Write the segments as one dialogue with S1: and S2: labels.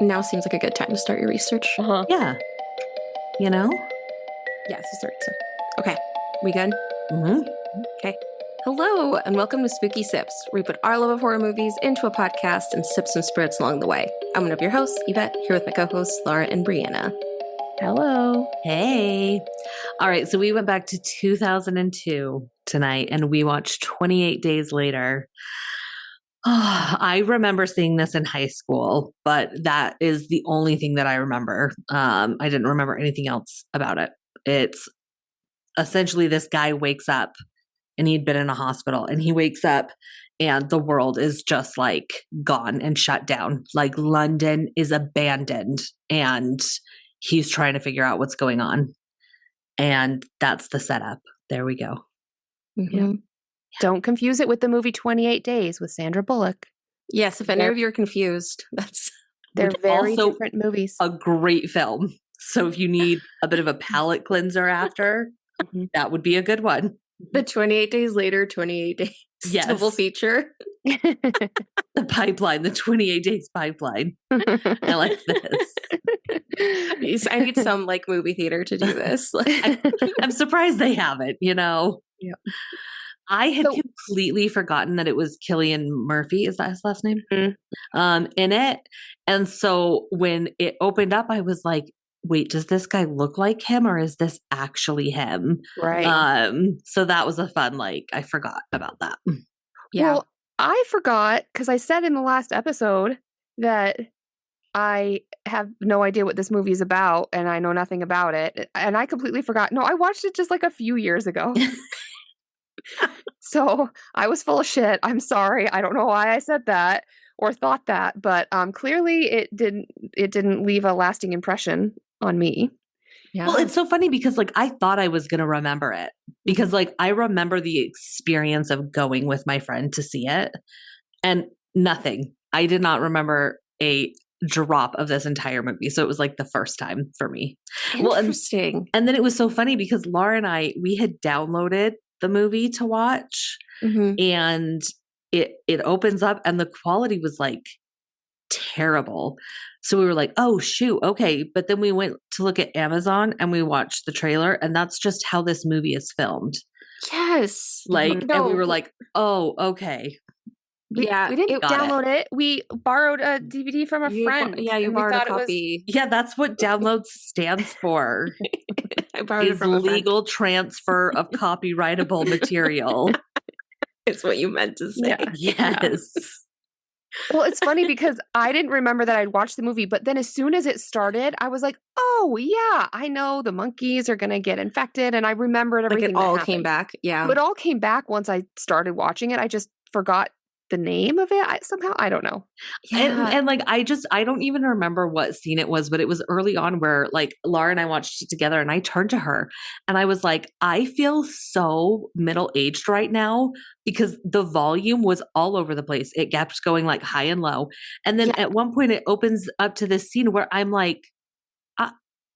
S1: Now seems like a good time to start your research.
S2: Yeah. You know?
S1: Yeah, so start. Okay, we good?
S2: Mm-hmm.
S1: Okay. Hello, and welcome to Spooky Sips, where we put our love of horror movies into a podcast and sip some spirits along the way. I'm one of your hosts, Ivette, here with my co-hosts, Laura and Brianna.
S3: Hello.
S2: Hey. All right, so we went back to 2002 tonight, and we watched 28 Days Later. Oh, I remember seeing this in high school, but that is the only thing that I remember. I didn't remember anything else about it. It's essentially this guy wakes up, and he'd been in a hospital, and he wakes up and the world is just like gone and shut down. Like London is abandoned and he's trying to figure out what's going on. And that's the setup. There we go.
S1: Mm-hmm.
S3: Yeah. Don't confuse it with the movie 28 Days with Sandra Bullock.
S1: Yes, if any of you are confused,
S3: they're very
S2: also
S3: different movies.
S2: A great film. So if you need a bit of a palate cleanser after, that would be a good one.
S1: The 28 Days Later, 28 Days double feature.
S2: The pipeline, the 28 Days pipeline. I like this.
S1: I need some like movie theater to do this.
S2: I'm surprised they haven't, you know.
S3: Yeah.
S2: I had completely forgotten that it was Cillian Murphy. Is that his last name?
S3: Mm-hmm.
S2: In it. And so when it opened up, I was like, wait, does this guy look like him or is this actually him?
S3: Right.
S2: So that was a fun, I forgot about that.
S1: Yeah.
S3: Well, I forgot because I said in the last episode that I have no idea what this movie is about and I know nothing about it. And I completely forgot. No, I watched it just like a few years ago. So I was full of shit. I'm sorry. I don't know why I said that or thought that, but clearly it didn't leave a lasting impression on me.
S2: Yeah. Well, it's so funny because I thought I was going to remember it because I remember the experience of going with my friend to see it and nothing. I did not remember a drop of this entire movie. So it was the first time for me.
S1: Interesting.
S2: Well, and then it was so funny because Laura and we had downloaded the movie to watch and it opens up and the quality was terrible. So we were like, oh shoot, okay. But then we went to look at Amazon and we watched the trailer and that's just how this movie is filmed.
S1: Yes.
S2: And we were like, oh, okay.
S3: We didn't download it. We borrowed a DVD from a friend.
S1: You borrowed a copy.
S2: Yeah, that's what download stands for.
S1: I borrowed it from a
S2: legal transfer of copyrightable material.
S1: It's what you meant to say.
S2: Yeah. Yes.
S3: Well, it's funny because I didn't remember that I'd watched the movie, but then as soon as it started, I was like, oh, yeah, I know the monkeys are going to get infected. And I remembered everything
S1: it all came back. Yeah.
S3: It all came back once I started watching it. I just forgot the name of it somehow. I don't know.
S2: Yeah. And I don't even remember what scene it was, but it was early on where Laura and I watched it together and I turned to her and I was like, I feel so middle-aged right now because the volume was all over the place. It kept going high and low. And then at one point it opens up to this scene where I'm like,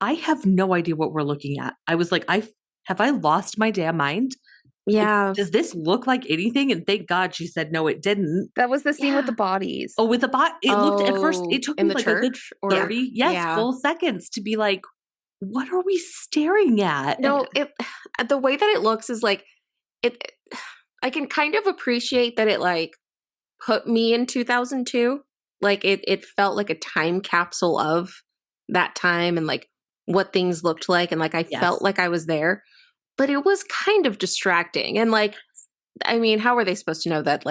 S2: I have no idea what we're looking at. I was like, have I lost my damn mind?
S1: Yeah.
S2: Does this look like anything? And thank God she said no, it didn't.
S3: That was the scene with the bodies.
S2: Oh, with the body. It looked at first. It took
S1: in
S2: me
S1: the
S2: a good
S1: church
S2: 30 full seconds to be like, what are we staring at?
S1: No, the way that it looks is it. I can kind of appreciate that it put me in 2002. It felt like a time capsule of that time and what things looked like and I felt like I was there. But it was kind of distracting. And how were they supposed to know that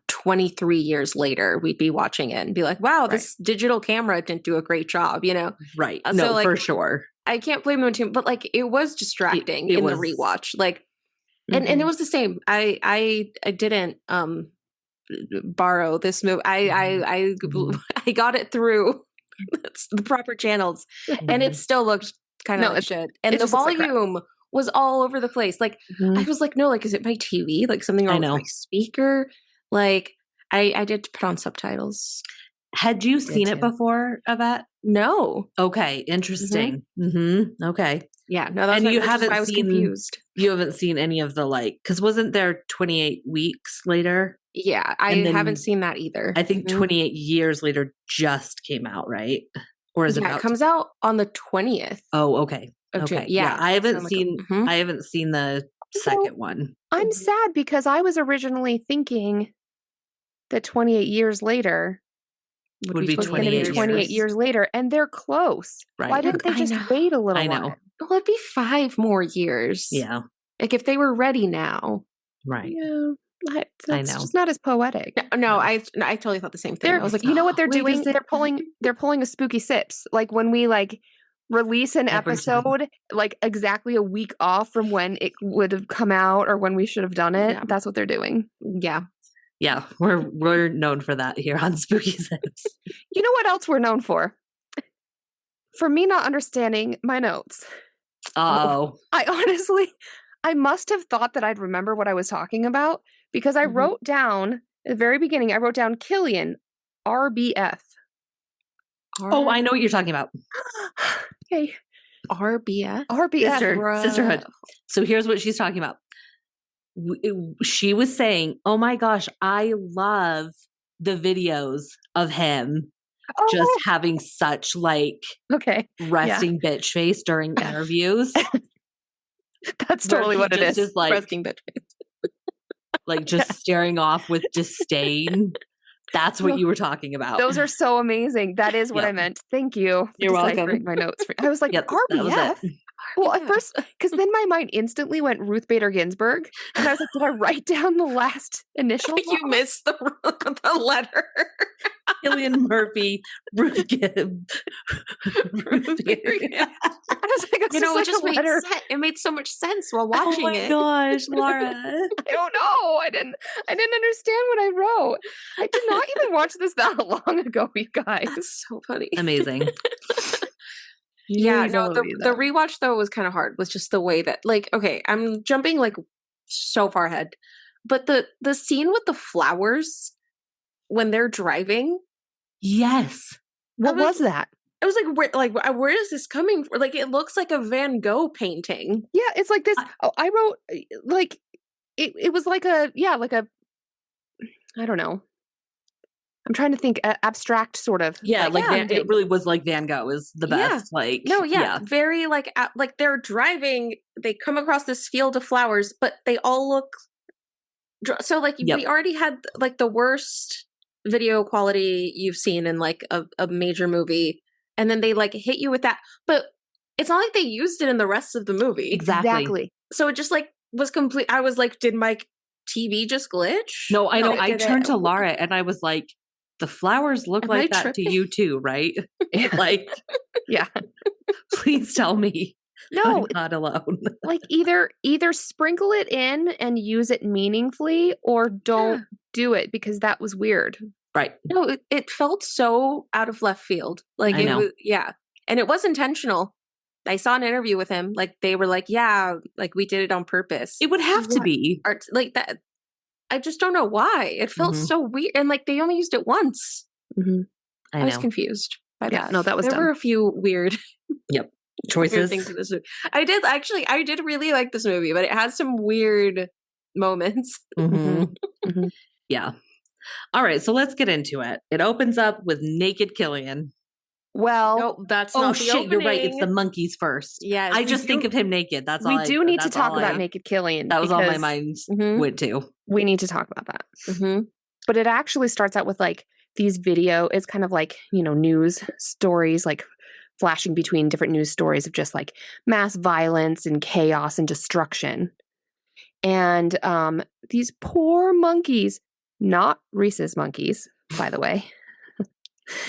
S1: 23 years later, we'd be watching it and be like, wow, this digital camera didn't do a great job,
S2: Right.
S1: So,
S2: for sure.
S1: I can't blame them too, but it was distracting in the rewatch. And it was the same. I didn't borrow this movie. I got it through the proper channels and it still looked kind of shit. And the volume was all over the place. I was like, no, is it my TV? Something wrong with my speaker? I did put on subtitles.
S2: Had you seen it before, Ivette?
S1: No.
S2: Okay, interesting. Okay.
S1: Yeah, no, that was
S2: and you haven't
S1: I was
S2: seen,
S1: confused.
S2: You haven't seen any of the because wasn't there 28 weeks later?
S1: Yeah, I
S2: And then
S1: haven't seen that either.
S2: I think 28 years later just came out, right? Or is it
S1: Yeah,
S2: about
S1: it comes out on the 20th
S2: Oh, okay.
S1: of June.
S2: Okay.
S1: Yeah,
S2: I haven't
S1: so
S2: seen
S1: mhm.
S2: I haven't seen the second one.
S3: I'm sad because I was originally thinking that 28 years later
S2: Would be
S3: was going to
S2: 28
S3: be 28 years later, and they're close. Why
S2: Right.
S3: didn't they
S1: I
S3: just
S1: know.
S3: wait a little
S2: I know.
S3: while?
S1: Well, it'd be 5 more years.
S2: Yeah.
S1: Like if they were ready now.
S2: Right.
S3: Yeah, that's
S2: know.
S3: just not as poetic.
S1: No, I totally thought the same thing. I was like,
S3: you know what they're
S1: wait,
S3: doing?
S1: is it-
S3: They're pulling a spooky sips. Like when we like release an
S2: Every time.
S3: episode like exactly a week off from when it would have come out or when we should have done it.
S1: Yeah.
S3: That's what they're doing.
S1: Yeah.
S2: Yeah, we're known for that here on Spooky Sips.
S3: You know what else we're known for? For me not understanding my notes.
S2: Oh.
S3: I must have thought that I'd remember what I was talking about because I
S1: Mhm.
S3: wrote down at the very beginning, I wrote down Killian, RBF.
S2: Oh, I know what you're talking about.
S3: Okay.
S1: RBF?
S3: RBF.
S2: Sisterhood. So here's what she's talking about. She was saying, "Oh my gosh, I love the videos of him just
S3: Oh,
S2: having such like
S3: okay.
S2: resting bitch face during interviews."
S3: That's
S2: where
S3: totally
S2: he
S3: what it
S2: just
S3: is.
S2: like,
S1: Resting bitch face.
S2: like just staring off with disdain. That's what you were talking about.
S3: Those are so amazing. That is what I
S2: Yep.
S3: meant. Thank you. For
S2: You're welcome.
S3: deciphering my notes. I was like,
S2: Yep, that was
S3: RBF?
S2: it.
S3: Well, at first, because then my mind instantly went Ruth Bader Ginsburg. And I was like, did I write down the last initial?
S1: You missed the letter.
S2: Cillian Murphy, Ruth Gibb. Ruth Bader.
S3: I was like,
S1: You know, it
S3: like
S1: just
S3: a
S1: made
S3: letter.
S1: it made so much sense while
S2: Oh
S1: watching
S2: my
S1: it.
S2: gosh, Laura.
S3: I don't know. I didn't understand what I wrote. I did not even watch this that long ago, you guys.
S1: That's so funny.
S2: Amazing.
S1: Yeah,
S3: Amazing
S1: no,
S3: movie,
S1: the
S3: though.
S1: rewatch though was kind of hard. Was just the way that, like, okay, I'm jumping like so far ahead, but the scene with the flowers when they're driving,
S2: Yes.
S3: What
S1: was-
S3: was that?
S1: I was where is this coming from? Like, it looks like a Van Gogh painting.
S3: Yeah, it's like this. I wrote like it was like a I don't know. I'm trying to think abstract sort of.
S2: Yeah, like
S3: painting.
S2: it really was like Van Gogh is the
S1: Yeah.
S2: best. Like
S1: No, yeah, very like they're driving. They come across this field of flowers, but they all look so like
S2: Yep.
S1: we already had like the worst video quality you've seen in like a major movie, and then they like hit you with that. But it's not like they used it in the rest of the movie.
S2: Exactly.
S1: So it just like was complete. I was like, did my TV just glitch?
S2: No, I know.
S1: Like,
S2: I
S1: did
S2: turned
S1: it-
S2: to Laura and I was like, the flowers look
S1: Am
S2: like
S1: I
S2: that to
S1: tripping?
S2: you too, right? Like,
S3: Yeah.
S2: please tell me
S3: No,
S2: I'm not alone.
S3: like either sprinkle it in and use it meaningfully or don't do it because that was weird.
S2: Right.
S1: No, it felt so out of left field. Like
S2: I
S1: it
S2: know.
S1: was, yeah, and it was intentional. I saw an interview with him. Like they were like, yeah, like we did it on purpose.
S2: It would have to
S1: What?
S2: be.
S1: Art, like that. I just don't know why. It felt
S2: Mhm.
S1: so weird, and like they only used it once.
S2: I
S1: I was
S2: know.
S1: confused by
S3: Yeah,
S1: that.
S3: no, that was
S1: there
S3: dumb.
S1: were a few weird
S2: Choices.
S1: things in this movie. I did really like this movie, but it had some weird moments.
S2: Mhm.
S3: Mhm.
S2: Yeah. All right, so let's get into it. It opens up with naked Killian.
S3: Well,
S1: No, that's
S2: Oh
S1: not the
S2: shit, you're right. It's the
S1: opening.
S2: monkeys first.
S1: Yes,
S2: I just think of him naked. That's all.
S3: we do need to
S2: that's
S3: talk
S2: all
S3: about
S2: I-
S3: Naked Killian.
S2: That was all my
S3: because
S2: mind
S1: Mhm.
S2: went to.
S3: We need to talk about that.
S1: Mm-hmm.
S3: But it actually starts out with like these it's kind of like, news stories, like flashing between different news stories of just like mass violence and chaos and destruction. And these poor monkeys, not Reese's monkeys, by the way.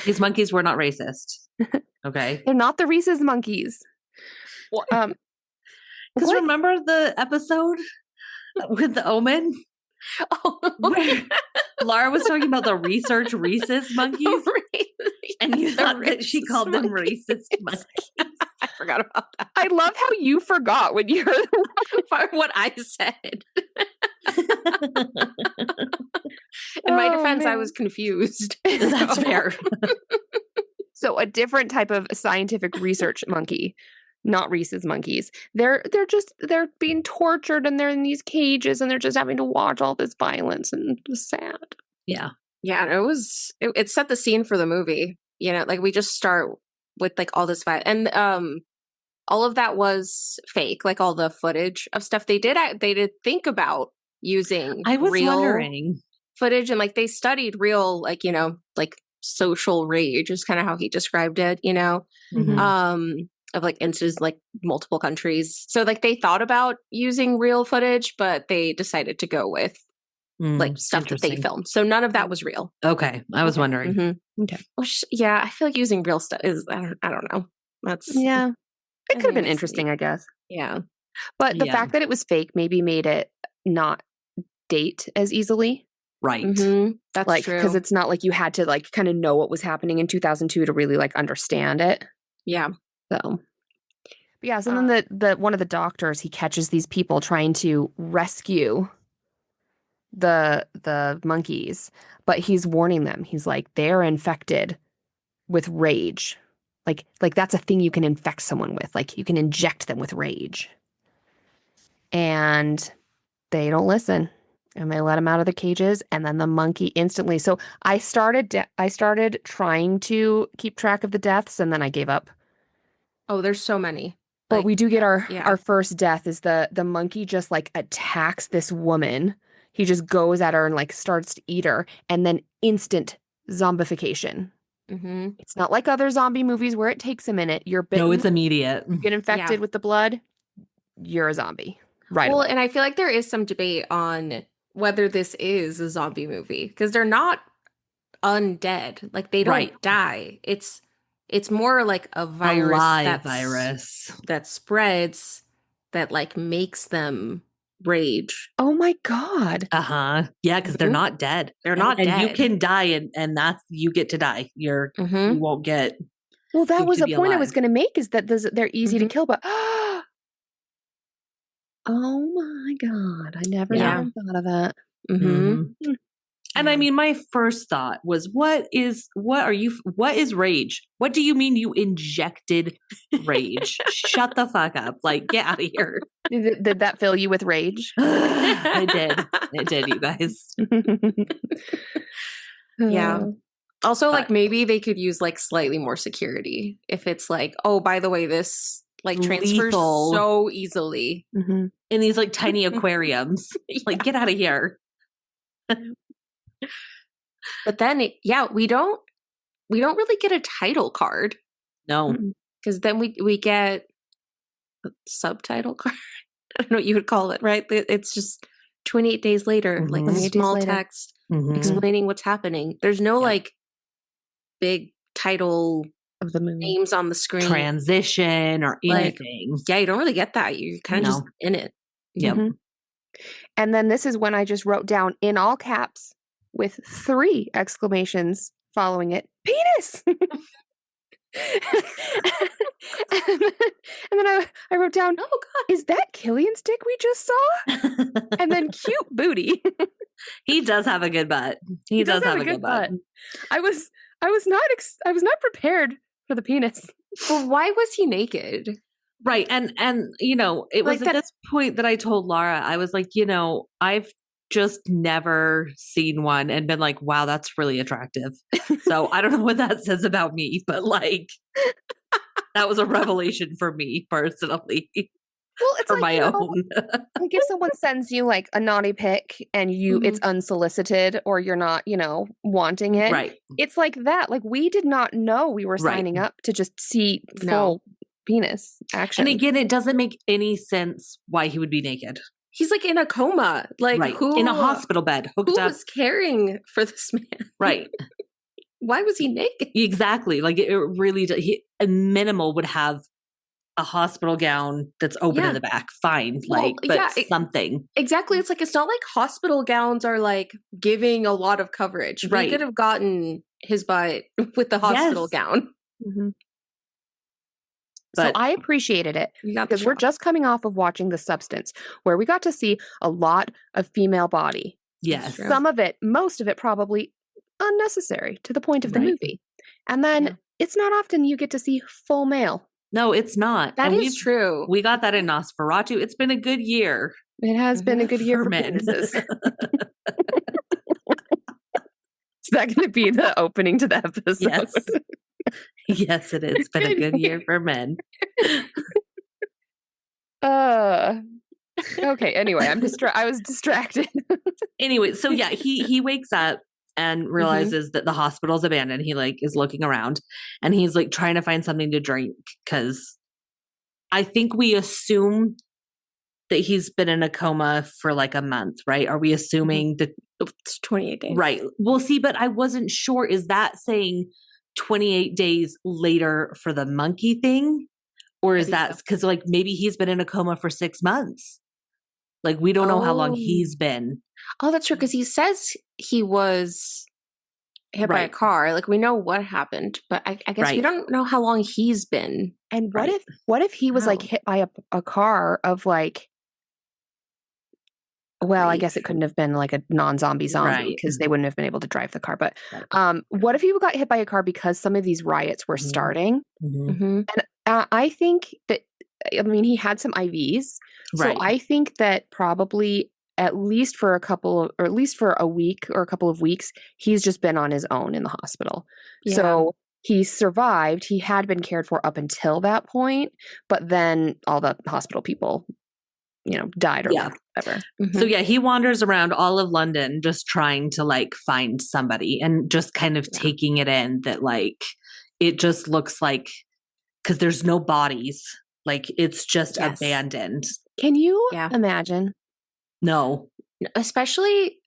S2: These monkeys were not racist. Okay.
S3: They're not the Reese's monkeys.
S2: Because
S3: What?
S2: remember the episode with the Omen?
S1: Oh,
S2: Where Laura was talking about the research Reese's monkeys, and you
S1: The
S2: thought that she
S1: racist
S2: called them
S1: monkeys.
S2: racist monkeys.
S1: I forgot about that.
S3: I love how you forgot when you heard
S1: What I said. In my
S3: Oh,
S1: defense, I
S3: man.
S1: was confused.
S2: That's fair.
S3: So a different type of scientific research monkey. not Reese's monkeys. They're being tortured and they're in these cages and they're just having to watch all this violence and it's sad.
S2: Yeah.
S1: Yeah, it set the scene for the movie. You know, like we just start with like all this fight and all of that was fake, like all the footage of stuff they did think about using
S2: I was
S1: real
S2: wondering
S1: footage and like they studied real, like, you know, like social rage is kind of how he described it, you know, of like instances like multiple countries. So like they thought about using real footage, but they decided to go with like stuff that they filmed. So none of that was real.
S2: Okay. I was wondering.
S1: Mm-hmm. Okay. Which, yeah, I feel like using real stuff is, I don't know.
S3: Yeah. It could have been interesting, I guess.
S1: Yeah.
S3: But the fact that it was fake maybe made it not date as easily.
S2: Right.
S1: Mm-hmm. That's
S3: like,
S1: true.
S3: Because it's not like you had to like kind of know what was happening in 2002 to really like understand it.
S1: Yeah.
S3: So, but yeah. So then the one of the doctors, he catches these people trying to rescue the monkeys, but he's warning them. He's like, they're infected with rage. Like that's a thing you can infect someone with. Like you can inject them with rage. And they don't listen. And they let him out of the cages, and then the monkey instantly. So I started trying to keep track of the deaths, and then I gave up.
S1: Oh, there's so many.
S3: But
S1: like,
S3: we do get our first death is the monkey just like attacks this woman. He just goes at her and like starts to eat her, and then instant zombification.
S1: Mm-hmm.
S3: It's not like other zombie movies where it takes a minute. You're bitten.
S2: No, it's immediate.
S3: You get infected with the blood, you're a zombie. Right. Well,
S1: and I feel like there is some debate on whether this is a zombie movie because they're not undead. Like they don't die. It's more like a virus that spreads that like makes them rage.
S3: Oh my God.
S2: Yeah, because they're not dead.
S1: They're not dead.
S2: And you can die and that's you get to die. You won't get.
S3: Well, that was a point alive. I was going to make is that they're easy to kill, but oh my God, I never even thought of that.
S2: Mm-hmm. And I mean, my first thought was, what is rage? What do you mean you injected rage? Shut the fuck up. Like, get out of here.
S3: Did that fill you with rage?
S2: It did, you guys.
S1: Yeah. Also, like, maybe they could use, like, slightly more security. If it's like, oh, by the way, this, like, transfers so easily.
S2: In these, like, tiny aquariums. Like, get out of here.
S1: But then, we don't really get a title card.
S2: No.
S1: Because then we get a subtitle card. I don't know what you would call it, right? It's just 28 days later, like small text explaining what's happening. There's no like big title
S3: of the movie
S1: names on the screen,
S2: transition or anything.
S1: Yeah, you don't really get that. You're kind of just in it.
S2: Yep.
S3: And then this is when I just wrote down in all caps with 3 exclamations following it, penis. and then I wrote down, oh God, is that Killian's dick we just saw? And then cute booty.
S2: He does have a good butt. He does have a good butt.
S3: I was not prepared for the penis.
S1: Well, why was he naked?
S2: Right. And you know, it was at this point that I told Laura, I was like, you know, I've just never seen one and been like, wow, that's really attractive. So I don't know what that says about me, but like that was a revelation for me personally.
S3: Well, it's
S2: for
S3: like,
S2: my own.
S3: Like if someone sends you like a naughty pic and it's unsolicited or you're not, wanting it.
S2: Right.
S3: It's like that. Like we did not know we were signing up to just see full penis action.
S2: And again, it doesn't make any sense why he would be naked.
S1: He's like in a coma, like who
S2: in a hospital bed, hooked up.
S1: Was caring for this man?
S2: Right.
S1: Why was he naked?
S2: Exactly. Like it really, a minimal would have a hospital gown that's open in the back. Fine. Something.
S1: Exactly. It's like, it's not like hospital gowns are like giving a lot of coverage. Right. We could have gotten his butt with the hospital gown.
S3: Mm-hmm. So I appreciated it because we're just coming off of watching The Substance, where we got to see a lot of female body.
S2: Yes.
S3: Some of it, most of it probably unnecessary to the point of the movie. And then it's not often you get to see full male.
S2: No, it's not.
S1: That
S2: And
S1: is true.
S2: We got that in Nosferatu. It's been a good year.
S3: It has been a good year for
S2: men.
S3: penises. Is that going to be the opening to the episode?
S2: Yes. Yes, it is. It's been a good year for men.
S3: Okay, anyway, I was distracted.
S2: Anyway, so yeah, he wakes up and realizes that the hospital's abandoned. He like is looking around and he's like trying to find something to drink because I think we assume that he's been in a coma for like a month, right? Are we assuming that
S1: it's 28 days?
S2: Right. Well, see, but I wasn't sure. Is that saying 28 days later for the monkey thing? Or is that because like maybe he's been in a coma for 6 months? Like we don't know how long he's been.
S1: Oh, that's true. Because he says he was hit by a car. Like we know what happened, but I guess we don't know how long he's been.
S3: And what if he was like hit by a car of like, well, I guess it couldn't have been like a non-zombie zombie because they wouldn't have been able to drive the car. But what if he got hit by a car because some of these riots were starting? And I think that, I mean, he had some IVs. So I think that probably at least for a week or a couple of weeks, he's just been on his own in the hospital. Yeah. So he survived. He had been cared for up until that point, but then all the hospital people, died or whatever.
S2: So yeah, he wanders around all of London just trying to like find somebody and just kind of taking it in that like, it just looks like, because there's no bodies, like it's just abandoned.
S3: Can you imagine?
S2: No.
S1: Especially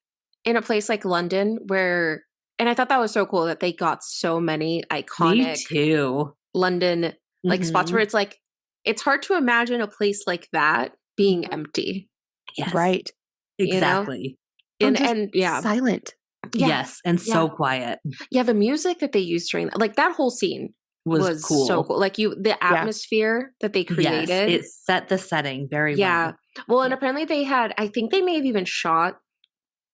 S1: in a place like London where, and I thought that was so cool that they got so many iconic London like spots where it's like, it's hard to imagine a place like that being empty.
S2: Yes.
S3: Right.
S2: Exactly.
S3: And silent.
S1: Yeah.
S2: Yes. And so quiet.
S1: Yeah. The music that they used during that, like that whole scene was cool. So cool. Like the atmosphere that they created.
S2: Yes, it set the setting very well.
S1: Well, and apparently they had, I think they may have even shot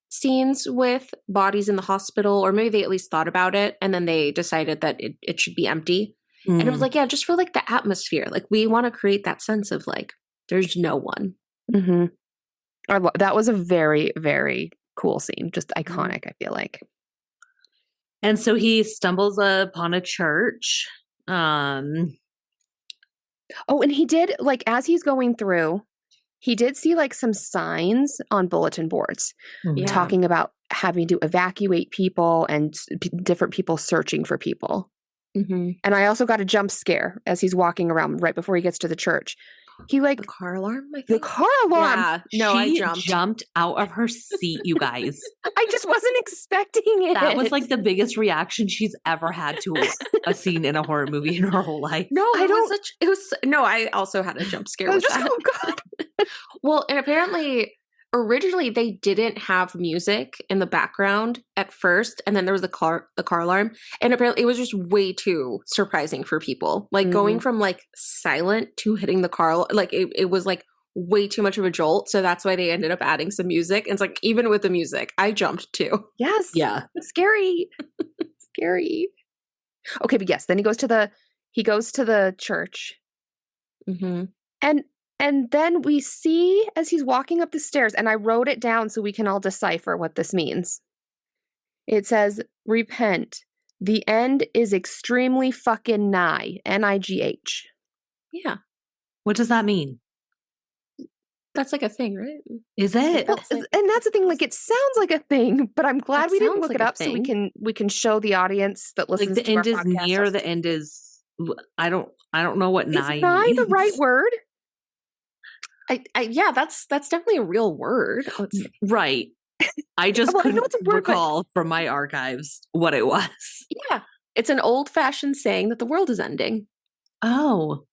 S1: scenes with bodies in the hospital, or maybe they at least thought about it. And then they decided that it should be empty. And it was like, just for like the atmosphere. Like we want to create that sense of like, there's no one.
S3: That was a very, very cool scene. Just iconic, I feel like.
S2: And so he stumbles upon a church.
S3: And he did, like, as he's going through, he did see like some signs on bulletin boards talking about having to evacuate people and different people searching for people. And I also got a jump scare as he's walking around right before he gets to the church. He like
S1: the car alarm.
S3: The car alarm.
S1: Yeah. No,
S2: I
S1: jumped
S2: out of her seat, you guys.
S3: I just wasn't expecting it.
S2: That was like the biggest reaction she's ever had to a scene in a horror movie in her whole life.
S1: No, I also had a jump scare.
S3: I was just, oh God.
S1: Well, and apparently originally they didn't have music in the background at first, and then there was the car alarm, and apparently it was just way too surprising for people. Like going from like silent to hitting the car, like it was like way too much of a jolt. So that's why they ended up adding some music. And it's like even with the music, I jumped too.
S3: Yes.
S2: Yeah.
S3: Scary. Scary. Okay, but yes, then he goes to the church. And then we see as he's walking up the stairs, and I wrote it down so we can all decipher what this means. It says, repent. The end is extremely fucking nigh. N-I-G-H.
S1: Yeah.
S2: What does that mean?
S1: That's like a thing, right?
S2: Is it?
S3: And that's the thing. Like, it sounds like a thing, but I'm glad we didn't look it up so we can show the audience that listens
S2: like
S3: to our podcast.
S2: The end is near. The end is. I don't know what nigh.
S3: Is nigh the right word?
S1: That's definitely a real word.
S2: Right. I just couldn't recall from my archives what it was.
S1: Yeah. It's an old-fashioned saying that the world is ending.
S2: Oh.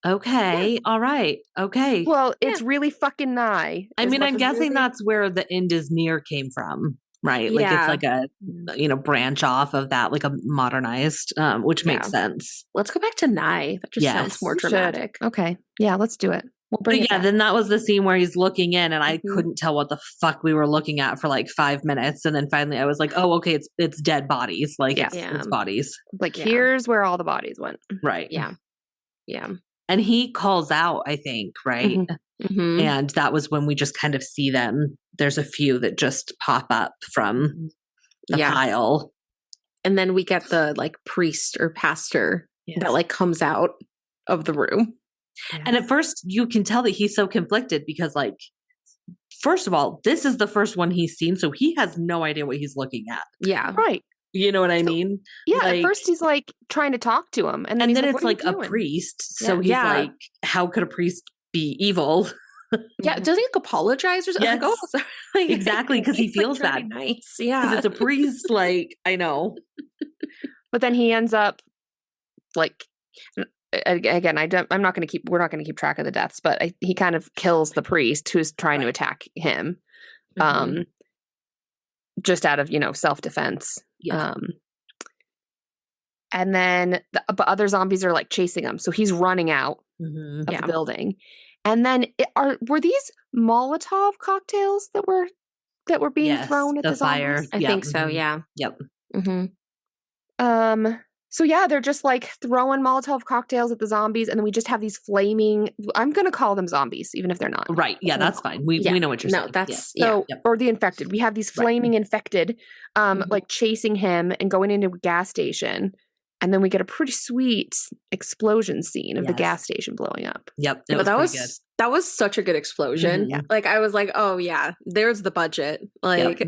S2: Okay. Yeah. All right. Okay.
S3: Well, it's really fucking nigh.
S2: I mean, I'm guessing that's where the end is near came from, right? Like it's like a, branch off of that, like a modernized, which makes sense.
S1: Let's go back to nigh. That just sounds more dramatic.
S3: Okay. Yeah, let's do it.
S2: We'll bring it back. Then that was the scene where he's looking in, and I couldn't tell what the fuck we were looking at for like 5 minutes, and then finally I was like, "Oh, okay, it's dead bodies. Like it's bodies.
S3: Like here's where all the bodies went."
S2: Right.
S1: Yeah. Yeah.
S2: And he calls out, I think, right?
S1: Mm-hmm.
S2: And that was when we just kind of see them. There's a few that just pop up from the pile.
S1: And then we get the like priest or pastor that like comes out of the room.
S3: Yes.
S2: And at first you can tell that he's so conflicted because like, first of all, this is the first one he's seen. So he has no idea what he's looking at.
S1: Yeah.
S3: Right.
S2: You know what I mean?
S3: Yeah.
S2: Like,
S3: at first he's like trying to talk to him. And then
S2: it's like a priest. So he's like, how could a priest be evil?
S1: Yeah. Does he like apologize or something?
S2: Yes.
S1: Like, oh, sorry. Like,
S2: exactly. Because he feels
S1: like,
S2: that.
S1: Nice. Yeah.
S2: Because it's a priest. Like, I know.
S3: But then he ends up like, again, we're not going to keep track of the deaths, but he kind of kills the priest who's trying to attack him. Just out of, self-defense.
S2: Yeah.
S3: And then but other zombies are like chasing him. So he's running out of the building. And then were these Molotov cocktails that were being thrown at the
S2: fire?
S3: Zombies?
S1: I think so. Yeah.
S2: Yep.
S3: Mm-hmm. So yeah, they're just like throwing Molotov cocktails at the zombies, and then we just have these flaming. I'm gonna call them zombies, even if they're not.
S2: Right? Yeah, that's fine. We know what you're saying.
S1: No, that's
S3: or the infected. We have these flaming infected, like chasing him and going into a gas station. And then we get a pretty sweet explosion scene of the gas station blowing up.
S2: Yep.
S1: That was such a good explosion.
S2: Mm-hmm.
S1: Like I was like, oh yeah, there's the budget. Like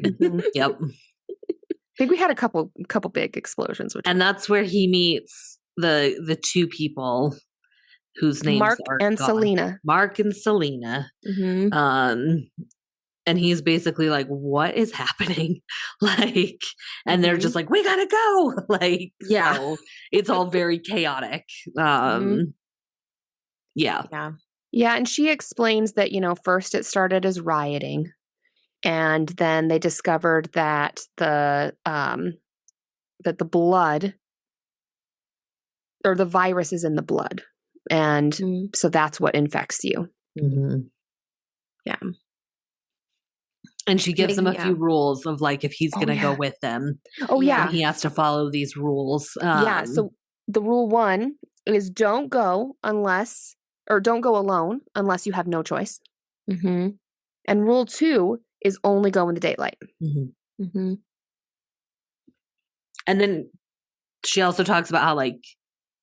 S2: yep.
S3: I think we had a couple big explosions.
S2: And that's where he meets the two people whose names
S3: Mark
S2: are
S3: and
S2: gone.
S3: Selena.
S2: Mark and Selena. And he's basically like, what is happening? Like, and they're just like, we gotta go. Like, so it's all very chaotic. Yeah.
S3: And she explains that, first it started as rioting. And then they discovered that the blood or the virus is in the blood. And so that's what infects you.
S1: Yeah.
S2: And she gives him a few rules of like, if he's going to go with them.
S3: Oh, yeah.
S2: He has to follow these rules.
S3: So the rule 1 is don't go alone unless you have no choice. And rule 2 is only go in the daylight.
S2: And then she also talks about how like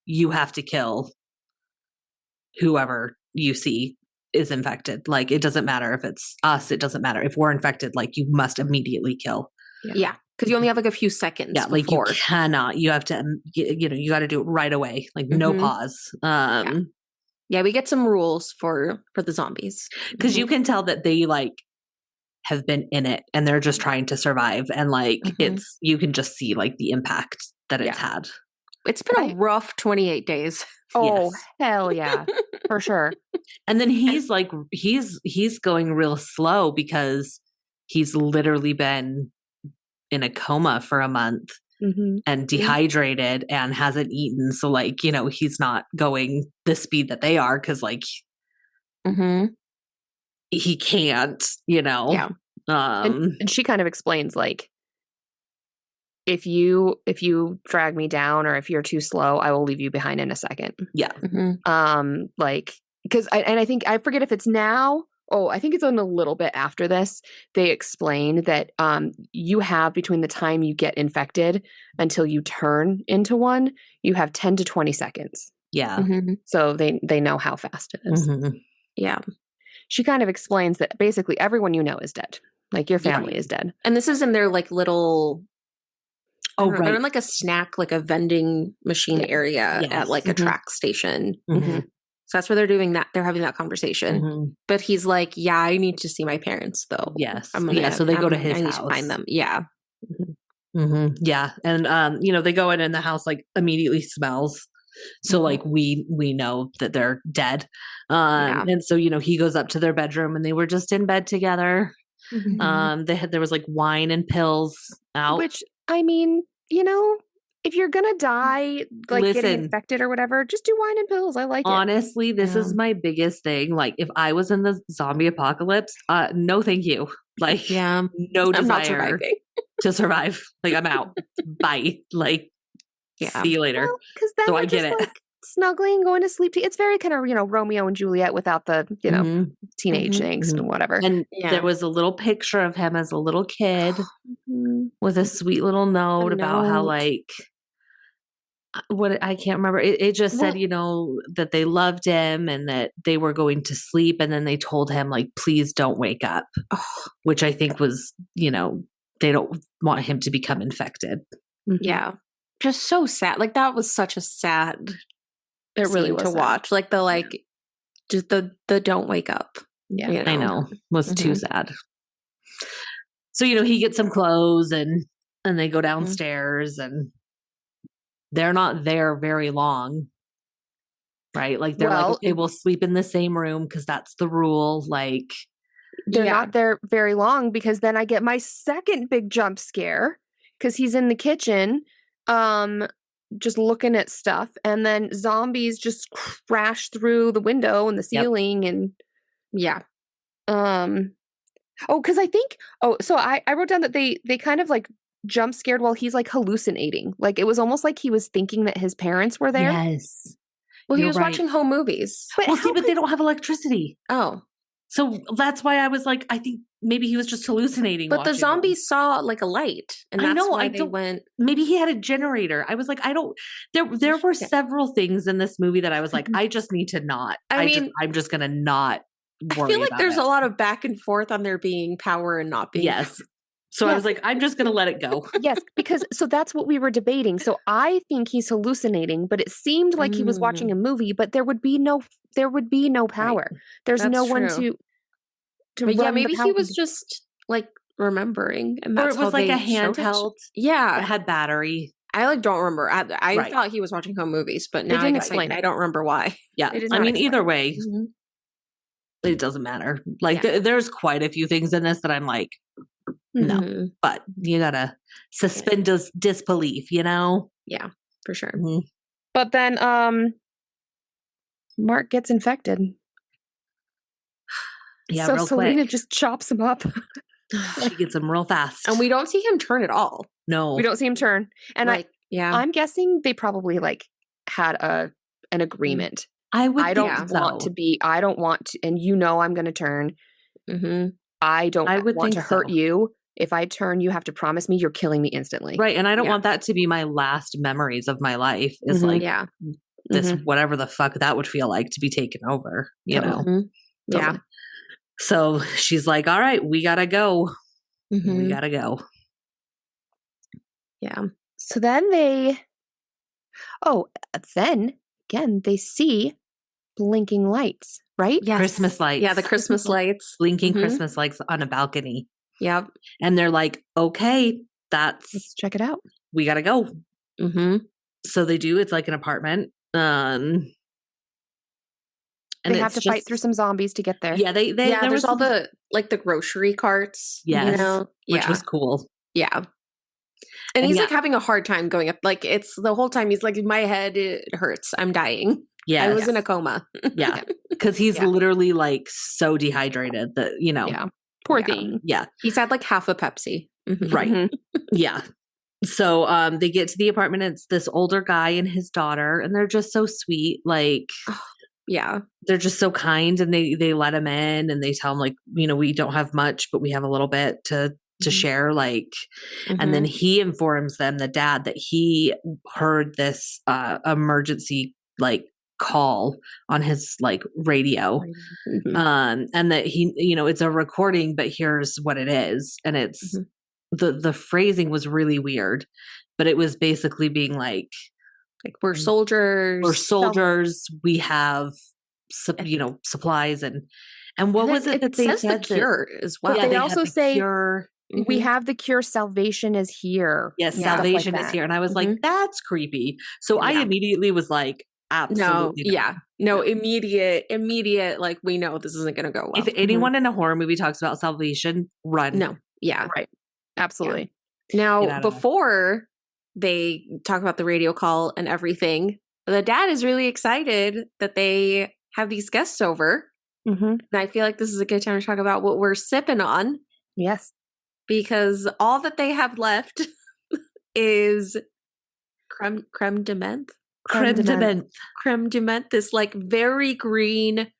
S2: you have to kill whoever you see is infected. Like it doesn't matter if it's us, it doesn't matter if we're infected, like you must immediately kill.
S1: Yeah. Because you only have like a few seconds.
S2: Yeah, like you cannot. You have to, you got to do it right away. Like no pause.
S1: Yeah, we get some rules for the zombies.
S2: Because you can tell that they like have been in it and they're just trying to survive. And like you can just see like the impact that it's had.
S1: It's been a rough 28 days.
S3: Oh, hell yeah. For sure.
S2: And then he's like, he's going real slow because he's literally been in a coma for a month and dehydrated and hasn't eaten. So like, he's not going the speed that they are because like he can't,
S1: Yeah.
S3: And she kind of explains like, if you drag me down or if you're too slow, I will leave you behind in a second.
S2: Yeah.
S3: Like, because I think, I forget if it's now. Oh, I think it's on a little bit after this. They explain that you have between the time you get infected until you turn into one, you have 10 to 20 seconds.
S2: Yeah.
S3: So they know how fast it is.
S1: Yeah.
S3: She kind of explains that basically everyone you know is dead. Like your family is dead.
S1: And this is in their like little... They're in like a snack, like a vending machine area at like a track station. So that's where they're doing that. They're having that conversation. But he's like, yeah, I need to see my parents though.
S2: Yes. So they go to his house.
S1: I need to find them. Yeah.
S2: Yeah. And, they go in and the house like immediately smells. So like we know that they're dead. And so, he goes up to their bedroom and they were just in bed together. There was like wine and pills out.
S3: Which, I mean, if you're gonna die, like getting infected or whatever, just do wine and pills. I like it.
S2: Honestly, this is my biggest thing. Like, if I was in the zombie apocalypse, no, thank you. Like, no desire to survive. Like, I'm out. Bye. Like, see you later.
S3: Because then
S2: so I get it.
S3: Like, snuggling, going to sleep. It's very kind of, Romeo and Juliet without the,
S2: Mhm.
S3: teenage
S1: Mhm.
S3: angst
S2: Mhm.
S3: and whatever.
S2: And
S1: Yeah.
S2: there was a little picture of him as a little kid
S3: Mhm.
S2: with a sweet little note about how,
S1: note.
S2: like, what I can't remember. It just said, that they loved him and that they were going to sleep. And then they told him, like, please don't wake up, which I think was, they don't want him to become infected.
S3: Mhm.
S1: Yeah. Just so sad. Like, that was such a sad
S3: It really
S1: scene
S3: was
S1: to
S3: sad.
S1: watch. Like, just the don't wake up.
S3: Yeah.
S2: I know. Was too
S1: Mhm.
S2: sad. So, he gets some clothes and they go downstairs and they're not there very long. Right? Like, they're like,
S3: Well,
S2: okay, we'll sleep in the same room because that's the rule. Like,
S3: they're
S1: Yeah.
S3: not there very long because then I get my second big jump scare because he's in the kitchen, just looking at stuff, and then zombies just crash through the window and the
S2: Yep.
S3: ceiling and
S1: Yeah.
S3: because I think so I wrote down that they kind of like jump scared while he's like hallucinating. Like it was almost like he was thinking that his parents were there.
S2: yes.
S1: Well, he
S2: You're
S1: was
S2: right.
S1: watching home movies.
S3: But
S2: Well,
S3: how
S2: see, but
S3: could-
S2: they don't have electricity.
S1: Oh.
S2: So that's why I was like, I think maybe he was just hallucinating.
S1: But the
S2: watching them.
S1: zombies saw like a light, and
S2: I
S1: that's
S2: know,
S1: why
S2: I
S1: they
S2: don't-
S1: went.
S2: Maybe he had a generator. I was like, I don't. There were
S1: Yeah.
S2: several things in this movie that I was like, I just need to not.
S1: I mean,
S2: I'm just gonna not
S1: I
S2: worry
S1: feel like
S2: about
S1: there's
S2: it.
S1: a lot of back and forth on there being power and not being.
S2: Yes. So I
S3: Yes.
S2: was like, I'm just gonna let it go.
S3: Yes, because so that's what we were debating. So I think he's hallucinating, but it seemed like he was watching a movie, but there would be no power. There's
S1: That's
S3: no one
S1: true.
S3: to
S1: But
S3: run
S1: yeah,
S3: the
S1: maybe he
S3: power.
S1: was just like remembering, and
S2: Or
S1: that's
S2: it was
S1: how
S2: like
S1: they
S2: a
S1: showed it.
S2: handheld. It
S1: Yeah,
S2: had battery.
S1: I like don't remember. I
S2: Right.
S1: thought he was watching home movies, but
S3: They
S1: now I
S3: didn't
S1: guess
S3: explain
S1: I
S3: it.
S1: don't remember why.
S2: Yeah.
S3: They did
S2: I
S3: not
S2: mean,
S3: explain
S2: either
S3: it.
S2: way, it doesn't matter. Like,
S1: Yeah.
S2: there's quite a few things in this that I'm like, no.
S1: Mhm.
S2: But you gotta suspend disbelief,
S1: Yeah, for sure.
S2: Mhm.
S3: But then Mark gets infected.
S2: Yeah,
S3: so
S2: real
S3: Selena
S2: quick.
S3: just chops him up.
S2: She gets them real fast.
S1: And we don't see him turn at all.
S2: No.
S3: We don't see him turn. And
S1: Yeah.
S3: I'm guessing they probably like had an agreement.
S2: I would
S3: I don't
S2: think
S3: want
S2: so.
S3: to be, I don't want to, and I'm going to turn.
S1: Mm-hmm.
S3: I don't
S2: I would
S3: want
S2: think
S3: to hurt
S2: so.
S3: you. If I turn, you have to promise me you're killing me instantly.
S2: Right. And I don't
S1: Yeah.
S2: want that to be my last memories of my life is like
S1: Yeah.
S2: this, whatever the fuck that would feel like to be taken over, you know?
S1: Mhm. Yeah.
S3: Totally.
S2: So she's like, all right, we gotta go.
S1: Mhm.
S2: We gotta go.
S1: Yeah.
S3: So then then again, they see blinking lights, right?
S1: Yes.
S2: Christmas lights.
S1: Yeah, the Christmas lights.
S2: Blinking
S1: Mhm.
S2: Christmas lights on a balcony.
S1: Yep.
S2: And they're like, okay,
S3: Let's check it out.
S2: we gotta go.
S1: Mm-hmm.
S2: So they do. It's like an apartment. And
S3: They have to fight through some zombies to get there.
S2: Yeah, there
S1: there's
S2: was
S1: all the like the grocery carts.
S2: Yes, which
S1: Yeah.
S2: was cool.
S1: Yeah. And he's like having a hard time going up. Like it's the whole time he's like, my head, it hurts. I'm dying.
S2: Yeah,
S1: I was in a coma.
S2: Yeah, because he's literally like so dehydrated that
S3: Yeah. Poor
S1: Yeah.
S3: thing.
S2: Yeah,
S1: He's had like half a Pepsi. Mhm.
S2: right.
S3: Mhm.
S2: Yeah. So they get to the apartment. It's this older guy and his daughter, and they're just so sweet. Like,
S1: Yeah.
S2: they're just so kind, and they let him in, and they tell him like, we don't have much, but we have a little bit to share. Like, and then he informs them, the dad, that he heard this emergency like call on his like radio,
S1: Mhm.
S2: and that he, it's a recording, but here's what it is, and it's the phrasing was really weird, but it was basically being like
S1: we're soldiers.
S2: we're soldiers, we have supplies, and what
S1: And
S2: was it that they
S1: says
S2: said
S1: the cure as well.
S3: But they
S2: had
S3: also
S2: the
S3: say
S2: cure.
S3: we have the cure. Salvation is here.
S2: Yes,
S1: Yeah.
S2: salvation
S3: Stuff like
S2: is
S3: that.
S2: here. And I was like, that's creepy. So I
S1: Yeah.
S2: immediately was like, absolutely
S1: No,
S2: not.
S1: yeah. No, immediate, like we know this isn't gonna go well.
S2: If anyone in a horror movie talks about salvation, run.
S1: No. Yeah.
S3: Right. Absolutely.
S2: Get
S1: Now,
S2: out of there.
S1: before they talk about the radio call and everything, the dad is really excited that they have these guests over.
S3: Mm-hmm.
S1: And I feel like this is a good time to talk about what we're sipping on,
S3: Yes.
S1: because all that they have left is creme de menthe.
S2: Creme de Menthe.
S1: Creme de Menthe, this like very green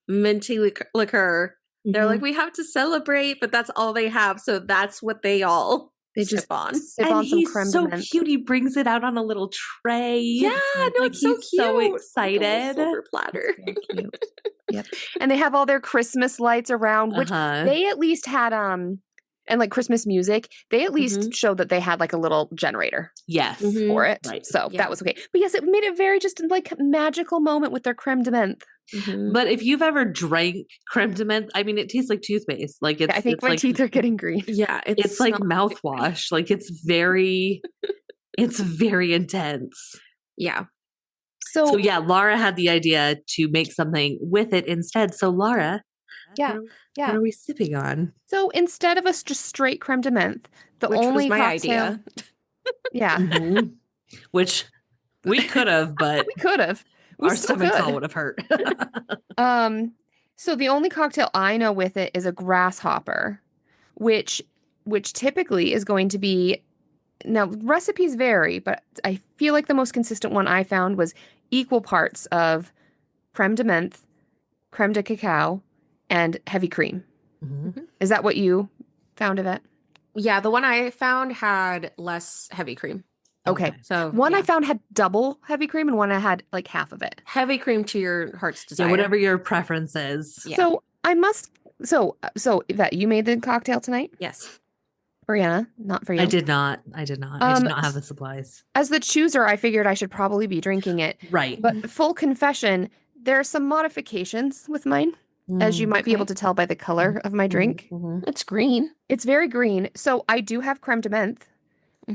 S1: minty liqueur. They're like, we have to celebrate, but that's all they have. So that's what they all sip on.
S3: Sip
S2: And
S3: on some
S2: he's
S3: creme de
S2: so
S3: menthe.
S2: cute. He brings it out on a little tray.
S1: Yeah, no,
S2: like
S1: it's so
S2: he's
S1: cute.
S2: so
S1: Like a
S2: excited.
S1: little silver platter.
S3: So cute. Yep. And they have all their Christmas lights around, which they at least had and like Christmas music, they at least showed that they had like a little generator.
S2: Yes.
S3: For it.
S2: Right.
S3: So that was okay. But yes, it made it very just like magical moment with their creme de menthe.
S2: But if you've ever drank creme de menthe, I mean, it tastes like toothpaste. Like it's,
S3: I think my teeth are getting green.
S1: Yeah,
S2: it's like mouthwash. Like it's very intense.
S1: Yeah.
S2: So yeah, Laura had the idea to make something with it instead. So Laura, what are we sipping on?
S3: So instead of us just straight creme de menthe,
S1: Which
S3: only
S1: was my
S3: cocktail,
S1: idea.
S2: Which we could have, but
S3: we could have.
S2: Our stomachs all would have hurt.
S3: So the only cocktail I know with it is a grasshopper, which typically is going to be, now recipes vary, but I feel like the most consistent one I found was equal parts of creme de menthe, creme de cacao, and heavy cream. Is that what you found, Ivette?
S1: Yeah, the one I found had less heavy cream.
S3: Okay.
S1: So
S3: one I found had double heavy cream and one I had like half of it.
S1: Heavy cream to your heart's desire.
S2: Yeah, whatever your preference is.
S1: Yeah.
S3: So Yvette, you made the cocktail tonight?
S1: Yes.
S3: Brianna, not for you.
S2: I did not. I did not have the supplies.
S3: As the chooser, I figured I should probably be drinking it.
S2: Right.
S3: But full confession, there are some modifications with mine, as you might be able to tell by the color of my drink.
S1: It's green.
S3: It's very green. So I do have creme de menthe.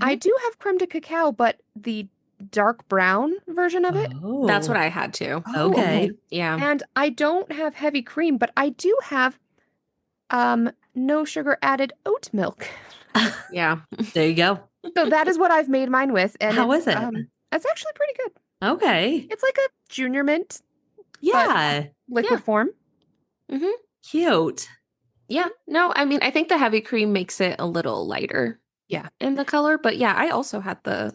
S3: I do have creme de cacao, but the dark brown version of it.
S2: Oh.
S1: That's what I had too.
S2: Okay.
S1: Yeah.
S3: And I don't have heavy cream, but I do have no sugar added oat milk.
S1: Yeah.
S2: There you go.
S3: So that is what I've made mine with. And
S2: how is it?
S3: It's actually pretty good.
S2: Okay.
S3: It's like a junior mint.
S2: Yeah.
S3: Liquid form.
S2: Cute.
S1: Yeah. No, I mean, I think the heavy cream makes it a little lighter.
S3: Yeah.
S1: In the color. But yeah, I also had the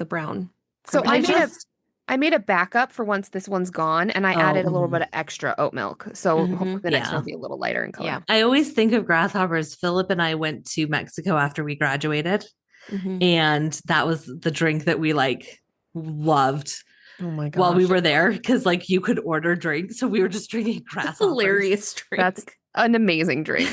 S1: brown.
S3: So I made a backup for once this one's gone, and I added a little bit of extra oat milk. So hopefully the next one will be a little lighter in color.
S1: Yeah.
S2: I always think of grasshoppers. Philip and I went to Mexico after we graduated, and that was the drink that we like loved.
S3: Oh my gosh.
S2: While we were there, because like you could order drinks, so we were just drinking grasshoppers.
S1: Hilarious drink.
S3: That's an amazing drink.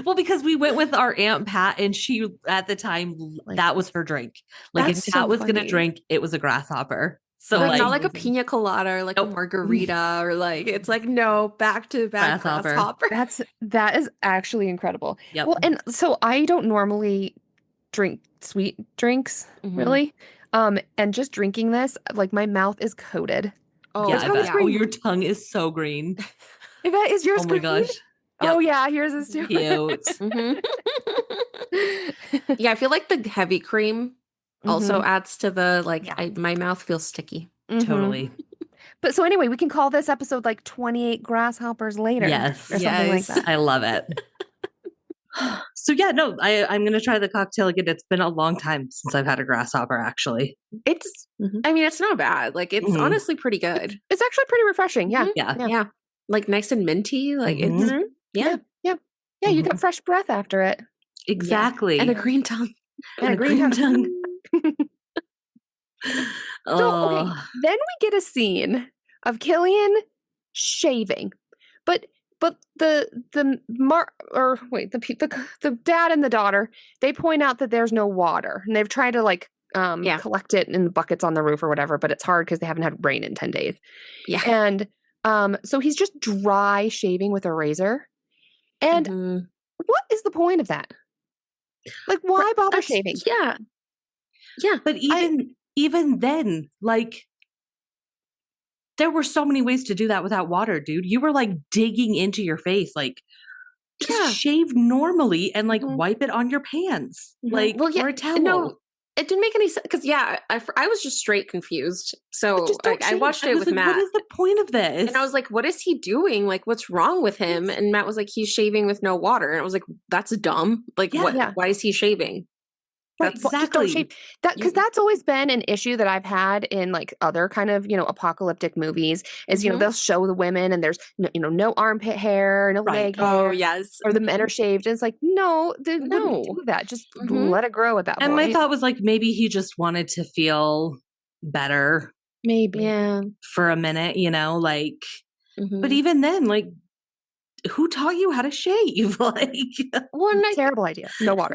S2: Well, because we went with our Aunt Pat, and she at the time that was her drink. Like if Pat was gonna drink, it was a grasshopper. So
S1: like not like a pina colada or like a margarita or like it's like no back to back grasshopper.
S3: That is actually incredible.
S2: Yep.
S3: Well, and so I don't normally drink sweet drinks really. And just drinking this, like my mouth is coated.
S2: Oh yeah, oh your tongue is so green.
S3: Yvette, is yours green?
S2: Oh my gosh.
S3: Yep. Oh yeah, yours is too.
S2: Cute.
S1: Yeah, I feel like the heavy cream also adds to the my mouth feels sticky.
S2: Totally.
S3: But so anyway, we can call this episode like 28 Grasshoppers Later.
S2: Yes.
S3: Or something like that.
S2: I love it. So yeah, no, I'm going to try the cocktail again. It's been a long time since I've had a grasshopper, actually.
S1: It's, I mean, it's not bad. Like it's honestly pretty good.
S3: It's actually pretty refreshing. Yeah.
S1: Yeah. Like nice and minty. Like it's,
S3: Yeah, you got fresh breath after it.
S2: Exactly.
S1: And a green tongue.
S3: And a green tongue. So, okay, then we get a scene of Killian shaving, but the dad and the daughter, they point out that there's no water, and they've tried to like collect it in the buckets on the roof or whatever, but it's hard because they haven't had rain in 10 days.
S1: Yeah,
S3: and so he's just dry shaving with a razor, and what is the point of that? Like, why bother shaving?
S1: Yeah,
S2: but even then, like, there were so many ways to do that without water, dude. You were like digging into your face, like just shave normally and like wipe it on your pants, like or a towel.
S1: No, it didn't make any sense because I was just straight confused. So I watched it with Matt.
S2: What is the point of this?
S1: And I was like, what is he doing? Like, what's wrong with him? And Matt was like, he's shaving with no water. And I was like, that's dumb. Like, why is he shaving?
S3: Right,
S1: That's
S3: just don't
S2: exactly.
S3: shave that, because that's always been an issue that I've had in like other kind of, apocalyptic movies is,
S1: Mhm.
S3: they'll show the women and there's no armpit hair, no
S2: Right.
S3: leg hair,
S1: Oh, yes.
S3: or the men are shaved. And it's like, no, they wouldn't
S1: No.
S3: do that. Just
S1: Mhm.
S3: let it grow at that
S2: And
S3: point.
S2: my thought was like, maybe he just wanted to feel better
S3: Maybe.
S1: Yeah.
S2: for a minute, like,
S1: Mhm.
S2: but even then, like, who taught you how to shave? Like,
S1: Well, and
S3: Terrible idea. No water.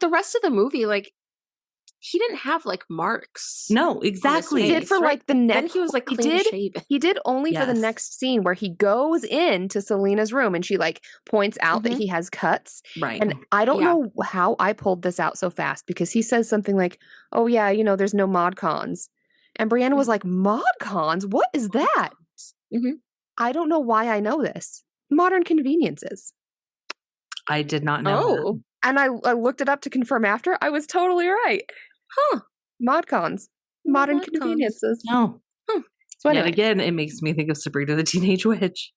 S1: the rest of the movie, like, he didn't have like marks.
S2: no,
S1: on his
S2: exactly.
S3: He did
S1: face,
S3: for
S1: right?
S3: like the
S1: Then
S3: next.
S1: he was like
S3: he
S1: clean
S3: did.
S1: shaven.
S3: He did only for the
S2: Yes.
S3: next scene where he goes into Selena's room and she like points out that
S1: Mhm.
S3: he has cuts.
S2: Right.
S3: And I don't
S1: Yeah.
S3: know how I pulled this out so fast because he says something like, "Oh yeah, there's no mod cons," and Brianna was like, "Mod cons? What is that?"
S1: Mhm.
S3: I don't know why I know this. Modern conveniences.
S2: I did not know that.
S1: Oh.
S3: And I looked it up to confirm after. I was totally right.
S1: Huh.
S3: Mod cons. Modern
S1: Mod cons.
S3: conveniences.
S2: No.
S3: So
S2: Yet
S3: anyway.
S2: again, it makes me think of Sabrina the Teenage Witch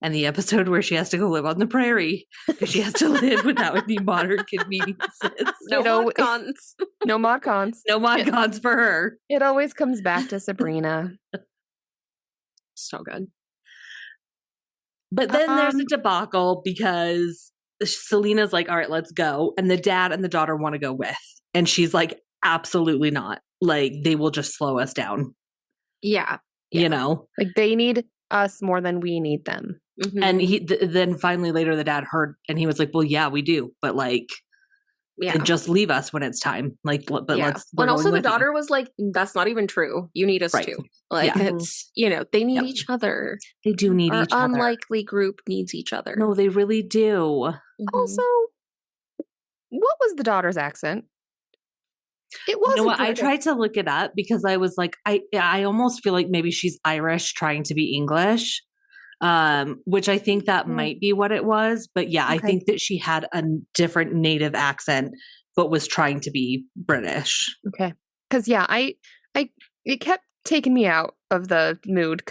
S2: and the episode where she has to go live on the prairie because she has to live without any modern conveniences.
S1: No mod cons.
S3: No mod cons.
S2: No mod cons for her.
S3: It always comes back to Sabrina.
S1: So good.
S2: But then there's a debacle because Selena's like, all right, let's go. And the dad and the daughter want to go with. And she's like, absolutely not. Like, they will just slow us down.
S1: Yeah.
S3: Like they need us more than we need them.
S1: Mhm.
S2: And then finally later the dad heard and he was like, well, yeah, we do. But like, then just leave us when it's time. Like, but let's.
S1: And also the daughter was like, that's not even true. You need us too. Like, it's, they need each other.
S2: They do need
S1: Our
S2: each other.
S1: unlikely group needs each other.
S2: No, they really do.
S1: Mhm.
S3: Also, what was the daughter's accent? It wasn't.
S2: You know what? I tried to look it up because I was like, I almost feel like maybe she's Irish trying to be English, which I think that might be what it was. But yeah, I think that she had a different native accent, but was trying to be British.
S3: Okay, because it kept taking me out of the mood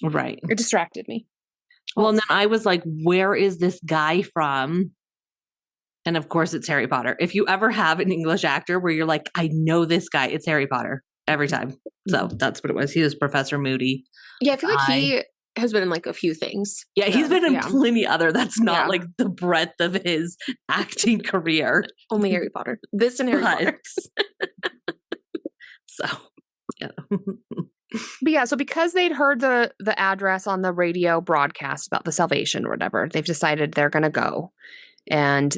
S2: Right.
S3: It distracted me.
S2: Well, and then I was like, where is this guy from? And of course, it's Harry Potter. If you ever have an English actor where you're like, I know this guy, it's Harry Potter every time. So that's what it was. He was Professor Moody.
S1: Yeah, I feel like he has been in like a few things.
S2: Yeah, he's been in plenty other. That's not like the breadth of his acting career.
S1: Only Harry Potter. This and Harry Potter.
S2: So, yeah.
S3: But yeah, so because they'd heard the address on the radio broadcast about the Salvation or whatever, they've decided they're going to go. And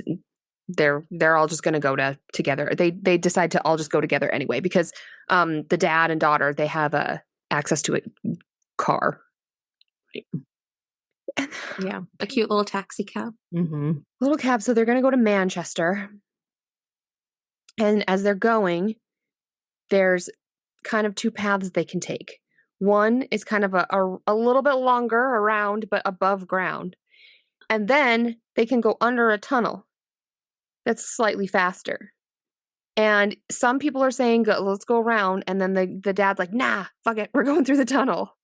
S3: they're all just going to go together. They decide to all just go together anyway because the dad and daughter, they have access to a car.
S1: Yeah, a cute little taxi cab.
S2: Mm-hmm.
S3: Little cab. So they're going to go to Manchester. And as they're going, there's kind of two paths they can take. One is kind of a little bit longer around, but above ground. And then they can go under a tunnel that's slightly faster. And some people are saying, let's go around. And then the dad's like, nah, fuck it. We're going through the tunnel.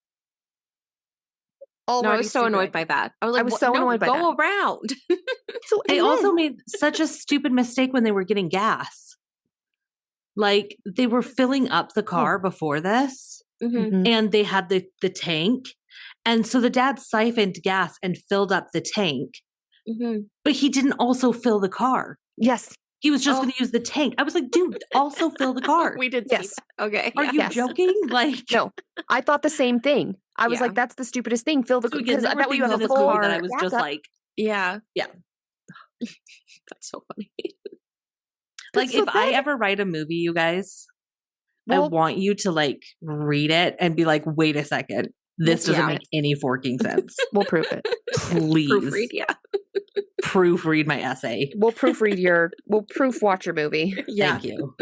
S1: No, I was so annoyed by that. I was like,
S3: so annoyed by that.
S1: Go around.
S3: So
S2: They also made such a stupid mistake when they were getting gas. Like, they were filling up the car before this.
S1: Mm-hmm.
S2: And they had the tank. And so the dad siphoned gas and filled up the tank.
S1: Mm-hmm.
S2: But he didn't also fill the car.
S3: Yes.
S2: He was just going to use the tank. I was like, dude, also fill the car.
S1: We did see that. Okay.
S2: Are you joking? Like,
S3: no, I thought the same thing. I was like, that's the stupidest thing. Fill the car. Because I bet you have a full car.
S2: That I was just like,
S1: yeah. That's so funny.
S2: Like, if I ever write a movie, you guys, I want you to like read it and be like, wait a second. This doesn't make any forking sense.
S3: We'll proof it.
S2: Please.
S1: Proofread,
S2: Proofread my essay.
S3: We'll proof watch your movie.
S1: Yeah.
S2: Thank you.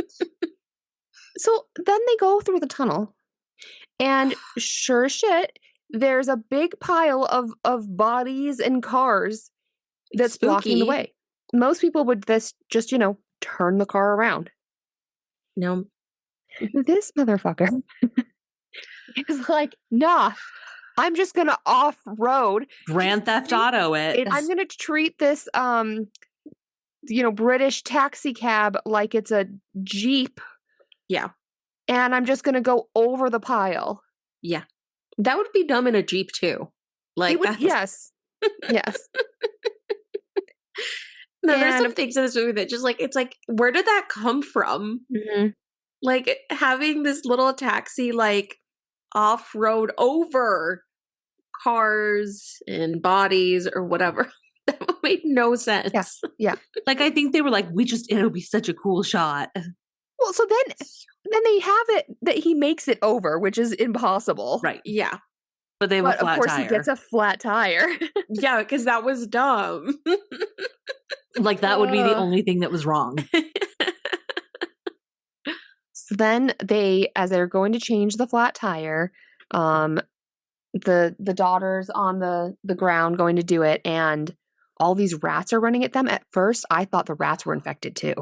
S3: So then they go through the tunnel. And sure as shit, there's a big pile of bodies and cars that's blocking the way. Most people would just turn the car around.
S1: No.
S3: This motherfucker is like, nah, I'm just going to off-road.
S2: Grand Theft Auto it.
S3: I'm going to treat this British taxi cab like it's a Jeep.
S1: Yeah.
S3: And I'm just going to go over the pile.
S1: Yeah. That would be dumb in a Jeep too. Like that's...
S3: Yes. Yes.
S1: No, there's some things in this movie that just like, it's like, where did that come from?
S3: Mm-hmm.
S1: Like having this little taxi like off-road over cars and bodies or whatever. That made no sense.
S3: Yeah.
S2: Like, I think they were like, it'll be such a cool shot.
S3: Well, so then they have it that he makes it over, which is impossible.
S2: Right.
S1: Yeah.
S2: But they have a flat tire.
S3: Of course, he gets a flat tire.
S1: Yeah, because that was dumb.
S2: Like, that would be the only thing that was wrong.
S3: So then as they're going to change the flat tire, the daughter's on the ground going to do it, and all these rats are running at them. At first, I thought the rats were infected too.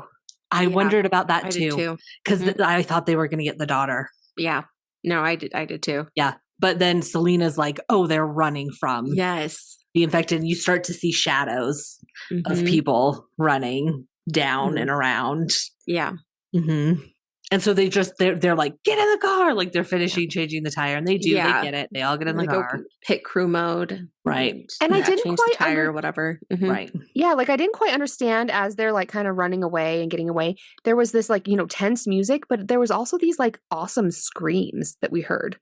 S2: I wondered about that
S1: I
S2: too.
S1: did too.
S2: Because I thought they were going to get the daughter.
S1: Yeah. No, I did too.
S2: Yeah. But then Selena's like, oh, they're running from the infected. And you start to see shadows of people running down and around.
S1: Yeah.
S2: Mm-hmm. And so they're like, get in the car. Like they're finishing changing the tire. And they do.
S1: Yeah.
S2: They get it. They all get in the
S1: go
S2: car.
S1: Pit crew mode.
S2: Right.
S3: And I didn't
S1: change
S3: quite
S1: the tire or whatever. Mm-hmm.
S2: Right.
S3: Yeah, like I didn't quite understand as they're like kind of running away and getting away. There was this like, tense music, but there was also these like awesome screams that we heard.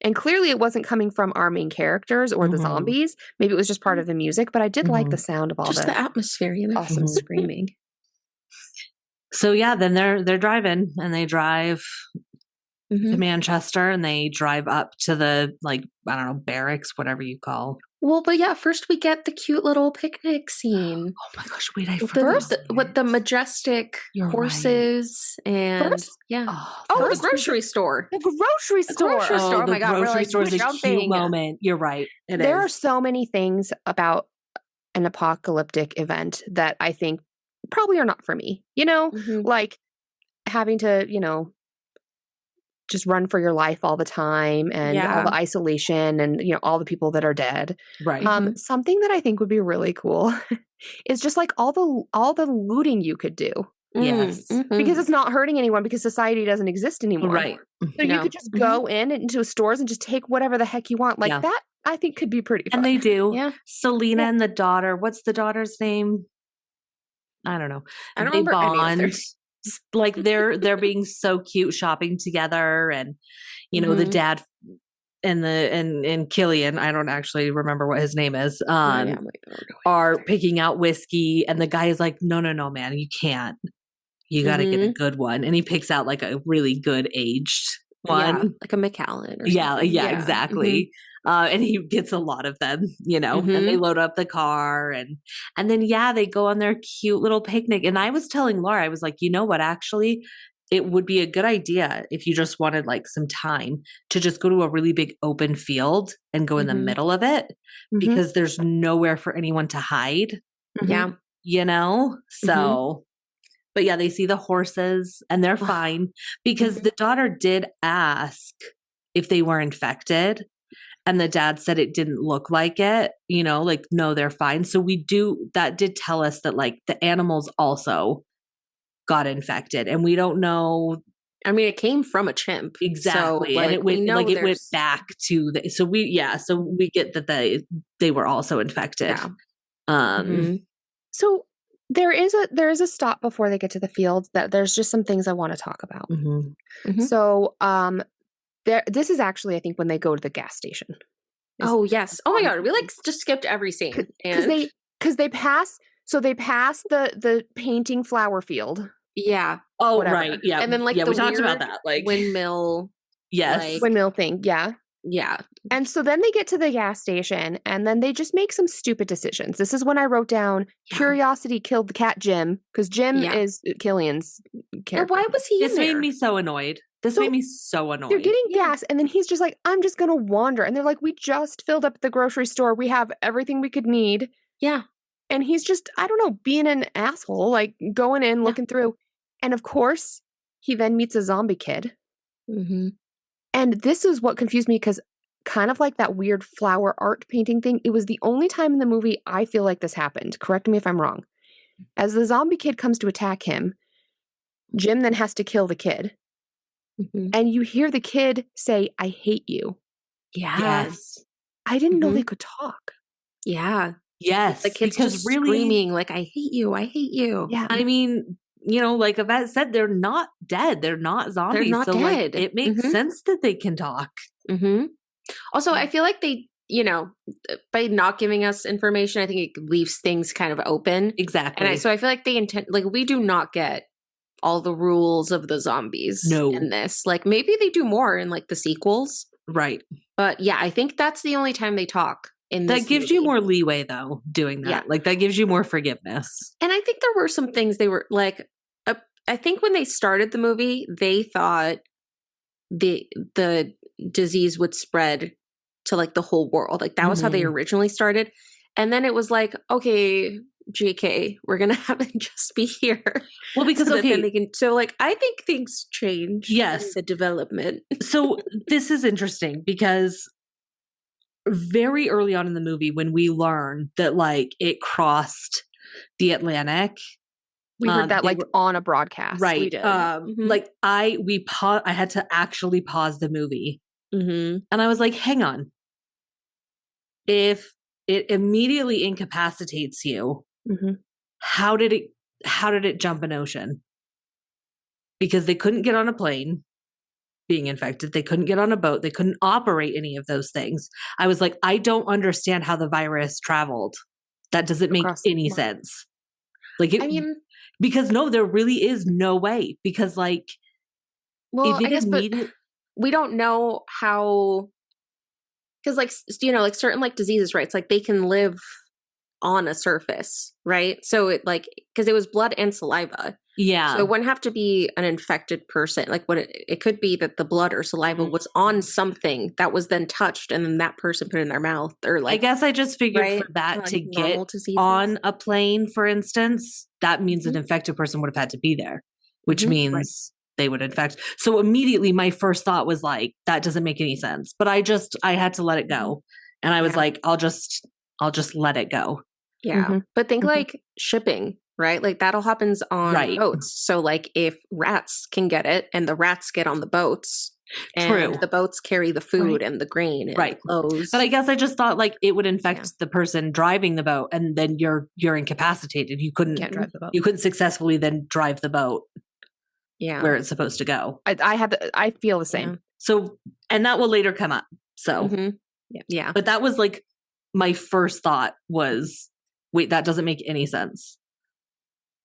S3: And clearly it wasn't coming from our main characters or the zombies. Maybe it was just part of the music, but I did like the sound of all
S1: just the atmosphere,
S3: awesome screaming.
S2: So yeah, then they're driving and they drive to Manchester and they drive up to the like, I don't know, barracks, whatever you call.
S1: Well, but yeah, first we get the cute little picnic scene.
S2: Oh my gosh, wait, I forgot.
S1: With the majestic horses and the grocery store.
S3: The grocery store.
S1: Oh my God,
S2: the grocery store is a cute moment. You're right.
S3: There are so many things about an apocalyptic event that I think probably are not for me. Like having to, just run for your life all the time and all the isolation and, all the people that are dead.
S2: Right.
S3: Something that I think would be really cool is just like all the looting you could do.
S2: Yes.
S3: Because it's not hurting anyone because society doesn't exist anymore.
S2: Right.
S3: So you could just go into stores and just take whatever the heck you want. Like that, I think could be pretty fun.
S2: And they do.
S1: Yeah.
S2: Selena and the daughter. What's the daughter's name? I don't know.
S1: I don't remember any of
S2: like they're being so cute shopping together, and the dad and Killian, I don't actually remember what his name is, are picking out whiskey, and the guy is like, no, man, you can't. You got to get a good one, and he picks out like a really good aged one,
S1: like a Macallan. Or
S2: yeah, exactly. And he gets a lot of them, and they load up the car and then, they go on their cute little picnic. And I was telling Laura, I was like, you know what, actually, it would be a good idea if you just wanted like some time to just go to a really big open field and go in the middle of it because there's nowhere for anyone to hide.
S1: Yeah.
S2: So, but yeah, they see the horses and they're fine because the daughter did ask if they were infected. And the dad said it didn't look like it, like, no, they're fine. So that did tell us that like the animals also got infected and we don't know.
S1: I mean, it came from a chimp.
S2: Exactly.
S1: So,
S2: and it went back to so we get that they were also infected.
S3: Yeah. So there is a stop before they get to the field that there's just some things I want to talk about. So, this is actually, I think, when they go to the gas station.
S1: Oh yes! Oh my God, we like just skipped every scene
S3: because they pass. So they pass the painting flower field.
S1: Yeah.
S2: Oh
S3: whatever.
S2: Right. Yeah.
S1: And then like
S2: we
S1: the
S2: talked about that, like
S1: windmill.
S2: Yes.
S3: Windmill thing. Yeah.
S1: Yeah.
S3: And so then they get to the gas station and then they just make some stupid decisions. This is when I wrote down curiosity killed the cat Jim because Jim is Killian's character.
S1: Why was he
S2: This
S1: in there?
S2: made me so annoyed. Made me so annoyed.
S3: They're getting gas and then he's just like, I'm just going to wander. And they're like, we just filled up the grocery store. We have everything we could need.
S1: Yeah.
S3: And he's just, I don't know, being an asshole, like going in, looking through. And of course, he then meets a zombie kid. And this is what confused me because kind of like that weird flower art painting thing, it was the only time in the movie I feel like this happened. Correct me if I'm wrong. As the zombie kid comes to attack him, Jim then has to kill the kid.
S1: Mhm.
S3: And you hear the kid say, "I hate you."
S1: Yeah.
S2: Yes.
S3: I didn't know
S1: Mhm.
S3: they could talk.
S1: Yeah.
S2: Yes.
S1: The kid's
S2: because
S1: just
S2: really,
S1: screaming like, I hate you. I hate you.
S3: Yeah.
S2: I mean, you know, like Ivette said, they're not dead. They're not zombies.
S1: not
S2: so like
S1: dead.
S2: it makes
S1: Mhm.
S2: sense that they can talk.
S1: Mm-hmm. Also, I feel like they, by not giving us information, I think it leaves things kind of open.
S2: Exactly.
S1: And so I feel like they intend, like, we do not get all the rules of the zombies
S2: No.
S1: in this. Like, maybe they do more in like the sequels.
S2: Right.
S1: But yeah, I think that's the only time they talk in this
S2: That gives you
S1: movie.
S2: more leeway though, doing that.
S1: Yeah.
S2: Like that gives you more forgiveness.
S1: And I think there were some things they were like, I think when they started the movie, they thought the disease would spread to like the whole world. Like that was how they originally started. And then it was like, okay, JK, we're gonna have it just be here.
S2: Well, because
S1: so that then they can. So like, I think things change.
S2: Yes.
S1: In the development.
S2: So this is interesting because very early on in the movie, when we learn that like it crossed the Atlantic,
S3: We heard that like
S2: were,
S3: on a broadcast.
S2: right?
S3: We did.
S2: Like I had to actually pause the movie, and I was like, hang on. If it immediately incapacitates you, how did it jump an ocean? Because they couldn't get on a plane being infected. They couldn't get on a boat. They couldn't operate any of those things. I was like, I don't understand how the virus traveled. That doesn't make any sense. Like it, because no, there really is no way. Because like,
S1: well, I guess, but we don't know how. Because like, like certain like diseases, right? It's like they can live on a surface, right? So it like, because it was blood and saliva.
S2: Yeah.
S1: So it wouldn't have to be an infected person. Like what it could be that the blood or saliva was on something that was then touched and then that person put it in their mouth or like.
S2: I guess I just figured
S1: right?
S2: for that
S1: like
S2: to get
S1: diseases.
S2: on a plane, for instance, that means an infected person would have had to be there, which means they would infect. So immediately my first thought was like, that doesn't make any sense. But I had to let it go. And I was like, I'll just let it go.
S1: Yeah. But think like shipping, right? Like that'll happens on boats. So like if rats can get it and the rats get on the boats and the boats carry the food and the grain and the clothes.
S2: But I guess I just thought like it would infect the person driving the boat and then you're incapacitated. You can't drive the boat. You couldn't successfully then drive the boat. Yeah. Where it's supposed to go.
S3: I feel the same.
S2: So, and that will later come up. So,
S1: yeah.
S2: But that was like my first thought was, wait, that doesn't make any sense.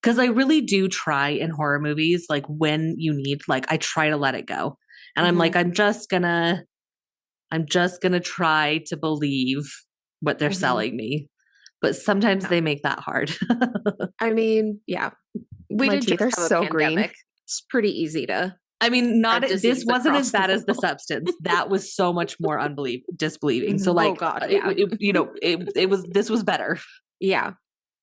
S2: Because I really do try in horror movies, like when you need, like I try to let it go. And I'm like, I'm just gonna try to believe what they're selling me. But sometimes they make that hard.
S1: I mean, yeah.
S3: My teeth are so green.
S1: It's pretty easy to.
S2: I mean, this wasn't as bad as the substance. That was so much more disbelieving. So like, this was better.
S1: Yeah.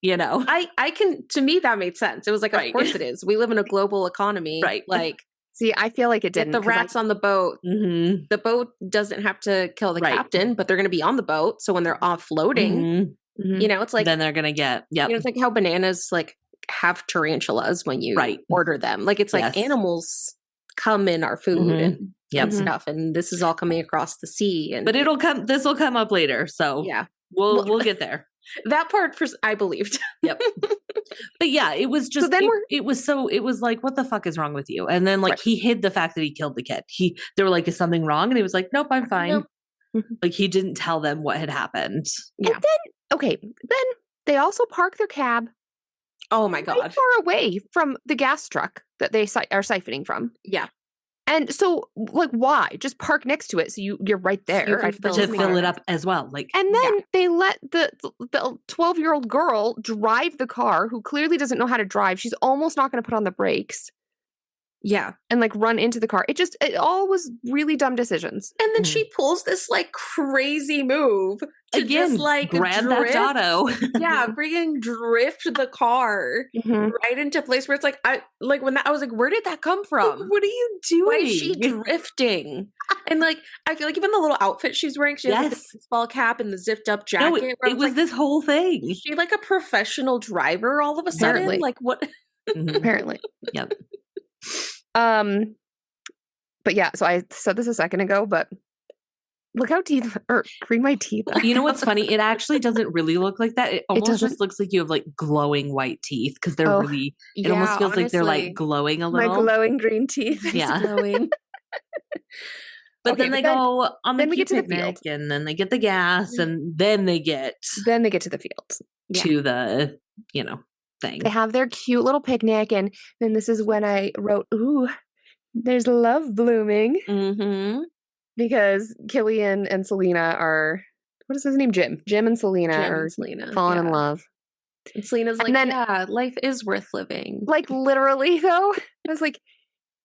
S1: I can, to me, that made sense. It was like, of course it is. We live in a global economy.
S2: Right.
S1: Like,
S3: see, I feel like it didn't.
S1: The rats on the boat, the boat doesn't have to kill the captain, but they're going to be on the boat. So when they're offloading, it's like.
S2: Then they're going to get,
S1: it's like how bananas like have tarantulas when you order them. Like it's like animals come in our food and stuff. And this is all coming across the sea. And
S2: but this will come up later. So we'll get there.
S1: That part I believed.
S2: Yep. But yeah, it was just, it was like, what the fuck is wrong with you? And then like he hid the fact that he killed the kid. They were like, is something wrong? And he was like, nope, I'm fine. Nope. Like he didn't tell them what had happened.
S3: Yeah. And then they also park their cab.
S1: Oh my God.
S3: Right far away from the gas truck that they are siphoning from.
S1: Yeah.
S3: And so, like, why? Just park next to it so you're right there.
S2: So to fill it up as well. Like,
S3: and then they let the 12-year-old girl drive the car who clearly doesn't know how to drive. She's almost not going to put on the brakes.
S1: Yeah.
S3: And like run into the car. It all was really dumb decisions.
S1: And then she pulls this like crazy move to
S2: Again,
S1: just like
S2: Grand Theft Auto.
S1: Yeah, freaking drift the car right into place where it's like I was like, where did that come from?
S2: What are you doing?
S1: Why is she drifting? And like I feel like even the little outfit she's wearing, she has like the baseball cap and the zipped up jacket.
S2: No, it was like, this whole thing.
S1: Is she like a professional driver all of a
S3: Apparently.
S1: sudden? Like what?
S3: Apparently.
S2: Yep.
S3: But yeah, so I said this a second ago, but look how green my teeth are.
S2: You know what's funny? It actually doesn't really look like that. It almost just looks like you have like glowing white teeth because they're really, it almost feels like they're like glowing a little.
S3: My glowing green teeth.
S2: Yeah.
S3: Glowing.
S2: But then they go on the picnic and then they get the gas and then they get
S3: to the fields.
S2: To the, thing.
S3: They have their cute little picnic and then this is when I wrote, ooh, there's love blooming.
S1: Mm-hmm.
S3: Because Killian and Selena are, what is his name? Jim. Jim and Selena are falling in love.
S1: And Selena's like, life is worth living.
S3: Like literally though, I was like,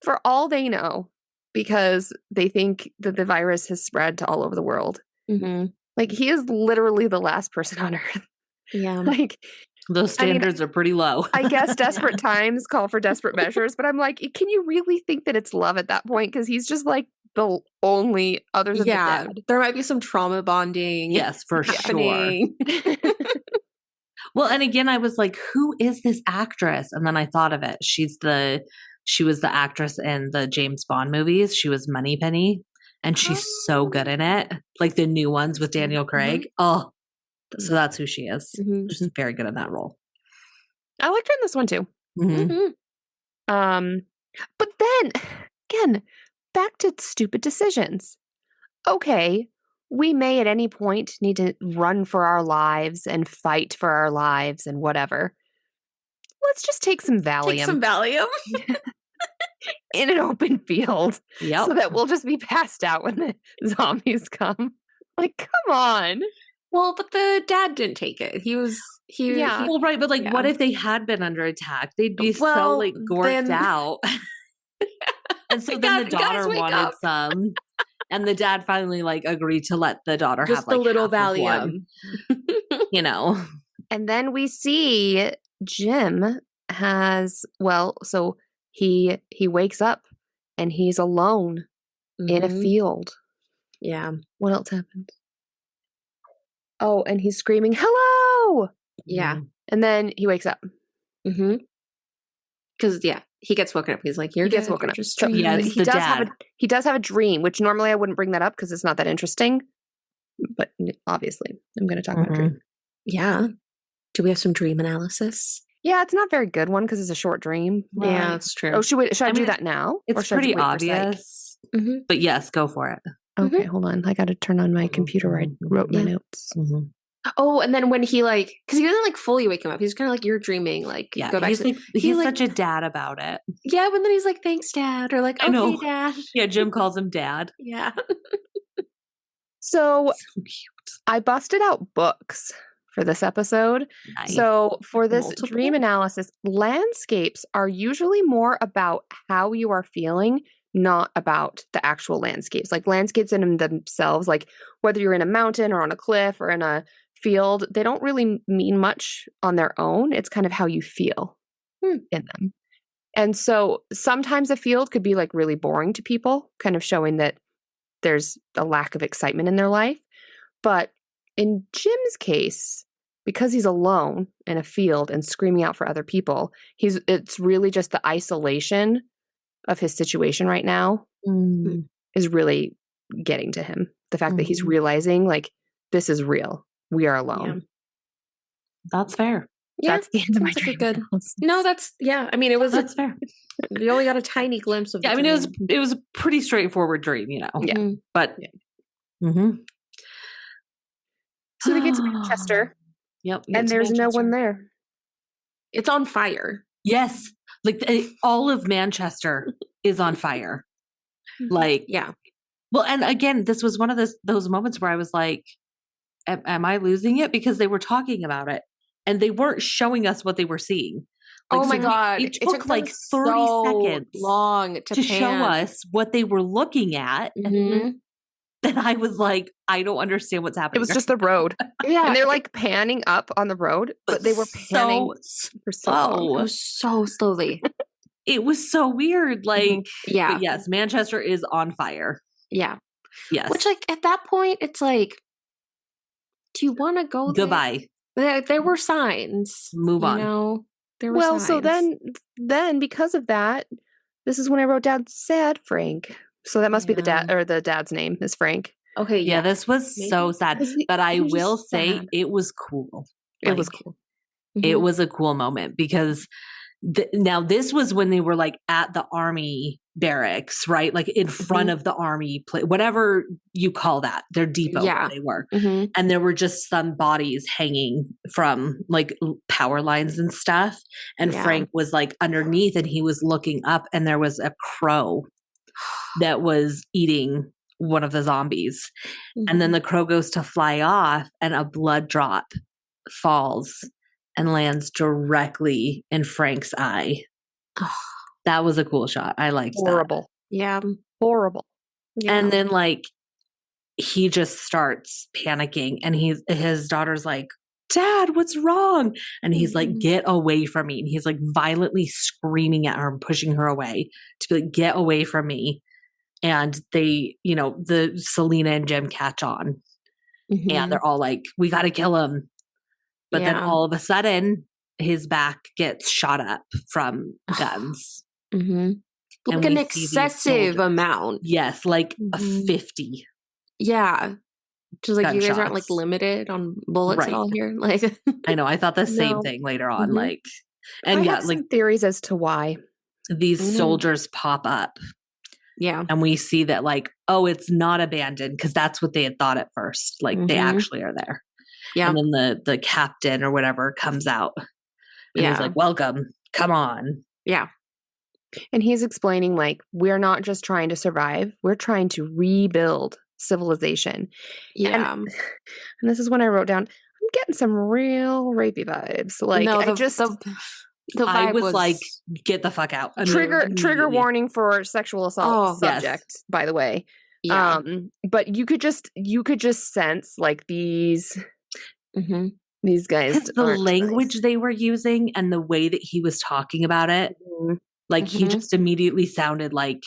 S3: for all they know, because they think that the virus has spread to all over the world.
S1: Mm-hmm.
S3: Like he is literally the last person on earth.
S1: Yeah.
S3: Like
S2: those standards are pretty low.
S3: I guess desperate times call for desperate measures, but I'm like, can you really think that it's love at that point? Because he's just like the only other than the dad.
S1: There might be some trauma bonding.
S2: Yes, for
S1: happening.
S2: Sure. Well, and again, I was like, who is this actress? And then I thought of it. She was the actress in the James Bond movies. She was Moneypenny, and she's so good in it. Like the new ones with Daniel Craig. Mm-hmm. Oh, so that's who she is. Mm-hmm. She's very good in that role.
S3: I liked her in this one too.
S2: Mm-hmm.
S3: But then again, back to stupid decisions. Okay, we may at any point need to run for our lives and fight for our lives and whatever. Let's just take some Valium.
S1: Take some Valium.
S3: In an open field.
S2: Yep.
S3: So that we'll just be passed out when the zombies come. Like, come on.
S1: Well, but the dad didn't take it.
S2: Well, right, but like, what if they had been under attack? They'd be so like gorked out. And so then the daughter wanted some, and the dad finally like agreed to let the daughter
S1: just
S2: have like
S1: a little Valium.
S3: And then we see Jim has so he wakes up and he's alone in a field.
S1: Yeah.
S3: What else happens? Oh, and he's screaming, "Hello!"
S1: Yeah.
S3: And then he wakes up.
S1: Mm-hmm. Because he gets woken up. He's like, "He gets woken up."
S3: So he does have a dream, which normally I wouldn't bring that up because it's not that interesting. But obviously, I'm going to talk about a dream.
S1: Yeah. Do we have some dream analysis?
S3: Yeah, it's not a very good one because it's a short dream.
S1: Right. Yeah, that's true.
S3: Oh, should I do that now?
S2: It's pretty obvious. But yes, go for it.
S3: Okay, hold on. I got to turn on my computer where I wrote my notes.
S1: Mm-hmm. Oh, and then when he because he doesn't like fully wake him up. He's kind of like, "You're dreaming." Like, go back.
S2: He's such a dad about it.
S1: Yeah, but then he's like, "Thanks, Dad," or like, "Okay, Dad."
S2: Yeah, Jim calls him Dad.
S1: Yeah.
S3: So cute. I busted out books for this episode.
S2: Nice.
S3: So for this dream analysis, landscapes are usually more about how you are feeling, not about the actual landscapes. Like landscapes in themselves, like whether you're in a mountain or on a cliff or in a field, they don't really mean much on their own. It's kind of how you feel in them. And so sometimes a field could be like really boring to people, kind of showing that there's a lack of excitement in their life. But in Jim's case, because he's alone in a field and screaming out for other people, it's really just the isolation of his situation right now is really getting to him. The fact that he's realizing like, this is real. We are alone.
S1: Yeah.
S2: That's fair.
S3: Yeah, that's the end of my dream.
S1: No, that's
S2: that's fair.
S1: You only got a tiny glimpse of
S2: it. I mean, it was a pretty straightforward dream,
S3: Yeah.
S2: But
S3: so we get to Manchester.
S2: Yep.
S3: And there's no one there.
S1: It's on fire.
S2: Yes. Like all of Manchester is on fire. Like,
S1: yeah.
S2: Well, and again, this was one of those moments where I was like, am I losing it? Because they were talking about it and they weren't showing us what they were seeing. Like,
S1: oh my God.
S2: It took like 30 seconds
S1: long to
S2: show us what they were looking at.
S1: Mm-hmm.
S2: that I was like, I don't understand what's happening.
S3: It was just the road.
S1: Yeah.
S3: And they're like panning up on the road, but they were panning for so long.
S1: It was so slowly.
S2: It was so weird. Like,
S1: Yeah.
S2: but yes, Manchester is on fire.
S1: Yeah.
S2: Yes.
S1: Which, like, at that point, it's like, do you want to go there?
S2: Goodbye.
S1: There were signs.
S2: Move on.
S1: You know, there were
S3: Well,
S1: signs.
S3: so then because of that, this is when I wrote down sad Frank. So that must be the dad, or the dad's name is Frank.
S1: Okay,
S2: Yeah, this was so sad. But I will say it was cool.
S3: It was cool.
S2: It was a cool moment because now this was when they were like at the army barracks, right? Like in front of the army, whatever you call that, their depot where they were. And there were just some bodies hanging from like power lines and stuff. And Frank was like underneath and he was looking up and there was a crow that was eating one of the zombies. And then the crow goes to fly off and a blood drop falls and lands directly in Frank's eye. That was a cool shot. I liked
S3: Horrible.
S2: that.
S1: Yeah.
S3: Horrible.
S1: Yeah.
S2: And then like he just starts panicking and his daughter's like, Dad, what's wrong? And he's like, get away from me. And he's like violently screaming at her and pushing her away to be like, get away from me. And they, you know, the Selena and Jim catch on and they're all like, we got to kill him. But then all of a sudden his back gets shot up from guns.
S1: Like an excessive amount.
S2: Yes, like a 50.
S1: Yeah. Just like
S2: Gunshots.
S1: You guys aren't like limited on bullets at all here. Like
S2: I know. I thought the same thing later on. Like, and
S3: I have some theories as to why
S2: these soldiers pop up.
S1: Yeah.
S2: And we see that like, oh, it's not abandoned because that's what they had thought at first. Like they actually are there. Yeah. And then the captain or whatever comes out. And he's like, welcome. Come on.
S1: Yeah.
S3: And he's explaining like, we're not just trying to survive. We're trying to rebuild civilization.
S1: Yeah.
S3: And this is when I wrote down, I'm getting some real rapey vibes. Like
S1: no,
S2: I was like, get the fuck out.
S3: Trigger warning for sexual assault subject, by the way.
S1: Yeah.
S3: But you could just sense like these guys.
S2: The language they were using and the way that he was talking about it, like he just immediately sounded like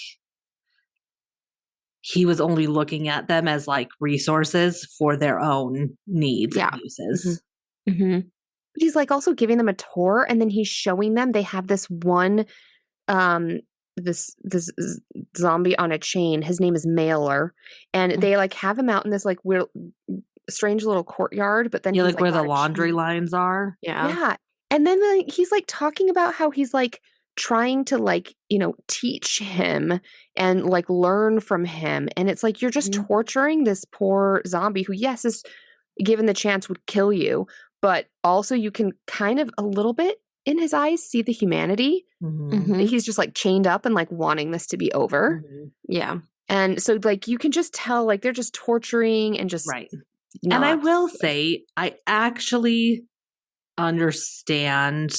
S2: he was only looking at them as like resources for their own needs and uses.
S3: But he's like also giving them a tour, and then he's showing them they have this one this zombie on a chain. His name is Mailer, and they like have him out in this like weird strange little courtyard, but then he's
S2: like where the laundry lines are.
S3: Yeah. And then like, he's like talking about how he's like trying to like, you know, teach him and like learn from him. And it's like you're just torturing this poor zombie who, yes, is given the chance would kill you, but also you can kind of a little bit in his eyes see the humanity. He's just like chained up and like wanting this to be over.
S1: Yeah.
S3: And so like you can just tell like they're just torturing and just
S2: And I will say I actually understand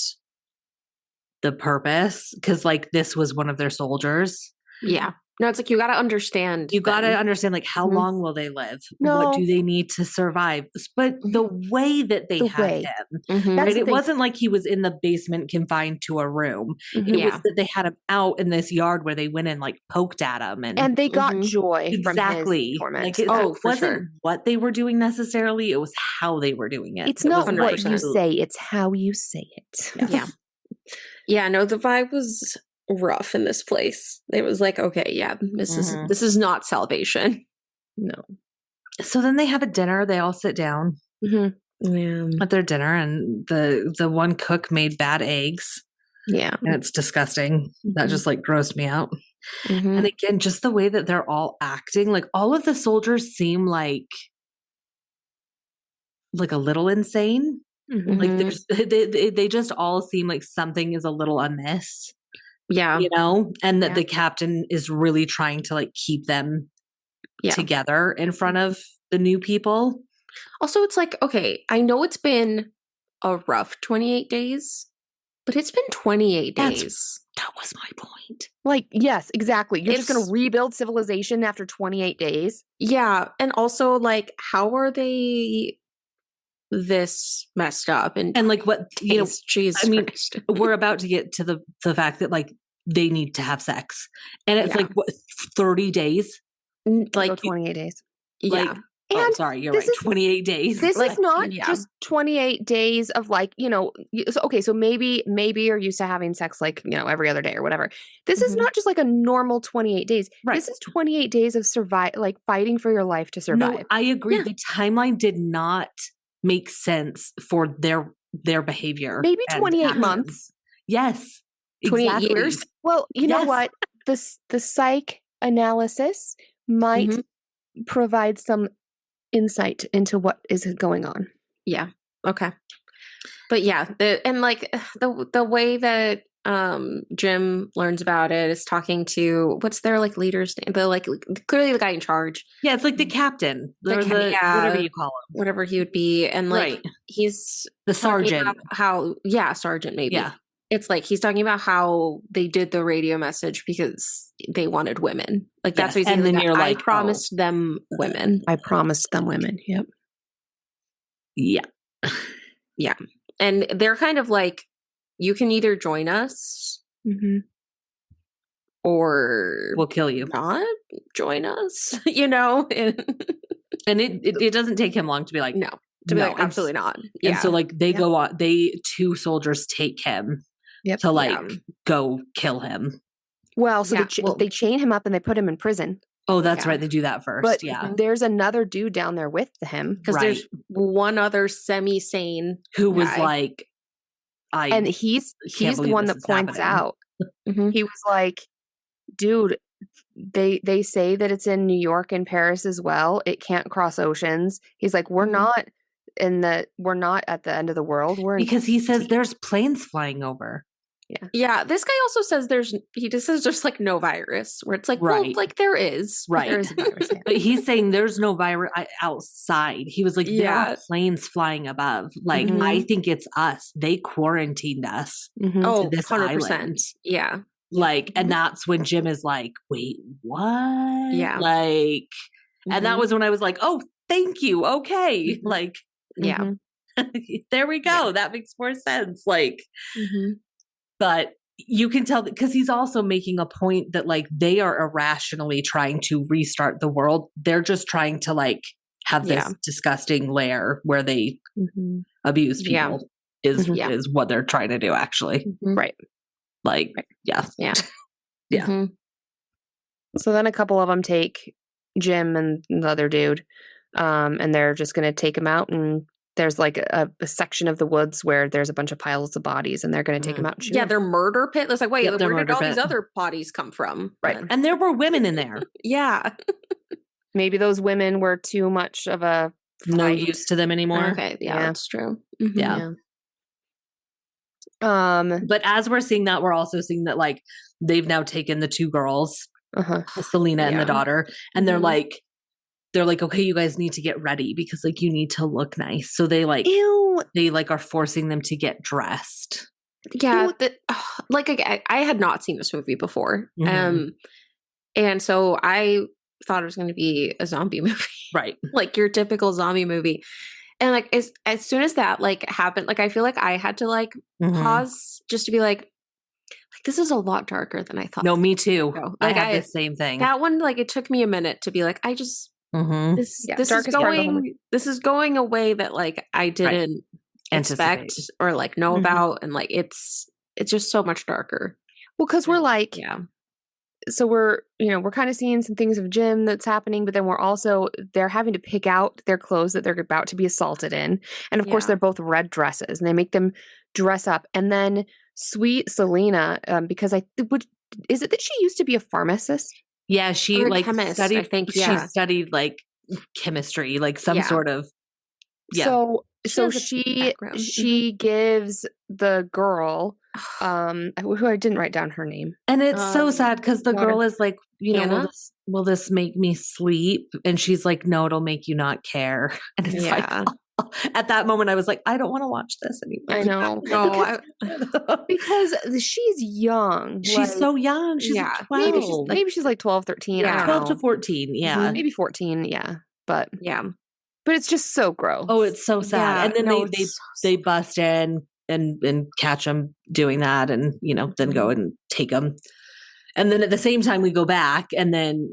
S2: the purpose because like this was one of their soldiers.
S1: Yeah. No, it's like you got to understand.
S2: You got to understand like how long will they live? What do they need to survive? But the way that they had him, right? It wasn't like he was in the basement confined to a room. It was that they had him out in this yard where they went and like poked at him and
S3: they got joy
S2: exactly.
S3: From his torment.
S2: Like it wasn't what they were doing necessarily. It was how they were doing it.
S3: It's not what you say; it's how you say it.
S1: Yeah. Yeah. No, the vibe was rough in this place. It was like, okay, yeah, this is not salvation.
S3: No.
S2: So then they have a dinner. They all sit down at their dinner, and the one cook made bad eggs.
S1: Yeah,
S2: and it's disgusting. That just like grossed me out. And again, just the way that they're all acting, like all of the soldiers seem like a little insane. Like they just all seem like something is a little amiss.
S1: Yeah.
S2: You know, and that the captain is really trying to like keep them together in front of the new people.
S1: Also, it's like, okay, I know it's been a rough 28 days, but it's been 28 days.
S2: That was my point.
S3: Like, yes, exactly. You're just going
S1: It's-
S3: to rebuild civilization after 28 days.
S1: Yeah. And also, like, how are they this messed up? And
S2: like what, you know,
S1: Jesus
S2: I mean,
S1: Christ.
S2: we're about to get to the fact that like they need to have sex. And it's
S1: Yeah.
S2: like, what, 30 days?
S3: Like,
S2: Like,
S3: 28 days.
S2: like,
S1: Yeah.
S2: oh,
S3: And
S2: sorry, you're
S3: this
S2: right.
S3: is-
S2: 28 days.
S3: This
S2: Like,
S3: is not
S1: yeah.
S3: just 28 days of like, you know, so maybe you're used to having sex like, you know, every other day or whatever. This is
S1: Mhm.
S3: not just like a normal 28 days.
S2: Right.
S3: This is 28 days of like fighting for your life to survive.
S2: No, I agree.
S1: Yeah.
S2: The timeline did not make sense for their behavior.
S3: Maybe
S2: and
S3: 28
S2: actions.
S3: months.
S2: Yes.
S1: 28
S2: exactly.
S1: years?
S3: Well, you know
S2: Yes.
S3: what? The psych analysis might
S1: Mhm.
S3: provide some insight into what is going on.
S1: Yeah. Okay. But yeah, the way that Jim learns about it is talking to what's their like leader's name? The like clearly the guy in charge,
S2: Yeah, it's like the captain, or
S1: The ca-
S2: whatever
S1: yeah.
S2: you call him.
S1: whatever he would be, and like
S2: Right.
S1: he's
S2: The
S1: talking
S2: sergeant.
S1: about sergeant maybe.
S2: Yeah.
S1: It's like he's talking about how they did the radio message because they wanted women. Like that's
S2: Yes,
S1: what he's
S2: and
S1: saying.
S2: then you're
S1: I
S2: like,
S1: promised them women.
S3: I promised them women. Yep.
S2: Yeah.
S1: Yeah. And they're kind of like, you can either join us
S3: Mm-hmm.
S1: or
S2: We'll kill you.
S1: not join us, you know?
S2: And it doesn't take him long to be like,
S1: No. To be
S2: no.
S1: like, absolutely not. Yeah.
S2: And so like they
S3: Yeah.
S2: go on, two soldiers take him
S3: Yep.
S2: to like
S1: Yeah.
S2: go kill him.
S3: Well, so
S1: Yeah, well-
S3: they chain him up and they put him in prison.
S2: Oh, that's
S1: Yeah.
S2: right. They do that first.
S3: But
S2: yeah.
S3: there's another dude down there with him.
S1: Because
S2: Right.
S1: there's one other semi-sane
S2: Who was
S1: guy.
S2: like,
S3: And he's the
S2: believe
S3: one
S2: this
S3: that
S2: is
S3: points
S2: happening.
S3: out.
S1: Mhm.
S3: He was like, dude, they say that it's in New York and Paris as well. It can't cross oceans. He's like, we're
S1: Mhm.
S3: not at the end of the world. We're in
S2: because he says there's planes flying over.
S1: Yeah, this guy also says he just says there's like no virus, where it's like, well,
S2: Right.
S1: like there is.
S2: Right.
S3: there is a virus. Yeah.
S2: But he's saying there's no virus outside. He was like, there
S1: Yeah.
S2: are planes flying above. Like,
S3: Mhm.
S2: I think it's us. They quarantined us.
S3: Mhm.
S1: Oh,
S2: this
S1: 100%.
S2: island.
S1: Yeah.
S2: Like,
S1: Mhm.
S2: and that's when Jim is like, wait, what?
S1: Yeah.
S2: Like, and that
S1: Mhm.
S2: was when I was like, oh, thank you. Okay.
S1: Mhm.
S2: Like,
S1: Yeah.
S3: Mhm.
S2: there we go.
S1: Yeah.
S2: That makes more sense. Like,
S1: Mhm.
S2: but you can tell because he's also making a point that like they are irrationally trying to restart the world. They're just trying to like have this
S1: Yeah.
S2: disgusting lair where they
S3: Mhm.
S2: abuse
S1: Yeah.
S2: people is
S1: Yeah.
S2: is what they're trying to do actually.
S1: Mhm.
S3: Right.
S2: Like,
S3: Right.
S2: yeah.
S1: Yeah.
S2: Yeah.
S1: Mhm.
S3: So then a couple of them take Jim and the other dude, and they're just going to take him out. And there's like a section of the woods where there's a bunch of piles of bodies, and they're going to take him out and shoot
S1: Yeah,
S3: him.
S1: their murder pit. It's like, wait,
S2: Yep, their
S1: where did
S2: murder
S1: all these
S2: pit.
S1: other bodies come from?
S3: Right.
S2: And there were women in there.
S1: Yeah.
S3: Maybe those women were too much of a
S2: No
S3: fight.
S2: use to them anymore.
S1: Okay. Yeah,
S3: Yeah.
S1: that's true. Mhm.
S2: Yeah.
S3: Yeah.
S2: But as we're seeing that, we're also seeing that like they've now taken the two girls,
S3: Uh-huh.
S2: Selena and
S1: Yeah.
S2: the daughter, and they're
S1: Mhm.
S2: like, okay, you guys need to get ready because like you need to look nice. So they like
S3: Ew.
S2: they like are forcing them to get dressed.
S1: Yeah. Like I had not seen this movie before.
S2: Mhm.
S1: And so I thought it was going to be a zombie movie.
S2: Right.
S1: Like your typical zombie movie. And like as soon as that like happened, like I feel like I had to like
S2: Mhm.
S1: pause just to be like this is a lot darker than I thought.
S2: No, me too.
S1: No,
S2: I
S1: like,
S2: had the same thing.
S1: That one, like it took me a minute to be like, I just
S2: Mhm.
S1: this
S3: Yeah,
S1: this is
S3: darkest part of the whole
S1: going this is going a way that like I didn't expect
S2: Anticipate.
S1: or like know
S3: Mhm.
S1: about, and like it's just so much darker.
S3: Well, because we're like,
S1: Yeah.
S3: so we're kind of seeing some things of Jim that's happening, but then they're having to pick out their clothes that they're about to be assaulted in. And of course,
S1: Yeah.
S3: they're both red dresses and they make them dress up. And then sweet Selena, because is it that she used to be a pharmacist?
S2: Yeah, she
S1: Or a
S2: like
S1: chemist,
S2: studied.
S1: I think,
S2: she
S1: yeah.
S2: studied like chemistry, like some
S1: Yeah.
S2: sort of. Yeah.
S3: So
S1: has a
S3: she
S1: background.
S3: gives the girl, who I didn't write down her name.
S2: And it's so
S1: Um,
S2: sad because the
S3: daughter.
S2: girl is like,
S1: Hannah?
S2: will this make me sleep? And she's like, no, it'll make you not care. And it's like,
S1: Yeah.
S2: At that moment, I was like, I don't want to watch this anymore.
S3: I know.
S1: No,
S3: Because she's young.
S2: She's so young. She's
S1: yeah.
S2: 12.
S3: Maybe she's like 12, 13. I
S1: Yeah.
S3: don't
S2: 12
S3: know.
S2: to 14. Yeah.
S3: Maybe 14. Yeah. But
S1: yeah.
S3: it's just so gross.
S2: Oh, it's so sad.
S1: Yeah,
S2: And then
S1: no,
S2: they
S1: it's so
S2: they bust in and catch them doing that, and then go and take them. And then at the same time we go back, and then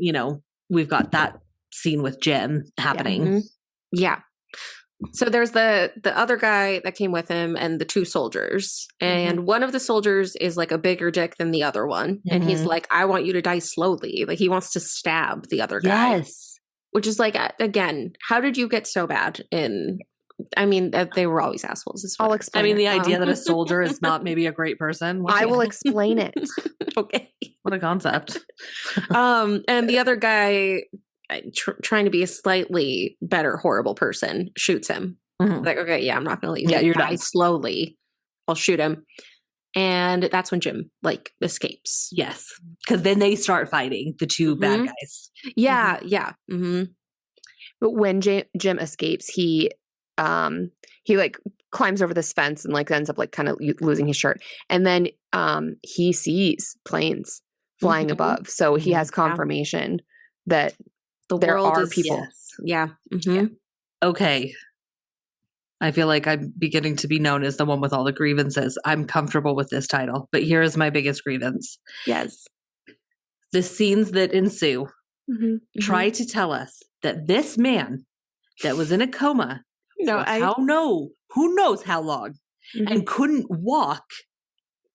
S2: we've got that scene with Jim happening.
S1: Mhm. Yeah. So there's the other guy that came with him and the two soldiers. And one of the soldiers is like a bigger dick than the other one. And he's like, I want you to die slowly. Like he wants to stab the other guy.
S2: Yes.
S1: Which is like, again, how did you get so bad in... I mean, they were always assholes.
S3: I'll explain.
S2: I mean,
S3: it.
S2: the idea that a soldier is not maybe a great person.
S3: I will explain it.
S1: Okay.
S2: What a concept.
S1: And the other guy, trying to be a slightly better horrible person, shoots him. Like, okay, yeah, I'm not going to let you
S2: you're
S1: die
S2: done.
S1: slowly. I'll shoot him. And that's when Jim, like, escapes.
S2: Yes. Because then they start fighting, the two bad guys.
S1: Yeah, yeah. Mm-hmm.
S3: But when Jim escapes, he like climbs over this fence and like ends up like kind of losing his shirt, and then he sees planes flying above, so he has confirmation that there are people.
S1: Yeah.
S2: Okay. I feel like I'm beginning to be known as the one with all the grievances. I'm comfortable with this title, but here is my biggest grievance.
S1: Yes.
S2: The scenes that ensue try to tell us that this man that was in a coma who knows how long and couldn't walk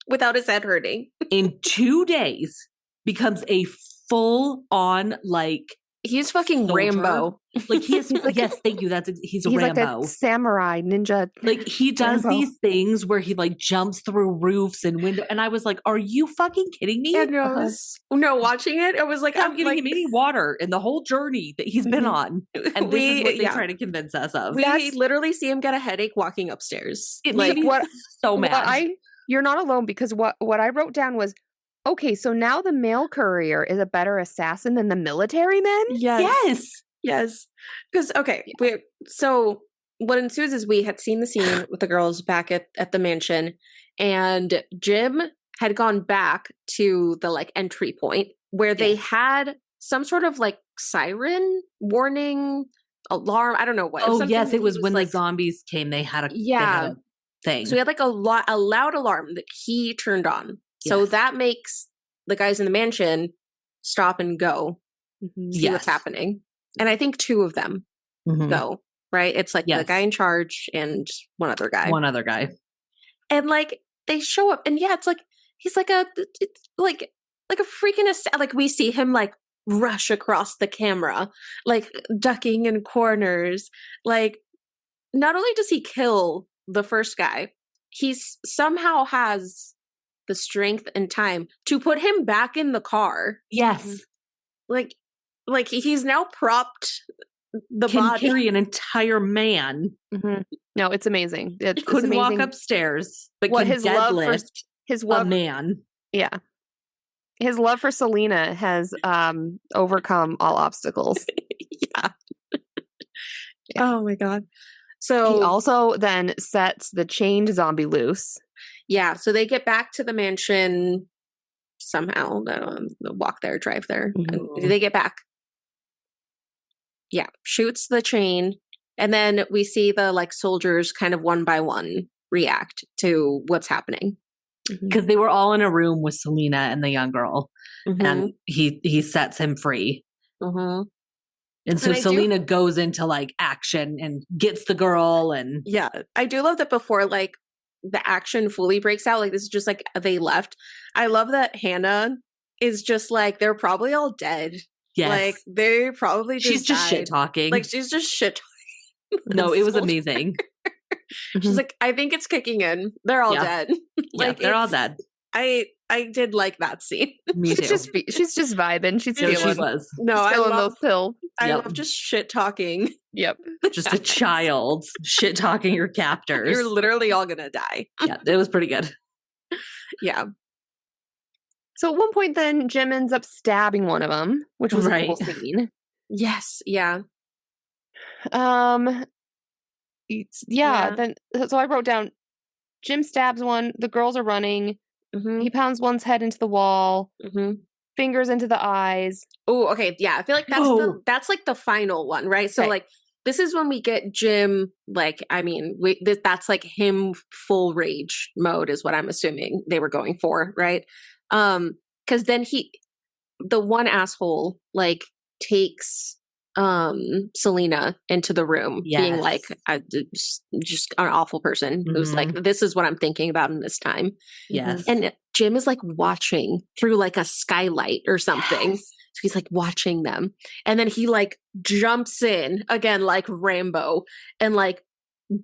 S1: without his head hurting
S2: in 2 days becomes a full-on
S1: he's fucking soldier. Rambo.
S2: Like he is. Yes, thank you. He's a Rambo.
S3: Like a samurai ninja.
S2: Like he does these things where he like jumps through roofs and windows, and I was like, "Are you fucking kidding me?"
S1: And no, watching it, I was like,
S2: I'm getting him any water in the whole journey that he's been on, and this is what they try to convince us of.
S1: We literally see him get a headache walking upstairs.
S2: It made me so mad.
S3: You're not alone, because what I wrote down was, okay, so now the mail courier is a better assassin than the military men?
S1: Yes. Because, so what ensues is we had seen the scene with the girls back at the mansion, and Jim had gone back to the like entry point where they had some sort of like siren warning alarm. I don't know what.
S2: Oh, yes. It was when the zombies came, they had a thing.
S1: So we had like a loud alarm that he turned on. So that makes the guys in the mansion stop and go see what's happening. And I think two of them go, right? It's like the guy in charge and one other guy. And like they show up, and it's like he's like a freaking like we see him like rush across the camera, like ducking in corners. Like not only does he kill the first guy, he's somehow has the strength and time to put him back in the car.
S2: Yes.
S1: Like he's now propped the
S2: Can
S1: body.
S2: carry an entire man.
S3: No, it's amazing. It's
S2: couldn't
S3: amazing.
S2: walk upstairs, but
S3: what
S2: can
S3: his love for his love
S2: a man.
S3: Yeah. His love for Selena has overcome all obstacles.
S1: Oh my god. So
S3: he also then sets the chained zombie loose.
S1: Yeah, so they get back to the mansion somehow. Walk there, drive there. They get back. Yeah, shoots the chain, and then we see the like soldiers kind of one by one react to what's happening.
S2: Because they were all in a room with Selena and the young girl, and he sets him free. And so Selena goes into like action and gets the girl, and
S1: I do love that before like the action fully breaks out, like this is just like they left. I love that Hannah is just like they're probably all dead.
S2: Yes.
S1: Like they probably just
S2: she's just shit talking.
S1: Like she's just shit talking.
S2: No, it was amazing.
S1: She's like, I think it's kicking in. They're all dead. Like
S2: they're all dead.
S1: I did like that scene.
S2: Me too.
S3: She's just vibing. She's feeling.
S2: She was.
S1: No, I love
S3: those pills.
S1: I love just shit talking.
S3: Yep.
S2: Just a child shit talking your captors.
S1: You're literally all gonna die.
S2: Yeah, it was pretty good.
S1: Yeah.
S3: So at one point, then Jim ends up stabbing one of them, which was a cool scene.
S1: Yes. Yeah.
S3: Yeah. Then so I wrote down Jim stabs one. The girls are running.
S1: Mm-hmm.
S3: He pounds one's head into the wall.
S1: Mm-hmm.
S3: Fingers into the eyes.
S1: Oh, okay. Yeah, I feel like that's like the final one, right? So like this is when we get Jim. Like, I mean, that's like him full rage mode is what I'm assuming they were going for, right? Because then the one asshole like takes Selena into the room, being like just an awful person who's like, this is what I'm thinking about in this time.
S2: Yes.
S1: And Jim is like watching through like a skylight or something. Yes. So he's like watching them. And then he like jumps in again, like Rambo, and like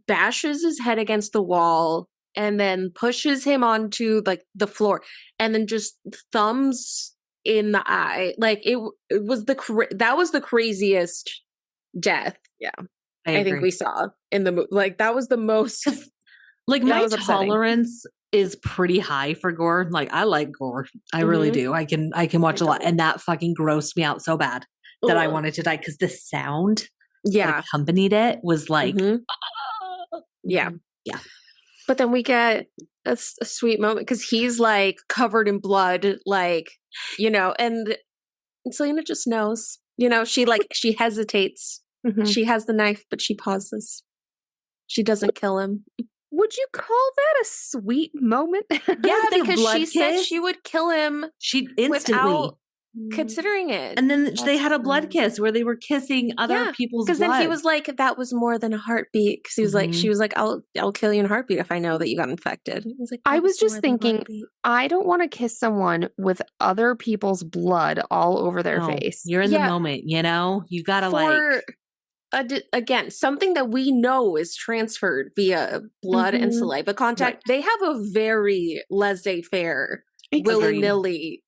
S1: bashes his head against the wall and then pushes him onto like the floor and then just thumbs in the eye. Like it was that was the craziest death.
S3: Yeah.
S1: I think we saw in the movie. Like that was the most
S2: like my tolerance is pretty high for gore. Like I like gore. I really do. I can watch a lot. And that fucking grossed me out so bad that I wanted to die because the sound that accompanied it was like
S1: yeah. But then we get a sweet moment because he's like covered in blood, like, you know, and Selena just knows, you know, she hesitates. She has the knife, but she pauses. She doesn't kill him.
S3: Would you call that a sweet moment?
S1: Yeah, because she said she would kill him.
S2: She instantly
S1: without considering it.
S2: And then they had a blood kiss where they were kissing other people's blood.
S1: Because then he was like, that was more than a heartbeat. Because he was like, she was like, I'll kill you in a heartbeat if I know that you got infected. He was like,
S3: I was just thinking, I don't want to kiss someone with other people's blood all over their face.
S2: You're in the moment, you know? You gotta
S1: again, something that we know is transferred via blood and saliva contact. They have a very laissez-faire, willy-nilly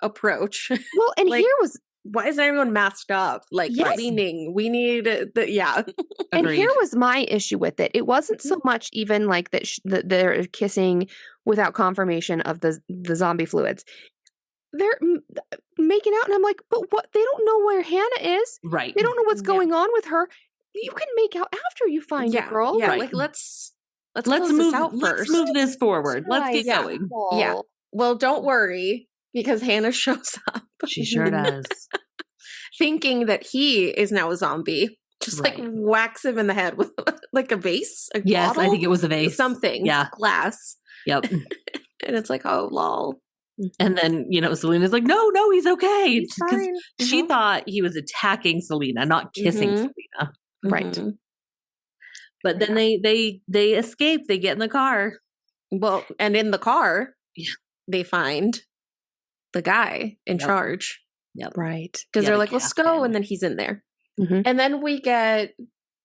S1: approach.
S3: Well, and
S1: like,
S3: here was
S1: why is everyone masked up? Like cleaning. We need
S3: And here was my issue with it. It wasn't so much even like that they're kissing without confirmation of the zombie fluids. They're making out, and I'm like, but what? They don't know where Hannah is.
S2: Right.
S3: They don't know what's going on with her. You can make out after you find a girl.
S1: Yeah,
S3: right.
S1: like let's
S2: move
S1: this out first.
S2: Let's move this forward. Let's get going.
S1: Yeah. Well, don't worry, because Hannah shows up.
S2: She sure does.
S1: Thinking that he is now a zombie. Just like whacks him in the head with like a vase.
S2: Yes,
S1: bottle?
S2: I think it was a vase.
S1: Something.
S2: Yeah.
S1: Glass.
S2: Yep.
S1: And it's like, oh, lol.
S2: And then, you know, Selena's like, no, he's okay. Because she
S1: Mm-hmm.
S2: thought he was attacking Selena, not kissing Selena.
S3: Right.
S2: But then they escape. They get in the car.
S1: Well, and in the car, they find the guy in charge.
S2: Yep.
S3: Right.
S1: Because they're like, let's go. And then he's in there.
S3: Mm-hmm.
S1: And then we get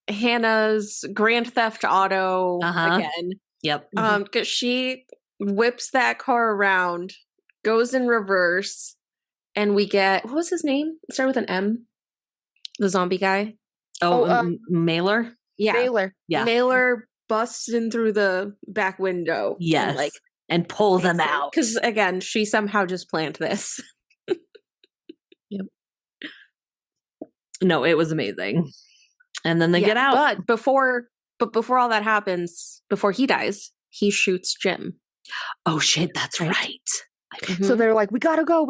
S1: Hannah's Grand Theft Auto again.
S2: Yep.
S1: Because she whips that car around, goes in reverse, and we get, what was his name? It started with an M. The zombie guy.
S2: Mailer?
S1: Yeah.
S3: Mailer.
S2: Yeah.
S1: Mailer busts in through the back window.
S2: Yes. And pulls him out.
S1: Because again, she somehow just planned this.
S3: Yep.
S2: No, it was amazing. And then they get out.
S1: But before all that happens, before he dies, he shoots Jim.
S2: Oh shit, that's right.
S3: So they're like, we gotta go.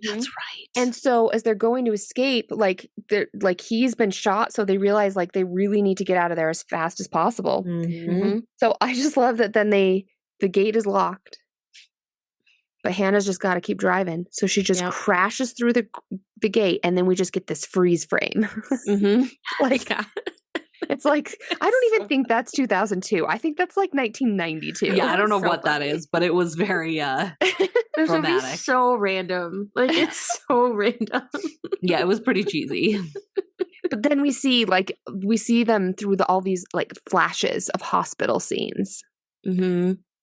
S2: That's right.
S3: And so as they're going to escape, like they're like he's been shot, so they realize like they really need to get out of there as fast as possible. So I just love that then the gate is locked. But Hannah's just got to keep driving. So she just crashes through the gate, and then we just get this freeze frame. Like, it's like, I don't even think that's 2002. I think that's like 1992.
S2: Yeah, I don't know what that is, but it was very dramatic.
S1: So random. Like, it's so random.
S2: Yeah, it was pretty cheesy.
S3: But then we see them through all these like flashes of hospital scenes.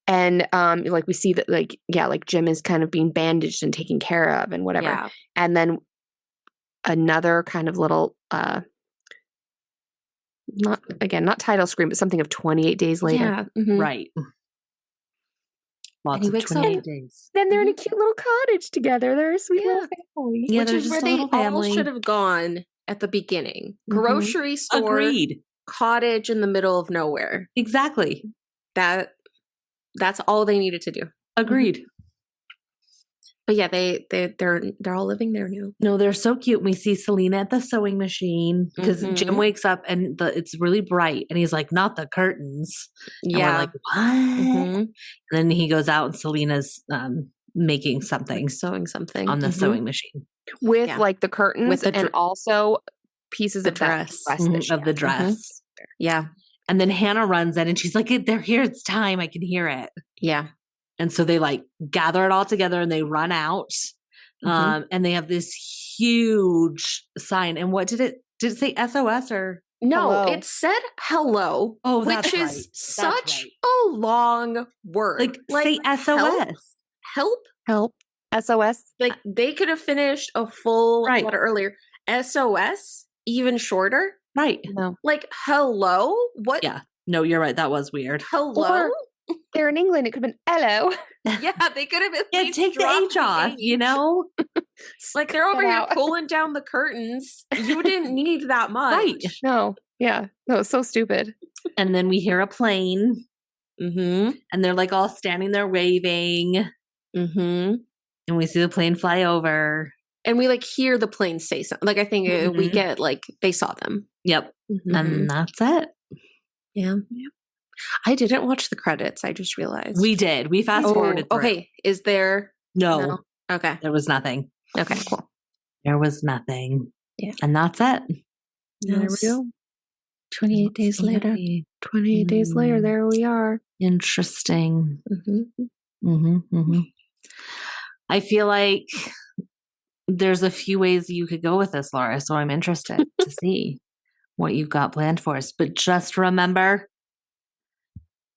S3: And like we see that like Jim is kind of being bandaged and taken care of and whatever. Yeah. And then another kind of little not title screen, but something of 28 days later.
S1: Yeah.
S2: Right. Lots of 28 days.
S3: Then they're in a cute little cottage together. They're a sweet little family.
S1: Yeah, which is where they all should have gone at the beginning. Grocery store.
S2: Agreed.
S1: cottage in the middle of nowhere.
S2: Exactly.
S1: That's all they needed to do.
S2: Agreed.
S1: But yeah, they're all living there now.
S2: No, they're so cute. We see Selena at the sewing machine because Jim wakes up and it's really bright and he's like, not the curtains. And we're like, what? And then he goes out and Selena's making something,
S1: like sewing something
S2: on the sewing machine
S3: with like the curtains
S1: with
S3: and also pieces of
S1: dress
S3: of
S2: the dress.
S1: Yeah.
S2: And then Hannah runs in and she's like, they're here. It's time. I can hear it.
S1: Yeah.
S2: And so they like gather it all together and they run out. And they have this huge sign. And what did it say SOS or?
S1: No,
S3: hello?
S1: it said hello.
S2: Oh,
S1: which is such a long word.
S2: Like say SOS.
S1: Help.
S3: SOS.
S1: Like they could have finished a full letter earlier. SOS, even shorter.
S2: Right.
S3: No.
S1: Like hello? What?
S2: Yeah. No, you're right. That was weird.
S1: Hello?
S3: They're in England. It could have been hello.
S1: Yeah, they could have at least
S2: take the H off, you know?
S1: Like they're over here pulling down the curtains. You didn't need that much.
S2: Right.
S3: No. Yeah. No, it's so stupid.
S2: And then we hear a plane. And they're like all standing there waving. And we see the plane fly over.
S1: And we like hear the plane say something. Like I think we get like they saw them.
S2: Yep. And that's it.
S1: Yeah. I didn't watch the credits. I just realized.
S2: We did. We fast forwarded through.
S1: Okay. Is there?
S2: No.
S1: Okay.
S2: There was nothing.
S1: Okay, cool.
S2: There was nothing.
S1: Yeah.
S2: And that's it.
S3: There we go.
S1: 28 days later.
S3: 28 days later, there we are.
S2: Interesting. I feel like there's a few ways you could go with this, Laura. So I'm interested to see what you've got planned for us. But just remember,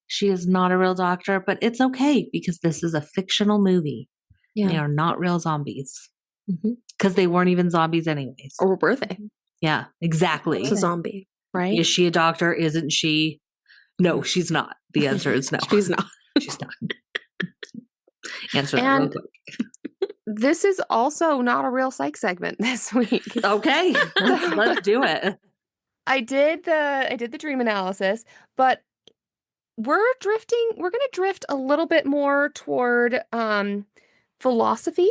S2: she is not a real doctor, but it's okay because this is a fictional movie. Yeah. They are not real zombies because they weren't even zombies anyways.
S1: Or were they?
S2: Yeah, exactly.
S1: It's a zombie, right?
S2: Is she a doctor? Isn't she? No, she's not. The answer is no.
S1: She's not.
S2: She's not. Answer that real quick.
S3: This is also not a real psych segment this week.
S2: Okay, let's do it.
S3: I did the dream analysis, but we're going to drift a little bit more toward philosophy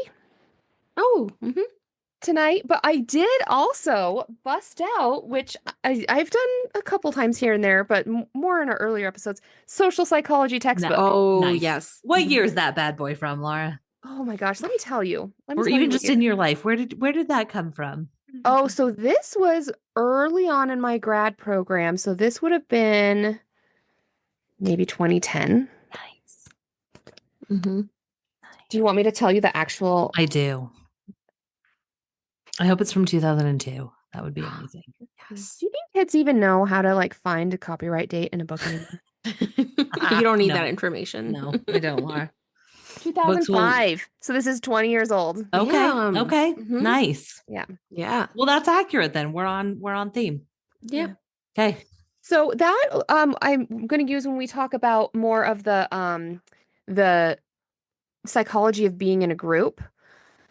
S3: tonight, but I did also bust out, which I've done a couple times here and there, but more in our earlier episodes, social psychology textbook.
S1: Oh,
S2: nice.
S1: Yes.
S2: What year is that bad boy from, Laura?
S3: Oh my gosh, let me tell you.
S2: Or even just in your life, where did that come from?
S3: Oh, so this was early on in my grad program, so this would have been maybe 2010.
S2: Nice.
S3: Do you want me to tell you the actual?
S2: I do. I hope it's from 2002. That would be amazing.
S3: Yes. Do you think kids even know how to like find a copyright date in a book anymore?
S1: You don't need that information.
S2: No, I don't, Laura.
S3: 2005. So this is 20 years old.
S2: Okay.
S1: Damn.
S2: Okay. Nice.
S1: Yeah.
S2: Well, that's accurate then. We're on theme.
S1: Yeah.
S2: Okay.
S3: So that I'm going to use when we talk about more of the psychology of being in a group.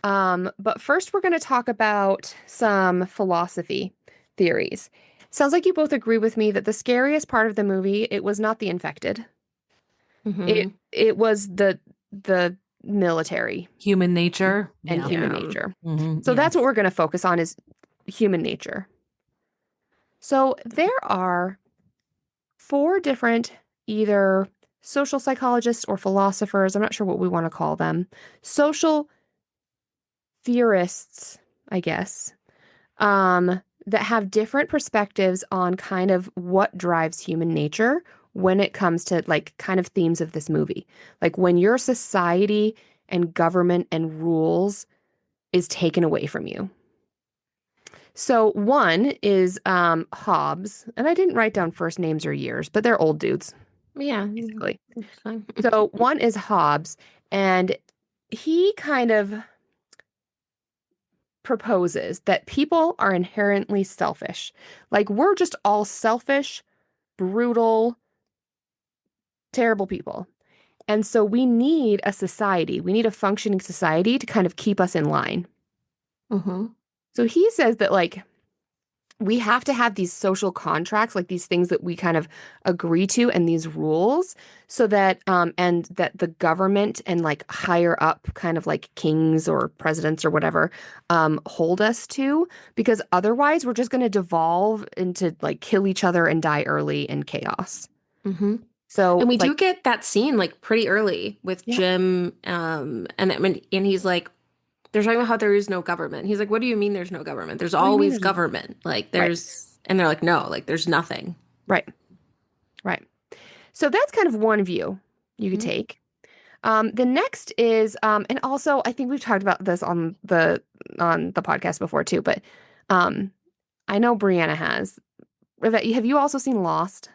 S3: But first we're going to talk about some philosophy theories. Sounds like you both agree with me that the scariest part of the movie, it was not the infected. It was the military,
S2: human nature,
S3: and human nature. So that's what we're going to focus on is human nature. So there are 4 different either social psychologists or philosophers, I'm not sure what we want to call them, social theorists, I guess, that have different perspectives on kind of what drives human nature when it comes to like kind of themes of this movie. Like when your society and government and rules is taken away from you. So one is Hobbes, and I didn't write down first names or years, but they're old dudes.
S1: Yeah.
S3: Basically. So one is Hobbes, and he kind of proposes that people are inherently selfish. Like we're just all selfish, brutal, terrible people. And so we need a society. We need a functioning society to kind of keep us in line. So he says that like we have to have these social contracts, like these things that we kind of agree to and these rules so that and that the government and like higher up kind of like kings or presidents or whatever hold us to, because otherwise we're just going to devolve into like kill each other and die early in chaos.
S1: Mm-hmm.
S3: So
S1: And we
S3: like
S1: do get that scene like pretty early with
S3: yeah,
S1: Jim, and he's like, they're talking about how there is no government. He's like, what do you mean there's no government? There's
S3: what do you mean
S1: always
S3: there's no
S1: government. Like
S3: right,
S1: and they're like, no, like there's nothing.
S3: right, right. So that's kind of one view you could
S1: Mhm.
S3: take. The next is, and also I think we've talked about this on the podcast before too, but um, I know Brianna has. Ivette, have you also seen Lost?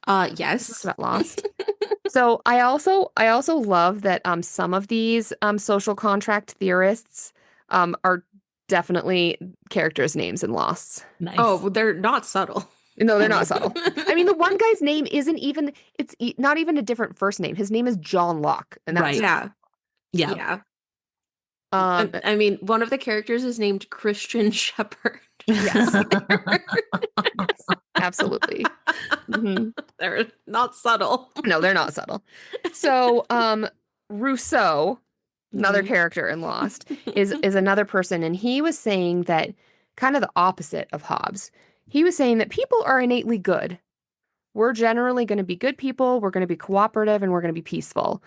S3: We talked
S1: Yes.
S3: about Lost. So I also love that some of these social contract theorists are definitely characters' names in Lost.
S2: Nice.
S1: Oh, they're not subtle.
S3: No, they're not subtle. I mean, the one guy's name isn't even, not even a different first name. His name is John Locke, and that's
S2: Right.
S1: Yeah.
S2: Yeah.
S1: Yeah.
S3: um
S1: I mean, one of the characters is named Christian Shepherd.
S3: yes. Yes, absolutely. Mhm.
S1: They're not subtle.
S3: No, they're not subtle. So, Rousseau, another
S1: Mhm.
S3: character in Lost, is another person, and he was saying that kind of the opposite of Hobbes. He was saying that people are innately good. We're generally going to be good people, we're going to be cooperative, and we're going to be peaceful.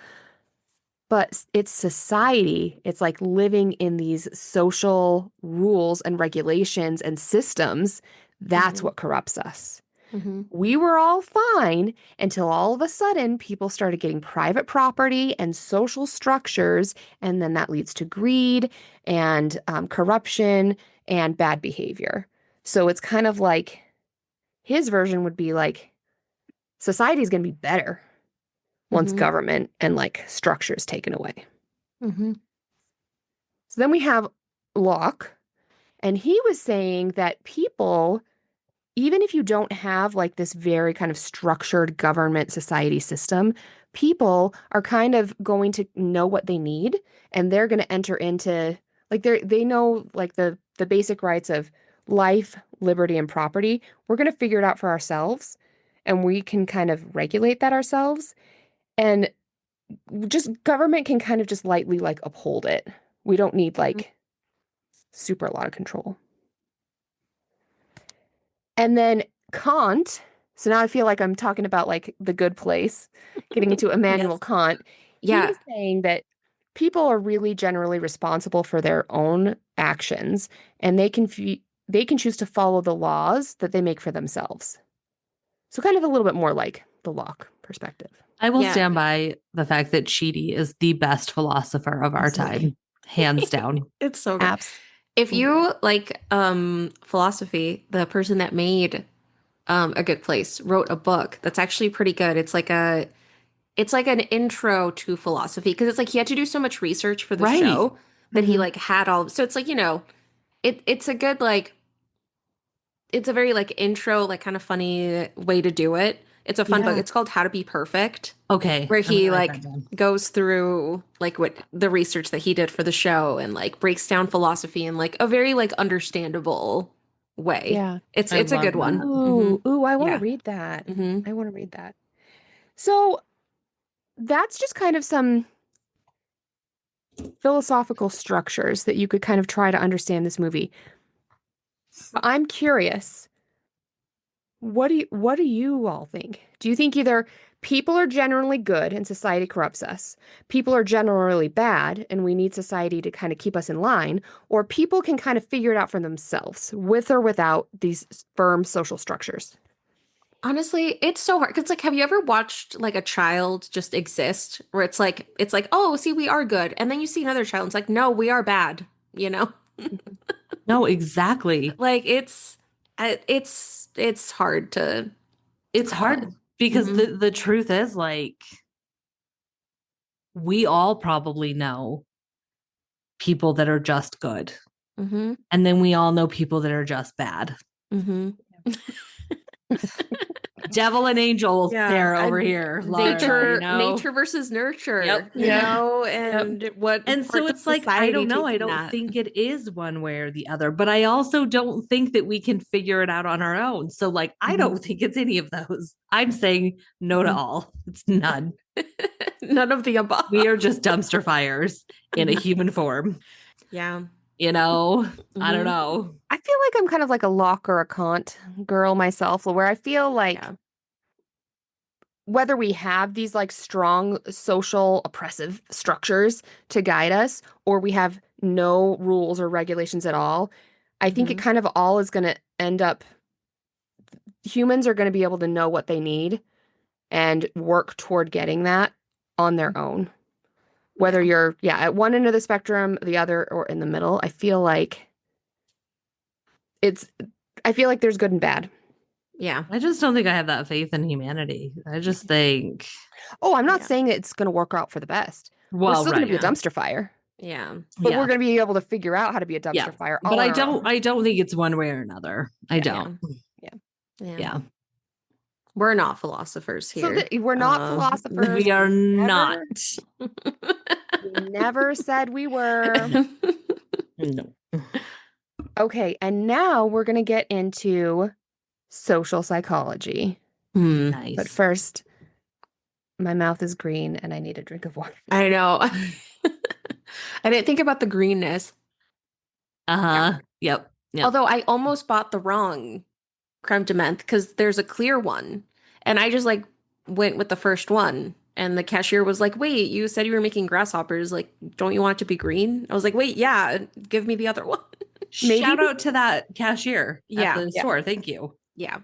S3: But it's society, it's like living in these social rules and regulations and systems. That's
S1: Mhm.
S3: what corrupts us.
S1: Mhm.
S3: We were all fine until all of a sudden people started getting private property and social structures, and then that leads to greed and corruption and bad behavior. So it's kind of like his version would be like society is going to be better once
S1: Mhm.
S3: government and like structures taken away.
S1: Mhm.
S3: So then we have Locke, and he was saying that people, even if you don't have like this very kind of structured government society system, people are kind of going to know what they need, and they're going to enter into like they know like the basic rights of life, liberty, and property. We're going to figure it out for ourselves, and we can kind of regulate that ourselves. And just government can kind of just lightly like uphold it. We don't need
S1: Mhm.
S3: like super a lot of control. And then Kant, so now I feel like I'm talking about like the good place, getting into Immanuel
S1: Yes.
S3: Kant. He
S1: Yeah.
S3: was saying that people are really generally responsible for their own actions, and they can choose to follow the laws that they make for themselves. So kind of a little bit more like the Locke perspective.
S2: I will
S1: Yeah.
S2: stand by the fact that Chidi is the best philosopher of our
S3: Absolutely.
S2: time, hands down.
S1: It's so good.
S3: Apps.
S1: If you like philosophy, the person that made A Good Place wrote a book that's actually pretty good. It's like an intro to philosophy because it's like he had to do so much research for the
S2: Right.
S1: show that he
S3: Mhm.
S1: like had all, so it's like, it's a good like, it's a very like intro, like kind of funny way to do it. It's a fun book.
S3: Yeah.
S1: It's called How to Be Perfect,
S2: Okay.
S1: where
S2: I'm gonna
S1: he
S2: write
S1: like
S2: that down.
S1: goes through like what the research that he did for the show and like breaks down philosophy in like a very like understandable way.
S3: Yeah.
S2: I
S1: It's a
S2: love
S1: good one.
S2: that.
S3: Ooh, I want to
S1: Yeah.
S3: read that.
S1: hmm
S3: I want to read that. So that's just kind of some philosophical structures that you could kind of try to understand this movie. But I'm curious, what do you all think? Do you think either people are generally good and society corrupts us, people are generally bad and we need society to kind of keep us in line, or people can kind of figure it out for themselves with or without these firm social structures?
S1: Honestly, it's so hard because like, have you ever watched like a child just exist where it's like, oh, see, we are good, and then you see another child, and it's like, no, we are bad. You know,
S2: No, exactly.
S1: like it's hard to
S2: It's hard
S1: call.
S2: because
S1: hmm
S2: the truth is like we all probably know people that are just good.
S1: hmm
S2: And then we all know people that are just bad.
S1: hmm
S2: devil and angel
S1: Yeah,
S2: pair over
S1: and
S2: here, Laura,
S1: nature,
S2: you know?
S1: nature versus nurture.
S2: Yep.
S1: You know, and what
S2: And so
S1: part
S2: it's
S1: does
S2: like, I
S1: society
S2: don't know.
S1: take
S2: I
S1: in
S2: don't
S1: that?
S2: think it is one way or the other, but I also don't think that we can figure it out on our own. So, like, I don't think it's any of those. I'm saying no to all. It's none.
S1: None of the above.
S2: We are just dumpster fires in a human form.
S1: Yeah.
S2: You know, I don't
S1: Mhm.
S2: know.
S3: I feel like I'm kind of like a Locke or a Kant girl myself, where I feel like
S1: Yeah.
S3: whether we have these like strong social oppressive structures to guide us, or we have no rules or regulations at all, I think it kind of all is going to end up, humans are going to be able to know what they need and work toward getting that on their own. Whether you're, at one end of the spectrum, the other, or in the middle, I feel like there's good and bad.
S1: Yeah.
S2: I just don't think I have that faith in humanity. I just think.
S3: Oh, I'm not saying it's going to work out for the best.
S2: Well,
S3: we're still going to be a
S1: yeah.
S3: dumpster fire.
S1: Yeah.
S3: But we're going to be able to figure out how to be a dumpster fire.
S2: But I don't think it's one way or another. I don't.
S1: Yeah. We're not philosophers here.
S3: So we're not philosophers.
S2: We are not.
S3: We never said we were.
S2: No.
S3: Okay, and now we're going to get into social psychology.
S2: Nice.
S3: But first, my mouth is green and I need a drink of water.
S1: I know. I didn't think about the greenness.
S2: Uh-huh. Yep.
S1: Although I almost bought the wrong Creme de Menthe because there's a clear one. And I just like went with the first one. And the cashier was like, wait, you said you were making grasshoppers. Like, don't you want it to be green? I was like, wait, yeah, give me the other one.
S2: Shout out to that cashier at the store. Thank you.
S1: Yeah.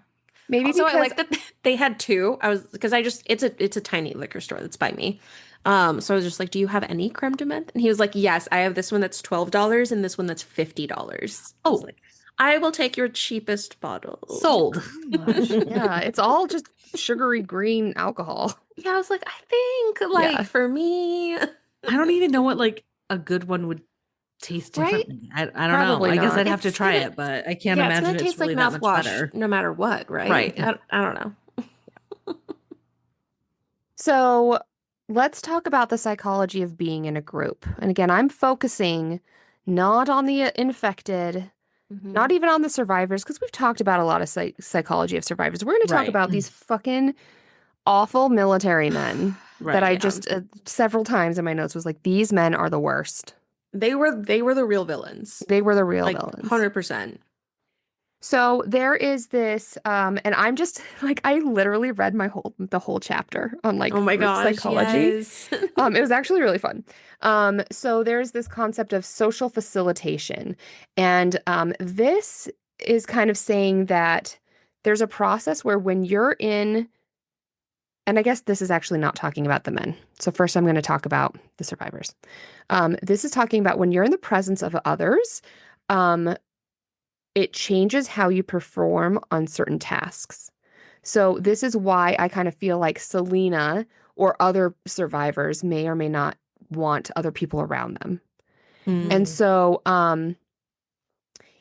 S3: Maybe
S1: also, I like that they had two. It's a tiny liquor store that's by me. So I was just like, do you have any Creme de Menthe? And he was like, yes, I have this one that's $12 and this one that's $50.
S2: Oh,
S1: like, I will take your cheapest bottle.
S2: Sold.
S3: Oh gosh. Yeah, it's all just sugary green alcohol.
S1: Yeah, I was like, I think for me,
S2: I don't even know what like a good one would taste differently. I don't
S3: Probably
S2: know. I guess
S3: not.
S2: I'd have to try it, but I can't imagine it's really that much better.
S1: No matter what, right?
S2: Right.
S1: I don't know.
S3: So let's talk about the psychology of being in a group. And again, I'm focusing not on the infected, not even on the survivors, because we've talked about a lot of psychology of survivors. We're going to talk about these fucking awful military men that I just several times in my notes was like, these men are the worst.
S1: They were the real villains.
S3: They were the real villains.
S1: 100%.
S3: So there is this, and I'm just like, I literally read the whole chapter on like
S1: oh my gosh,
S3: psychology.
S1: Yes.
S3: It was actually really fun. So there's this concept of social facilitation, and this is kind of saying that there's a process where when you're in, and I guess this is actually not talking about the men. So first I'm going to talk about the survivors. This is talking about when you're in the presence of others, it changes how you perform on certain tasks. So this is why I kind of feel like Selena or other survivors may or may not want other people around them. And so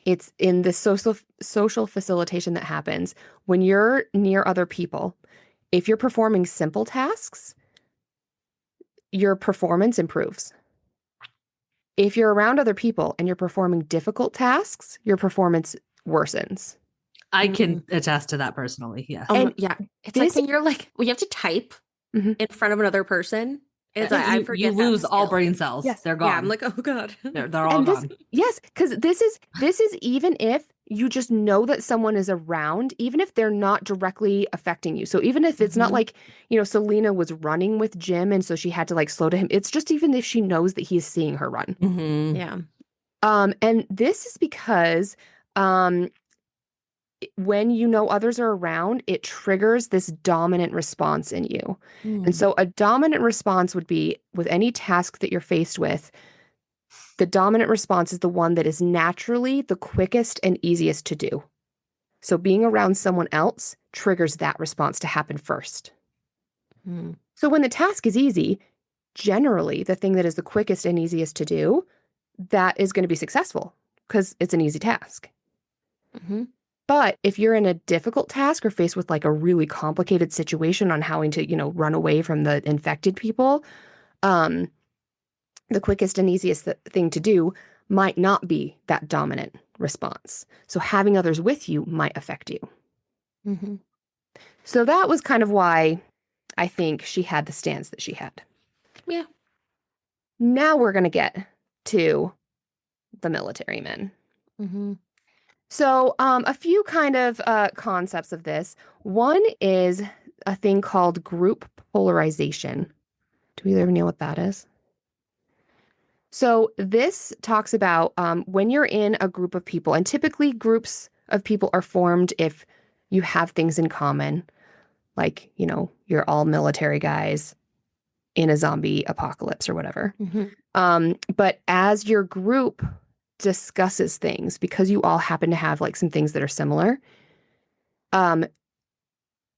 S3: it's in the social facilitation that happens when you're near other people. If you're performing simple tasks, your performance improves. If you're around other people and you're performing difficult tasks, your performance worsens.
S2: I can attest to that personally. Yeah.
S1: And it's like when you're like, you have to type in front of another person. It's like, I forget
S2: you lose all brain cells.
S3: Yes.
S2: They're gone.
S1: Yeah, I'm like, oh God.
S2: They're all gone.
S3: Yes, because this is even if you just know that someone is around, even if they're not directly affecting you. So even if it's not like, Selena was running with Jim and so she had to like slow to him. It's just even if she knows that he's seeing her run.
S1: Yeah.
S3: And this is because when you know others are around, it triggers this dominant response in you. And so a dominant response would be with any task that you're faced with, the dominant response is the one that is naturally the quickest and easiest to do. So being around someone else triggers that response to happen first. So when the task is easy, generally the thing that is the quickest and easiest to do, that is going to be successful because it's an easy task. But if you're in a difficult task or faced with like a really complicated situation on how to, run away from the infected people, the quickest and easiest thing to do might not be that dominant response. So having others with you might affect you.
S1: Mm-hmm.
S3: So that was kind of why I think she had the stance that she had.
S1: Yeah.
S3: Now we're going to get to the military men.
S1: Mm-hmm.
S3: So a few kind of concepts of this. One is a thing called group polarization. Do either of you know what that is? So this talks about when you're in a group of people, and typically groups of people are formed if you have things in common, like, you're all military guys in a zombie apocalypse or whatever.
S1: Mm-hmm.
S3: But as your group discusses things, because you all happen to have like some things that are similar, and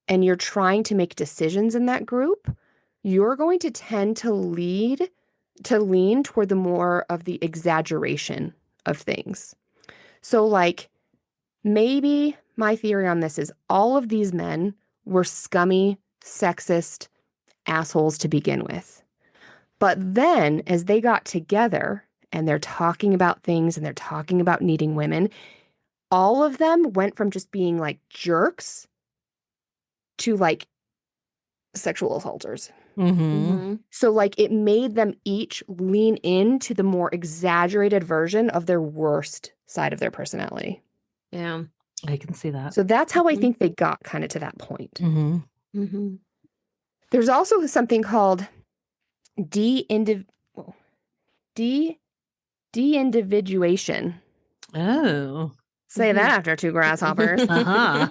S3: you're trying to make decisions in that group, you're going to tend to lean toward the more of the exaggeration of things. So like, maybe my theory on this is all of these men were scummy, sexist assholes to begin with. But then as they got together and they're talking about things and they're talking about needing women, all of them went from just being like jerks to like sexual assaulters.
S2: Mm-hmm.
S3: So like it made them each lean into the more exaggerated version of their worst side of their personality.
S1: Yeah.
S2: I can see that.
S3: So that's how I think they got kind of to that point.
S2: Mm-hmm.
S1: Mm-hmm.
S3: There's also something called de-individuation.
S2: Oh.
S3: Say that after two grasshoppers.
S2: Uh-huh.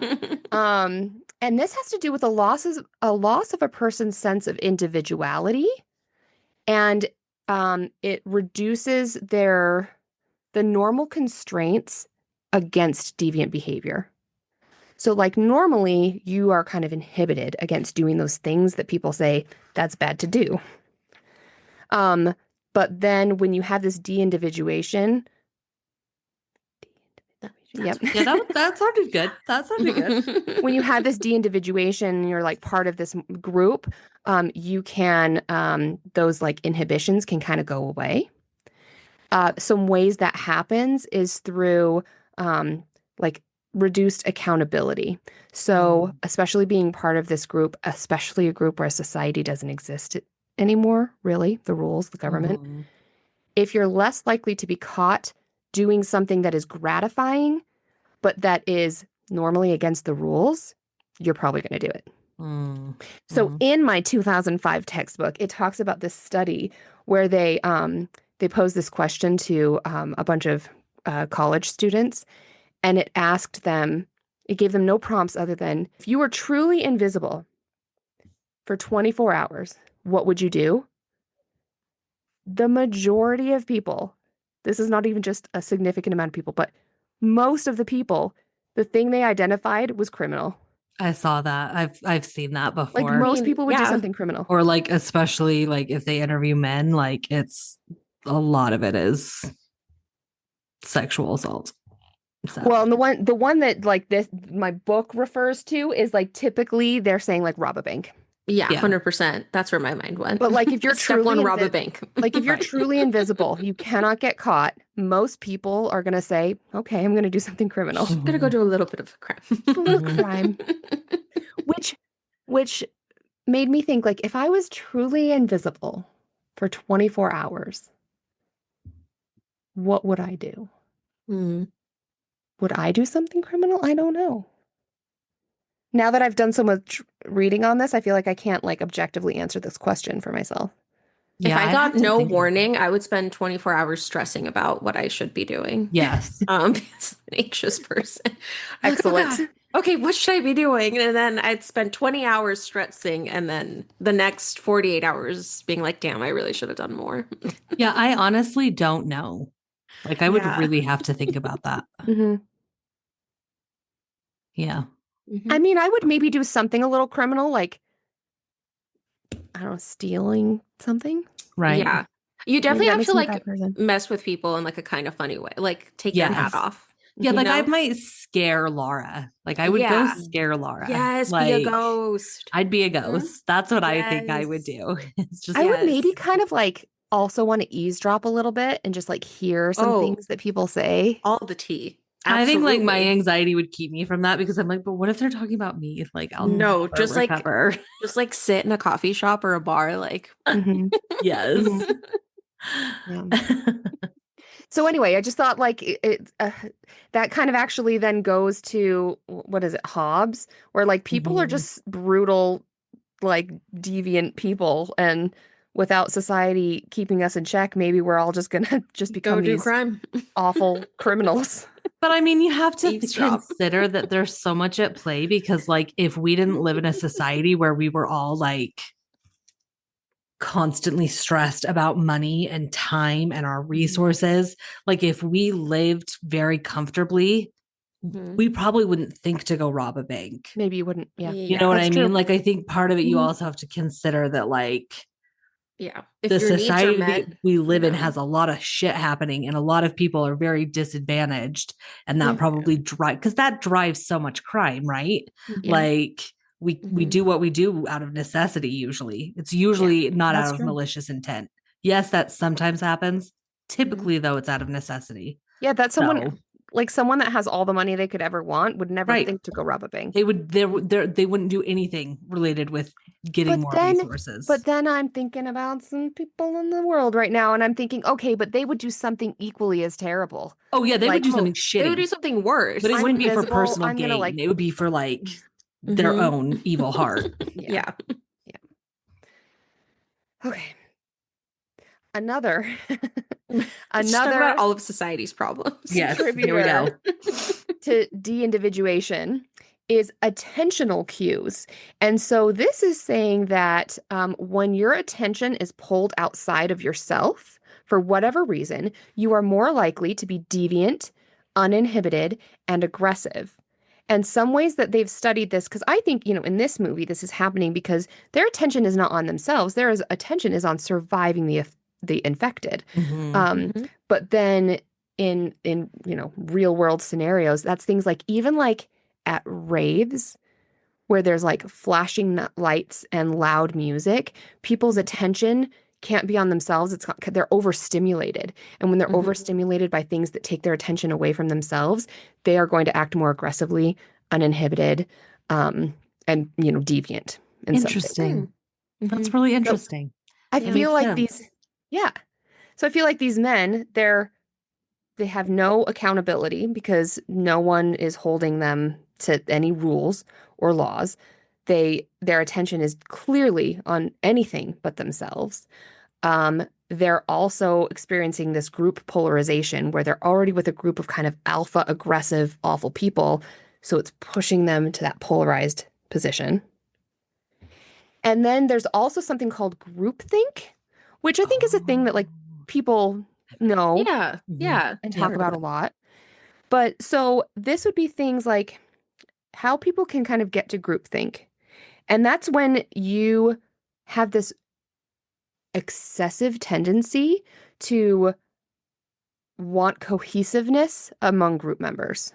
S3: And this has to do with a loss of a person's sense of individuality, and it reduces the normal constraints against deviant behavior. So like normally you are kind of inhibited against doing those things that people say that's bad to do. But then when you have this de-individuation,
S2: Yeah, that sounded good. That sounded good.
S3: When you have this de-individuation and you're like part of this group, you can, those like inhibitions can kind of go away. Some ways that happens is through like reduced accountability. So especially being part of this group, especially a group where society doesn't exist anymore, really, the rules, the government. If you're less likely to be caught doing something that is gratifying, but that is normally against the rules, you're probably going to do it. So in my 2005 textbook, it talks about this study where they posed this question to a bunch of college students, and it gave them no prompts other than, if you were truly invisible for 24 hours, what would you do? The majority of people, this is not even just a significant amount of people, but most of the people, the thing they identified was criminal.
S2: I saw that. I've seen that before.
S3: Like most people would do something criminal.
S2: Or like, especially like if they interview men, like it's a lot of it is sexual assault. So.
S3: Well, and the one that like this my book refers to is like typically they're saying like rob a bank.
S1: Yeah, 100%. That's where my mind went.
S3: But like if you're
S1: Step one, rob a bank.
S3: Like if you're truly invisible, you cannot get caught. Most people are going to say, okay, I'm going to do something criminal.
S1: I'm going to go do a little bit of a crime.
S3: A little crime. Which made me think, like, if I was truly invisible for 24 hours, what would I do? Would I do something criminal? I don't know. Now that I've done so much reading on this, I feel like I can't like objectively answer this question for myself.
S1: Yeah, if I got no warning, I would spend 24 hours stressing about what I should be doing.
S2: Yes.
S1: Because I'm an anxious person.
S3: Excellent.
S1: Like, oh, okay, what should I be doing? And then I'd spend 20 hours stressing, and then the next 48 hours being like, damn, I really should have done more.
S2: Yeah, I honestly don't know. Like, I would really have to think about that. Yeah.
S3: I mean, I would maybe do something a little criminal, like, I don't know, stealing something.
S2: Right.
S1: Yeah. You definitely have to like mess with people in like a kind of funny way, like take your hat off.
S2: Yeah, like I might scare Laura. Like I would go
S1: Yeah.
S2: scare Laura.
S1: Yes,
S2: like,
S1: be a ghost.
S2: I'd be a ghost. That's what I think I would
S1: Yes.
S2: do. It's just
S3: I would
S1: Yes.
S3: maybe kind of like also want to eavesdrop a little bit and just like hear some
S1: Oh.
S3: things that people say.
S1: All the tea.
S2: I think like my
S1: Absolutely.
S2: anxiety would keep me from that because I'm like, but what if they're talking about me? Like I'll
S1: No,
S2: never
S1: just like
S2: recover.
S1: sit in a coffee shop or a bar, like
S3: Mhm.
S2: Yes.
S3: Yeah. So anyway, I just thought like that kind of actually then goes to what is it, Hobbes, where like people are
S2: Mhm.
S3: just brutal, like deviant people, and without society keeping us in check, maybe we're all just gonna just
S1: go
S3: become
S1: do
S3: these
S1: crime.
S3: awful criminals.
S2: But I mean, you have to
S1: Eavesdrop.
S2: consider that there's so much at play because, like, if we didn't live in a society where we were all like constantly stressed about money and time and our resources, like, if we lived very comfortably,
S1: Mhm.
S2: we probably wouldn't think to go rob a bank.
S3: Maybe you wouldn't. Yeah.
S2: You know what
S3: That's
S2: I
S3: true.
S2: mean? Like, I think part of it you
S3: Mhm.
S2: also have to consider that, like,
S1: Yeah. If
S2: the
S1: your needs are
S2: society
S1: met,
S2: that we live in
S1: know.
S2: has a lot of shit happening and a lot of people are very disadvantaged, and that
S3: Yeah.
S2: probably because that drives so much crime, right?
S3: Yeah.
S2: Like we
S1: Mhm.
S2: do what we do out of necessity. Usually it's usually not
S3: that's
S2: out of
S3: true.
S2: malicious intent. Yes, that sometimes happens. Typically though, it's out of necessity.
S3: Yeah, that's
S2: So
S3: someone like someone that has all the money they could ever want would never
S2: Right.
S3: think to go rob a bank.
S2: they wouldn't do anything related with getting more resources.
S3: But then I'm thinking about some people in the world right now, and I'm thinking, okay, but they would do something equally as terrible.
S2: Oh yeah, they would
S3: like,
S2: do something
S1: They would do
S2: shitty,
S1: something worse.
S2: but it
S3: I'm
S2: wouldn't be for
S3: invisible,
S2: personal
S3: I'm gonna,
S2: gain.
S3: like-
S2: It would be for like their
S1: Mhm.
S2: own evil heart.
S1: Yeah.
S3: Okay. Another
S1: Let's talk about all of society's problems.
S2: Yes, here we go.
S3: to de-individuation is attentional cues. And so this is saying that when your attention is pulled outside of yourself, for whatever reason, you are more likely to be deviant, uninhibited, and aggressive. And some ways that they've studied this, because I think, in this movie, this is happening because their attention is not on themselves. Their attention is on surviving the infected.
S2: Mhm.
S3: But then in real world scenarios, that's things like even like at raves where there's like flashing lights and loud music, people's attention can't be on themselves. They're overstimulated. And when they're
S1: Mhm.
S3: overstimulated by things that take their attention away from themselves, they are going to act more aggressively, uninhibited, and deviant.
S2: Interesting. That's
S1: Mhm.
S2: really interesting.
S3: I
S1: Yeah.
S3: feel
S2: Makes
S3: like
S2: sense.
S3: So I feel like these men, they have no accountability because no one is holding them to any rules or laws. Their attention is clearly on anything but themselves. They're also experiencing this group polarization where they're already with a group of kind of alpha, aggressive, awful people. So it's pushing them to that polarized position. And then there's also something called groupthink, which I think is a thing that like people know
S1: Yeah. Yeah.
S3: and
S1: Yeah.
S3: talk about a lot. But so this would be things like how people can kind of get to groupthink. And that's when you have this excessive tendency to want cohesiveness among group members.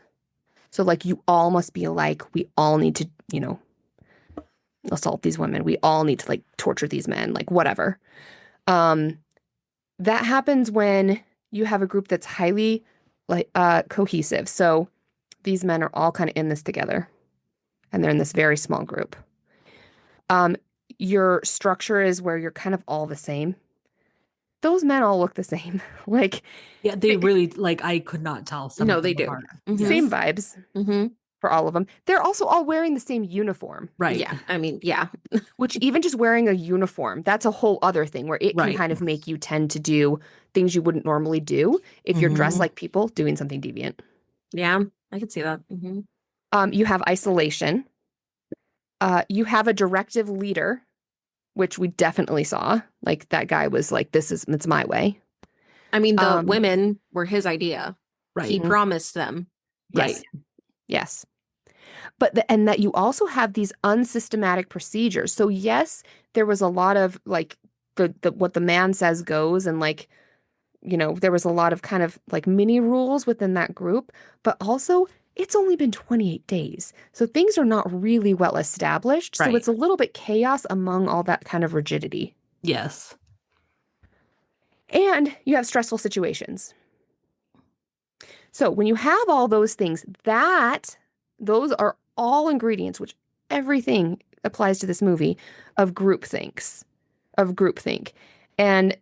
S3: So like you all must be alike. We all need to, assault these women. We all need to like torture these men, like whatever. That happens when you have a group that's highly like cohesive. So these men are all kind of in this together and they're in this very small group. Your structure is where you're kind of all the same. Those men all look the same. Like
S2: Yeah, they really like I could not tell some
S1: No,
S2: of them
S1: they do.
S2: apart.
S1: Mhm.
S2: Yes.
S3: same vibes
S1: Mhm.
S3: for all of them. They're also all wearing the same uniform,
S2: Right.
S1: Yeah. I mean, yeah.
S3: which even just wearing a uniform, that's a whole other thing where it can
S2: Right.
S3: kind of make you tend to do things you wouldn't normally do if you're dressed
S2: Mhm.
S3: like people doing something deviant.
S1: Yeah. I can see that. Mhm.
S3: You have isolation. You have a directive leader, which we definitely saw. Like that guy was like, it's my way.
S1: I mean, the women were his idea.
S2: Right.
S1: He promised them.
S3: Yes.
S2: Right.
S3: Yes. But and that you also have these unsystematic procedures. So yes, there was a lot of like the what the man says goes, and like, there was a lot of kind of like mini rules within that group, but also it's only been 28 days. So things are not really well established.
S2: Right.
S3: So it's a little bit chaos among all that kind of rigidity.
S2: Yes.
S3: And you have stressful situations. So when you have all those things, those are all ingredients, which everything applies to this movie, of groupthink. And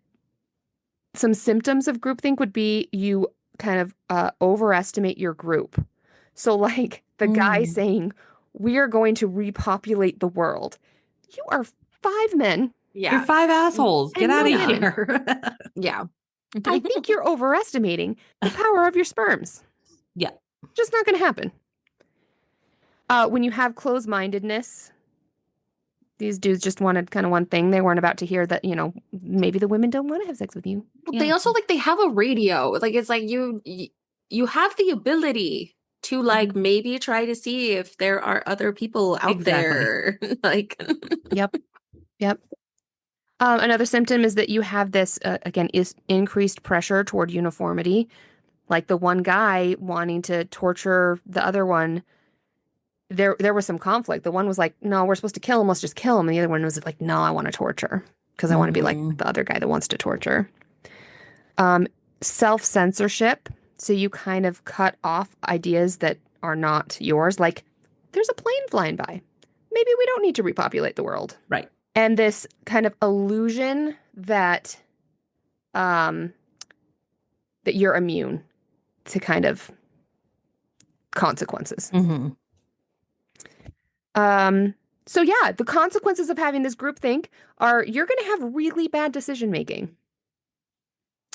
S3: some symptoms of groupthink would be you kind of overestimate your group. So like the guy saying, we are going to repopulate the world. You are 5 men.
S2: You're 5 assholes. Get out of here.
S1: Yeah.
S3: I think you're overestimating the power of your sperms.
S2: Yeah.
S3: Just not going to happen. When you have closed-mindedness, these dudes just wanted kind of one thing. They weren't about to hear that, maybe the women don't want to have sex with you.
S1: Well, they also they have a radio. Like it's like you have the ability to like maybe try to see if there are other people out there. Like
S3: Yep. Another symptom is that you have this again is increased pressure toward uniformity. Like the one guy wanting to torture the other one. There was some conflict. The one was like, no, we're supposed to kill him. Let's just kill him. And the other one was like, no, I want to torture because I want to be like the other guy that wants to torture. Self-censorship. So you kind of cut off ideas that are not yours. Like there's a plane flying by. Maybe we don't need to repopulate the world.
S2: Right.
S3: And this kind of illusion that that you're immune to kind of consequences. So yeah, the consequences of having this groupthink are you're going to have really bad decision making.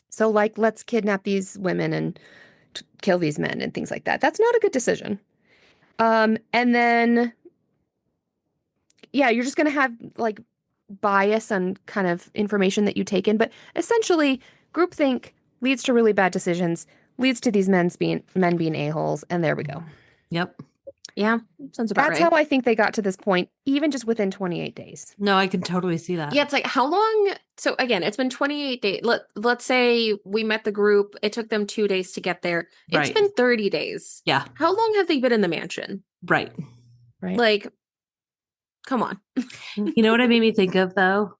S3: So like, let's kidnap these women and kill these men and things like that. That's not a good decision. And then, yeah, you're just going to have like bias on kind of information that you take in. But essentially, groupthink leads to really bad decisions, leads to these men being a-holes. And there we go.
S2: Yep.
S1: Yeah, sounds about right.
S3: That's how I think they got to this point, even just within 28 days.
S2: No, I can totally see that.
S1: Yeah, it's like how long? So again, it's been 28 days. Let's say we met the group. It took them 2 days to get there. It's been 30 days.
S2: Yeah.
S1: How long have they been in the mansion?
S2: Right.
S1: Like, come on.
S2: You know what it made me think of though?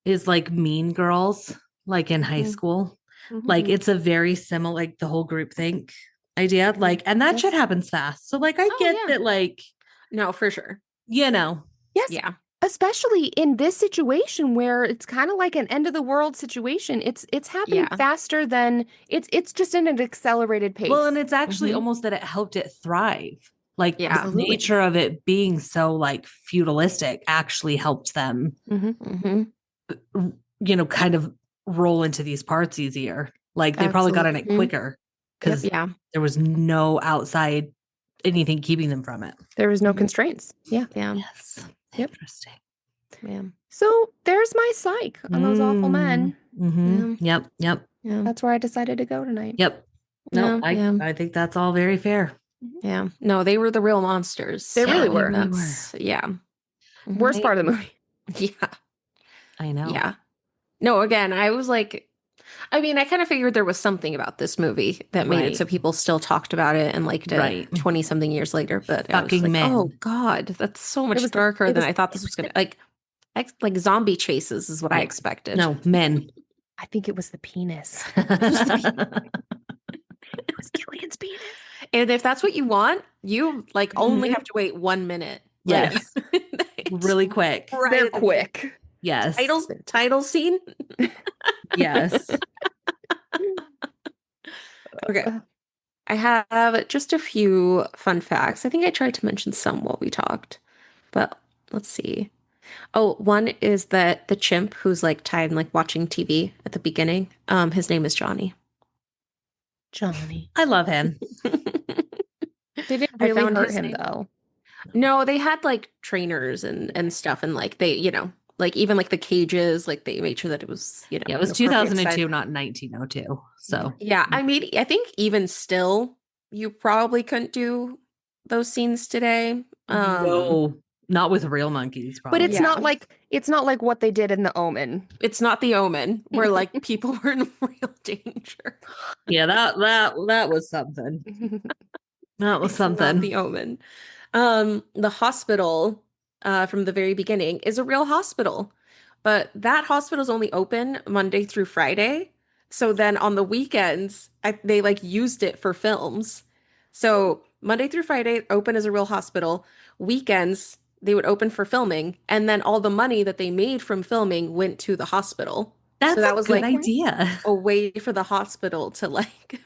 S2: Is like Mean Girls, like in high school. Like it's a very similar, like the whole group think idea. Like, and that shit happens fast. So like I get that, like,
S1: no, for sure.
S3: Yes.
S1: Yeah.
S3: Especially in this situation where it's kind of like an end of the world situation. It's happening faster than it's just in an accelerated pace.
S2: Well, and it's actually almost that it helped it thrive. Like the nature of it being so like feudalistic actually helped them, kind of roll into these parts easier. Like they probably got in it quicker because there was no outside anything keeping them from it.
S3: There was no constraints. Yeah.
S2: Yes.
S3: Yep.
S2: Interesting.
S1: Yeah.
S3: So there's my psych on those awful men.
S2: Yep.
S1: Yeah.
S3: That's where I decided to go tonight.
S2: Yep. No, I think that's all very fair.
S1: Yeah. No, they were the real monsters.
S3: They really were.
S1: Yeah.
S3: Worst part of the movie.
S1: Yeah.
S2: I know.
S1: Yeah. No, again, I was like, I mean, I kind of figured there was something about this movie that made it so people still talked about it and liked it 20 something years later. But I was like,
S2: men.
S1: Oh God, that's so much darker than I thought this was going to like zombie chases is what I expected.
S2: No, men.
S3: I think it was the penis. It was Gillian's penis.
S1: And if that's what you want, you like only have to wait 1 minute.
S2: Yes. Really quick.
S3: They're quick.
S2: Yes.
S1: Title scene.
S2: Yes.
S1: Okay. I have just a few fun facts. I think I tried to mention some while we talked, but let's see. Oh, one is that the chimp who's like tied and like watching TV at the beginning, his name is Johnny.
S3: Johnny.
S2: I love him.
S3: They didn't really hurt him though.
S1: No, they had like trainers and stuff, and like they, like even like the cages, like they made sure that it was,
S2: Yeah, it was 2002, not 1902. So
S1: yeah, I mean, I think even still, you probably couldn't do those scenes today.
S2: No, not with real monkeys. Probably.
S3: But it's not like what they did in The Omen.
S1: It's not The Omen where like people were in real danger.
S2: Yeah, that was something. That was
S1: It's not
S2: something.
S1: The Omen. The hospital from the very beginning is a real hospital, but that hospital's only open Monday through Friday. So then on the weekends, they like used it for films. So Monday through Friday, open as a real hospital. Weekends, they would open for filming, and then all the money that they made from filming went to the hospital. So
S2: That's
S1: that
S2: a
S1: was
S2: good
S1: like
S2: idea.
S1: a way for the hospital to like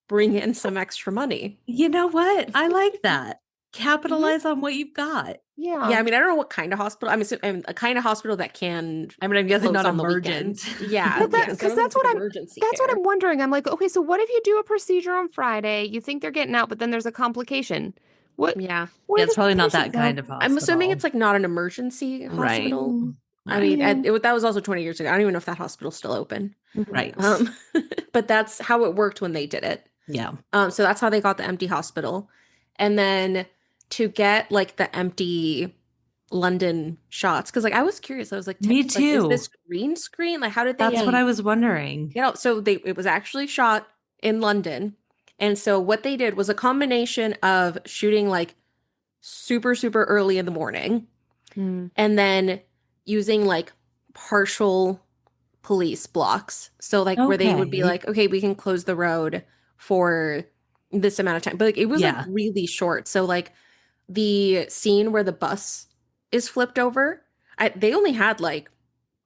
S1: bring in some extra money.
S2: You know what? I like that.
S1: Mhm.
S2: Capitalize on what you've got.
S1: Yeah,
S3: Yeah.
S1: I mean, I don't know what kind of hospital. I'm a kind of hospital that can
S2: I mean, I'm guessing
S1: close
S2: not
S1: on the
S2: emergent.
S1: weekends. Yeah,
S3: But that
S1: yeah. So I
S3: because
S1: don't think it's like emergency
S3: that's what
S1: care.
S3: I'm wondering. I'm like, okay, so what if you do a procedure on Friday, you think they're getting out, but then there's a complication? What
S1: Yeah,
S2: Yeah,
S3: where
S2: it's
S3: does the
S2: probably not
S3: patient
S2: that
S3: go?
S2: kind of
S1: I'm assuming
S2: hospital.
S1: it's like not an emergency
S2: Right.
S1: hospital.
S3: Mm,
S1: I
S2: Right.
S1: mean,
S3: yeah.
S1: that was also 20 years ago. I don't even know if that hospital's still open.
S3: Mhm.
S2: Right.
S1: Um, but that's how it worked when they did it.
S2: Yeah.
S1: So that's how they got the empty hospital, and then to get like the empty London shots, because like I was curious. I was like,
S2: Me
S1: like, is
S2: too.
S1: this green screen? Like, how did
S2: That's what
S1: they?
S2: I was wondering.
S1: So it was actually shot in London. And so what they did was a combination of shooting like super, super early in the morning
S3: Mm.
S1: and then using like partial police blocks. So like where they would be
S2: Okay.
S1: like, okay, we can close the road for this amount of time. But like it was like
S2: Yeah.
S1: really short. So like the scene where the bus is flipped over, they only had like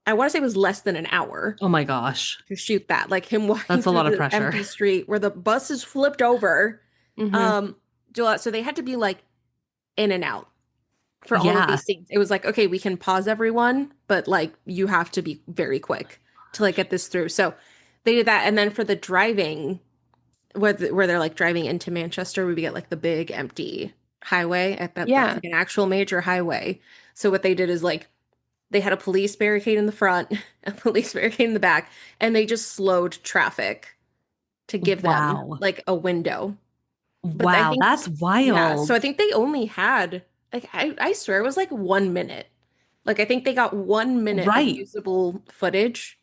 S1: I want to say it was less than an hour
S2: Oh my gosh.
S1: to shoot that. Like him walking
S2: That's a
S1: through
S2: lot of
S1: the
S2: pressure.
S1: empty street where the bus is flipped over.
S3: Mhm.
S1: So they had to be like in and out for all of
S2: Yeah.
S1: these scenes. It was like, okay, we can pause everyone, but like you have to be very quick to like get this through. So they did that. And then for the driving, where they're like driving into Manchester, we get like the big empty highway at that's
S3: Yeah.
S1: like an actual major highway. So what they did is like they had a police barricade in the front, a police barricade in the back, and they just slowed traffic to give them
S2: Wow.
S1: like a window. But I
S2: Wow.
S1: think,
S2: That's
S1: yeah,
S2: wild.
S1: so I think they only had, like, I swear it was like 1 minute. Like, I think they got 1 minute of
S2: Right.
S1: usable footage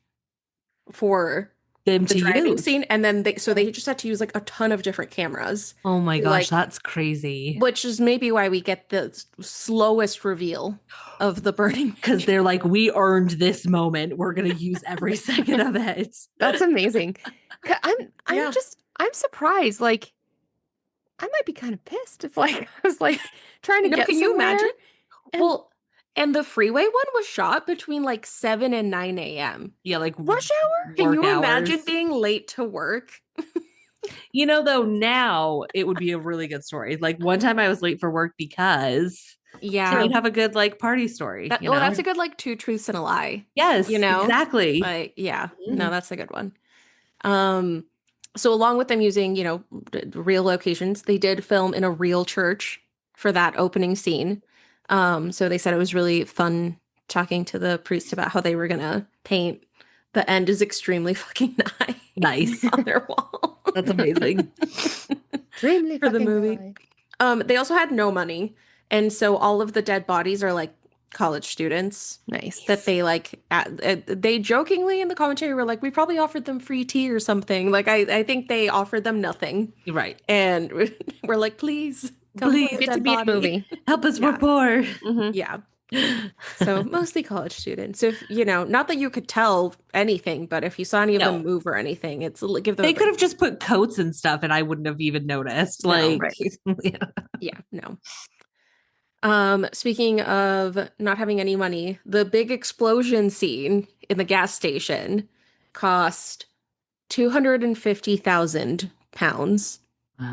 S1: for
S2: Them
S1: the
S2: to
S1: driving
S2: use.
S1: scene. And then they just had to use like a ton of different cameras.
S2: Oh my gosh,
S1: Like,
S2: that's crazy.
S1: which is maybe why we get the slowest reveal of the burning
S2: Because
S1: mansion.
S2: they're like, we earned this moment. We're gonna use every second of it.
S3: That's amazing.
S1: Yeah.
S3: I'm surprised. Like I might be kind of pissed if like I was like trying to
S1: No,
S3: get
S1: can you
S3: somewhere.
S1: imagine?
S3: And
S1: Well, and the freeway one was shot between like 7 and 9 a.m.
S2: Yeah, like
S3: rush hour?
S1: Can
S2: work
S1: you imagine
S2: hours.
S1: being late to work?
S2: You know, though, now it would be a really good story. Like one time I was late for work because then
S1: Yeah.
S2: you'd have a good like party story, you know?
S1: That's a good like two truths and a lie, you
S2: Yes,
S1: know?
S2: exactly.
S1: Like, yeah. No,
S2: Mhm.
S1: that's a good one. Um, so along with them using, real locations, they did film in a real church for that opening scene. So they said it was really fun talking to the priest about how they were gonna paint the end is extremely fucking
S2: Nice.
S1: nice on their wall.
S2: That's amazing.
S3: Extremely
S1: For the
S3: fucking
S1: movie.
S3: high.
S1: They also had no money, and so all of the dead bodies are like college students
S3: Nice.
S1: that they like. They jokingly in the commentary were like, "We probably offered them free tea or something." Like I think they offered them nothing,
S2: Right.
S1: and we're like, "Please come
S2: Please.
S1: put a
S3: Get to
S1: dead
S3: be a
S1: body."
S3: movie.
S2: Help us,
S1: Yeah.
S2: we're poor.
S3: Mhm.
S1: Yeah. So mostly college students. If not that you could tell anything, but if you saw any of them
S2: No.
S1: move or anything, give them.
S2: They
S1: a
S2: could
S1: break.
S2: have just put coats and stuff and I wouldn't have even noticed.
S1: No,
S2: Like,
S3: right.
S2: yeah.
S1: Yeah, no. Speaking of not having any money, the big explosion scene in the gas station cost 250,000 pounds.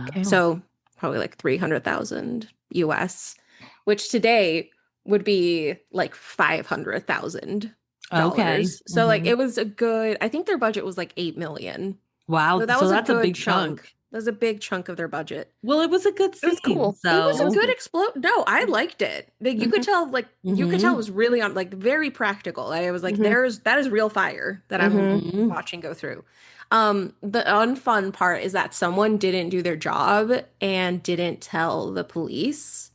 S3: Okay.
S1: So probably like 300,000 US, which today would be like $500,000.
S2: Okay.
S1: So like
S2: Mhm.
S1: it was I think their budget was like 8 million.
S2: Wow.
S1: So that
S2: So
S1: was a
S2: that's a
S1: good
S2: big
S1: chunk.
S2: chunk.
S1: That was a big chunk of their budget.
S2: Well, it was a good
S3: It was
S2: scene.
S3: cool.
S1: It was a
S2: So,
S1: good explode. No, I liked it. Like you could
S3: Mhm.
S1: tell, it was really on, like very practical. I was like,
S3: Mhm.
S1: that is real fire that I'm
S3: Mhm.
S2: Mhm.
S1: watching go through. The unfun part is that someone didn't do their job and didn't tell the police.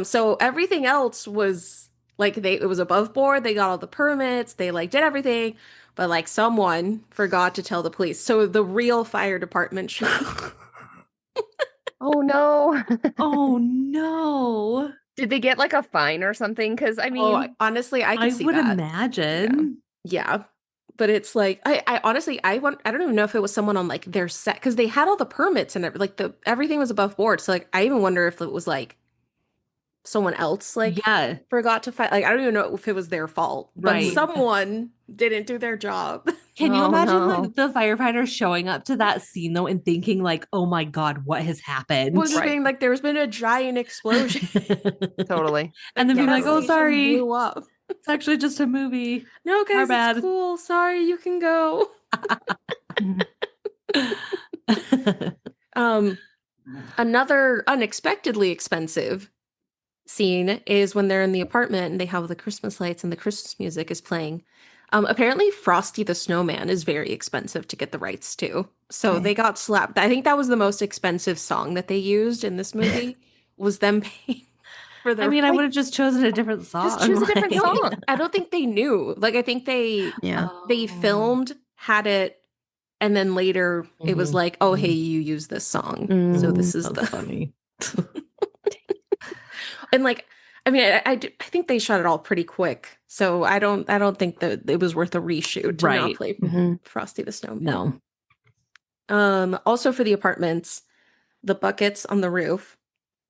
S1: So everything else was like it was above board. They got all the permits. They like did everything, but like someone forgot to tell the police. So the real fire department showed
S3: Oh no.
S2: Oh no.
S3: Did they get like a fine or something? Because I mean,
S1: Honestly, I could
S2: I
S1: see
S2: would
S1: that.
S2: imagine.
S1: Yeah. But it's like I honestly I don't even know if it was someone on like their set because they had all the permits and everything was above board. So like I even wonder if it was like someone else like
S2: Yeah.
S1: forgot to fight. Like I don't even know if it was their fault, but
S2: Right.
S1: someone didn't do their job.
S2: Can you
S3: Oh,
S2: imagine
S3: no.
S2: like the firefighters showing up to that scene though and thinking like, oh my God, what has happened?
S1: Was just
S3: Right.
S1: being like there's been a giant explosion.
S3: Totally.
S2: And then
S1: The
S2: being
S1: gas
S2: like, oh,
S1: station
S2: sorry.
S1: blew up.
S2: It's actually just a movie.
S1: No,
S2: Our
S1: guys,
S2: bad.
S1: it's cool. Sorry, you can go. Another unexpectedly expensive scene is when they're in the apartment and they have the Christmas lights and the Christmas music is playing. Apparently, Frosty the Snowman is very expensive to get the rights to. So
S3: Okay.
S1: they got slapped. I think that was the most expensive song that they used in this movie was them paying for the
S2: I mean, I
S1: rights.
S2: would have just chosen a different song.
S3: Just choose a different
S2: like-
S3: song.
S1: I don't think they knew. Like I think they
S3: Yeah.
S1: they filmed, had it, and then later it was
S2: Mhm.
S1: like, oh hey, you use this song. So
S3: Mm.
S1: this is
S2: That's funny.
S1: and like I mean I think they shot it all pretty quick. So I don't think that it was worth a reshoot to now
S2: Right.
S1: play
S3: Mhm.
S1: Frosty the Snowman.
S2: No.
S1: Also for the apartments, the buckets on the roof.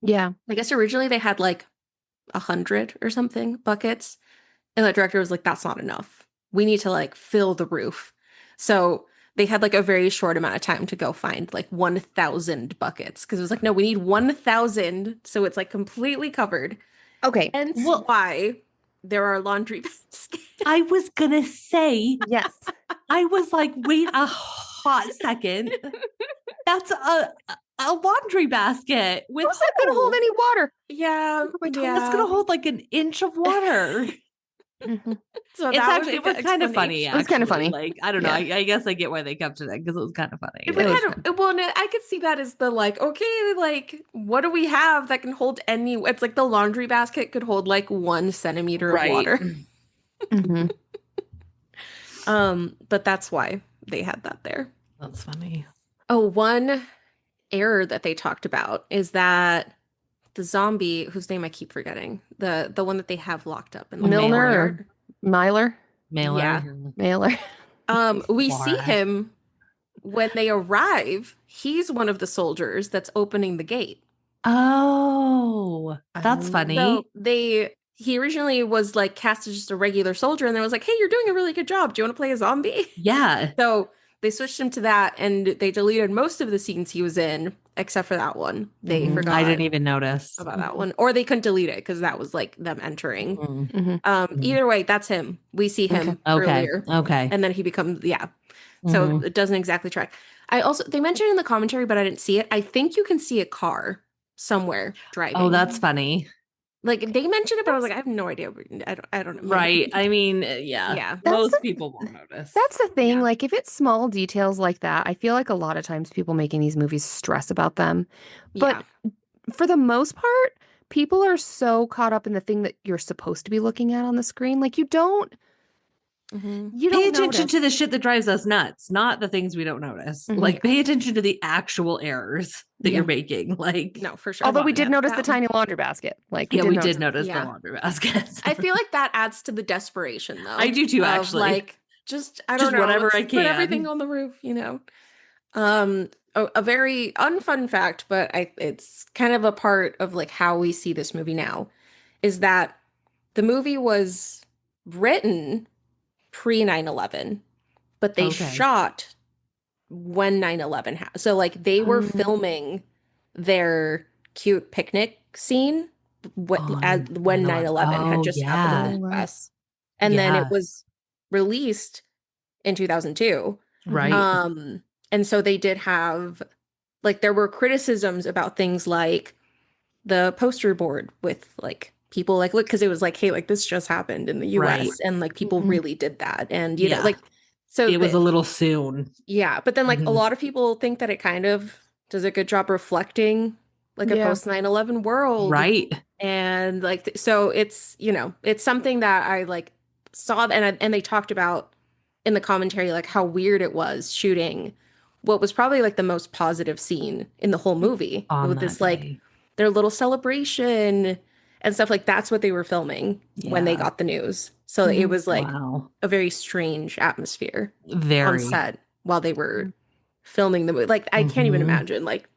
S3: Yeah.
S1: I guess originally they had like 100 or something buckets. And the director was like, that's not enough. We need to like fill the roof. So they had like a very short amount of time to go find like 1,000 buckets. Cause it was like, no, we need 1,000. So it's like completely covered.
S3: Okay.
S1: And
S2: Well-
S1: why there are laundry baskets.
S2: I was gonna say,
S3: Yes.
S2: I was like, wait a hot second. That's a laundry basket with
S3: How's that gonna hold
S2: holes.
S3: any water?
S1: Yeah.
S2: That's gonna hold like an inch of water.
S3: Mhm.
S1: So
S2: It's
S1: that
S2: actually
S1: would be
S2: it was
S1: the
S2: kind of funny.
S1: explanation.
S3: It was kinda
S2: actually.
S3: funny.
S2: Like I don't know.
S3: Yeah.
S2: I guess I get why they kept it in because it was kind of funny.
S1: It
S3: was
S1: kind of, well, no, I could see that as the like, okay, like, what do we have that can hold any? It's like the laundry basket could hold like 1 centimeter of water.
S3: Mhm.
S1: But that's why they had that there.
S2: That's funny.
S1: Oh, one error that they talked about is that the zombie, whose name I keep forgetting, the one that they have locked up in the
S3: Milner
S1: courtyard.
S3: or Myler?
S2: Mailer.
S1: Yeah.
S3: Mailer.
S1: We see
S2: Laura.
S1: him when they arrive. He's one of the soldiers that's opening the gate.
S2: Oh, that's
S3: Oh.
S2: funny.
S1: So he originally was like cast as just a regular soldier, and they was like, "Hey, you're doing a really good job. Do you want to play a zombie?"
S2: Yeah.
S1: So they switched him to that, and they deleted most of the scenes he was in, except for that one. They
S3: Mhm.
S1: forgot
S2: I didn't even notice.
S1: about that one, or they couldn't delete it because that was like them entering.
S2: Mm.
S3: Mhm.
S1: Either way, that's him. We see him
S2: Okay.
S1: earlier,
S2: Okay.
S1: and then he becomes So
S2: Mhm.
S1: it doesn't exactly track. They mentioned in the commentary, but I didn't see it. I think you can see a car somewhere driving.
S2: Oh, that's funny.
S1: Like they mentioned it, but I was like, I have no idea. I don't know.
S2: Right. I mean, yeah.
S1: Yeah.
S2: Most people won't notice.
S3: That's the thing.
S1: Yeah.
S3: Like, if it's small details like that, I feel like a lot of times people making these movies stress about them. But for the most part, people are so caught up in the thing that you're supposed to be looking at on the screen. Like, you don't
S2: Pay attention
S3: notice.
S2: to the shit that drives us nuts, not the things we don't notice.
S3: Mhm.
S2: Like, pay attention to the actual errors that
S3: Yeah.
S2: you're making. Like,
S1: No, for sure.
S3: Although we
S2: on,
S3: did
S2: yeah.
S3: notice the
S1: That-
S3: tiny laundry basket. Like,
S2: yeah, we did
S3: notice.
S2: notice
S1: Yeah.
S2: the laundry baskets.
S1: I feel like that adds to the desperation, though.
S2: I do too,
S1: of,
S2: actually.
S1: Like, just I don't
S2: Just
S1: know,
S2: whatever
S1: let's
S2: I
S1: put everything
S2: can.
S1: on the roof, you know. A very unfun fact, but it's kind of a part of like how we see this movie now, is that the movie was written pre 9/11, but they
S2: Okay.
S1: shot when 9/11 happened. So like they were
S3: Oh.
S1: filming their cute picnic scene when
S2: On
S1: 9/11 had
S2: 9/11.
S1: just
S2: Oh,
S1: happened in the
S3: yeah.
S1: US. And then
S2: Yeah.
S1: it was released in 2002.
S2: Right.
S1: And so they did have like there were criticisms about things like the poster board with like people like look because it was like hey like this just happened in the US
S2: Right.
S1: and like people
S3: Mhm.
S1: really did that and you know
S2: Yeah.
S1: like so
S2: It was
S1: the-
S2: a little soon.
S1: yeah but then like a
S2: Mhm.
S1: lot of people think that it kind of does a good job reflecting like a
S3: Yeah.
S1: post 9/11 world
S2: Right.
S1: and like so it's you know it's something that I like saw and they talked about in the commentary like how weird it was shooting what was probably like the most positive scene in the whole movie
S2: On
S1: with
S2: that
S1: this like
S2: day.
S1: their little celebration and stuff. Like that's what they were filming when they
S2: Yeah.
S1: got the news. So it was like
S2: Wow.
S1: a very strange atmosphere on
S2: Very.
S1: set while they were filming the movie. Like I can't even imagine like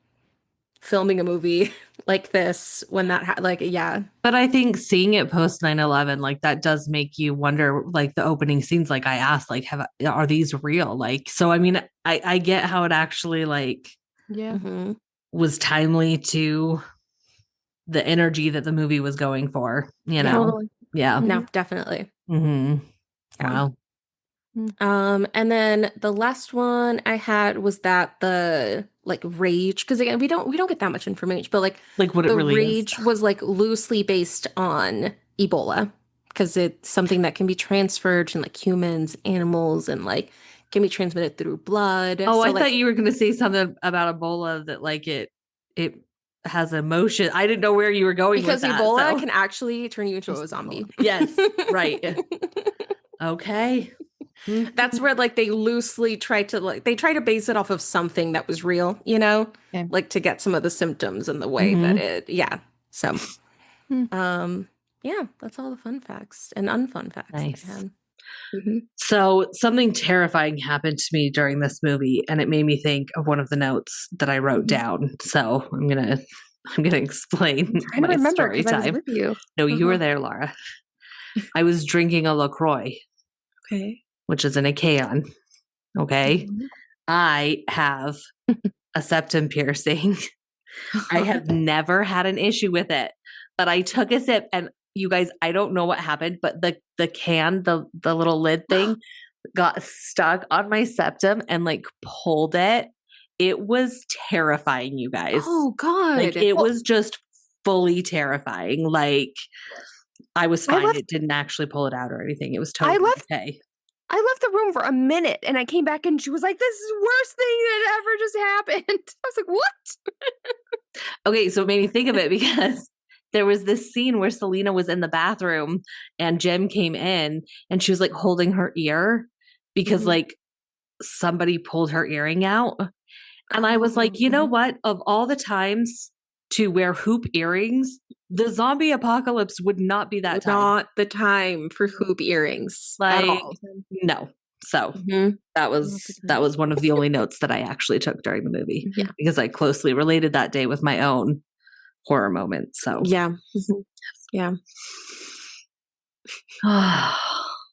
S1: filming a movie like this when that like yeah.
S2: But I think seeing it post 9/11, like that does make you wonder, like the opening scenes, like I asked, like, are these real? Like, so I mean, I get how it actually like
S3: Yeah.
S1: Mhm.
S2: was timely to the energy that the movie was going for, you
S1: Yeah.
S2: know?
S3: Totally.
S2: Yeah.
S1: No, definitely.
S2: Mm-hmm.
S1: Yeah.
S2: Wow.
S1: And then the last one I had was that the like rage, because again we don't get that much information, but like
S2: Like what it
S1: the
S2: really
S1: rage
S2: is.
S1: was like loosely based on Ebola because it's something that can be transferred to like humans, animals, and like can be transmitted through blood.
S2: Oh,
S1: So
S2: I
S1: like
S2: thought you were going to say something about Ebola that like it has emotion. I didn't know where you were going with
S1: because
S2: that.
S1: Ebola
S2: So
S1: can actually turn you into a
S2: Just
S1: zombie.
S2: Ebola. Yes, right. Okay.
S1: That's where like they loosely try to like they try to base it off of something that was real, you know?
S3: Okay.
S1: Like to get some of the symptoms and the way that it yeah. So
S3: Hmm.
S1: yeah, that's all the fun facts and unfun facts
S2: Nice.
S1: I had. Mhm.
S2: So something terrifying happened to me during this movie, and it made me think of one of the notes that I wrote down. So I'm gonna explain
S3: I don't
S2: my
S3: remember
S2: story
S3: because I was
S2: time.
S3: with you.
S2: No, you were
S1: Uh-huh.
S2: there, Laura. I was drinking a LaCroix,
S1: Okay.
S2: which is an Achaeon. Okay.
S3: Mhm.
S2: I have a septum piercing. I have never had an issue with it, but I took a sip and you guys, I don't know what happened, but the can, the little lid thing got stuck on my septum and like pulled it. It was terrifying, you guys.
S1: Oh God.
S2: Like it was just fully terrifying. Like I was
S3: I
S2: fine.
S3: left-
S2: It didn't actually pull it out or anything. It was
S3: I
S2: totally
S3: left-
S2: okay.
S3: I left the room for a minute and I came back and she was like, "This is the worst thing that ever just happened." I was like, "What?"
S2: Okay, so it made me think of it because there was this scene where Selena was in the bathroom and Jem came in and she was like holding her ear because
S1: Mhm.
S2: like somebody pulled her earring out. And I was like, you know what? Of all the times to wear hoop earrings, the zombie apocalypse would not be that time.
S1: Not the time for hoop earrings at
S2: Like,
S1: all.
S2: no. So
S1: Mhm.
S2: that was one of the only notes that I actually took during the movie.
S1: Yeah.
S2: Because I closely related that day with my own horror moment. So
S1: Yeah. Mhm. Yeah.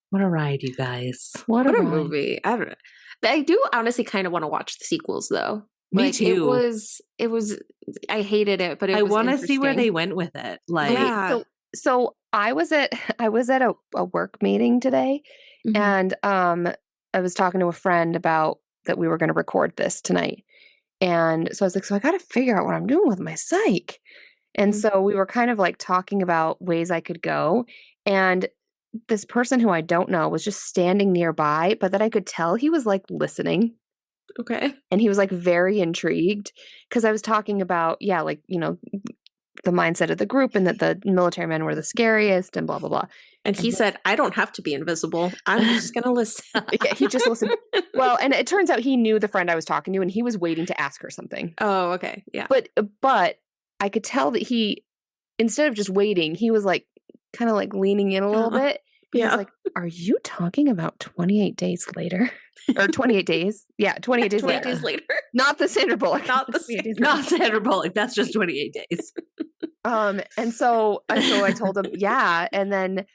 S2: what a ride, you guys.
S1: What a
S3: ride.
S1: movie. I don't know. I do honestly kind of want to watch the sequels though.
S2: Me
S1: Like
S2: too.
S1: it was I hated it, but it
S2: I
S1: was
S2: want to see where they
S1: interesting.
S2: went with it. Like,
S1: Yeah.
S3: So I was at a work meeting today
S1: Mhm.
S3: and I was talking to a friend about that we were going to record this tonight. And so I was like, so I got to figure out what I'm doing with my psych. And
S1: Mhm.
S3: so we were kind of like talking about ways I could go. And this person who I don't know was just standing nearby, but that I could tell he was like listening
S1: Okay.
S3: and he was like very intrigued because I was talking about, yeah, like, you know, the mindset of the group and that the military men were the scariest and blah, blah, blah.
S1: And he said, I don't have to be invisible. I'm just going to listen.
S3: Yeah, he just listened. Well, and it turns out he knew the friend I was talking to and he was waiting to ask her something.
S1: Oh, okay. Yeah.
S3: But I could tell that he, instead of just waiting, he was like kind of like leaning in a little bit. He was
S1: Yeah.
S3: like, "Are you talking about 28 days later?" Or 28 days? Yeah, 28 days
S1: 28
S3: later.
S1: days later.
S3: Not the Sandra Bullock.
S1: Not the
S3: 28 days
S1: Sandra-
S3: later.
S2: not Sandra Bullock. That's just 28 days.
S3: And so I told him, yeah. And then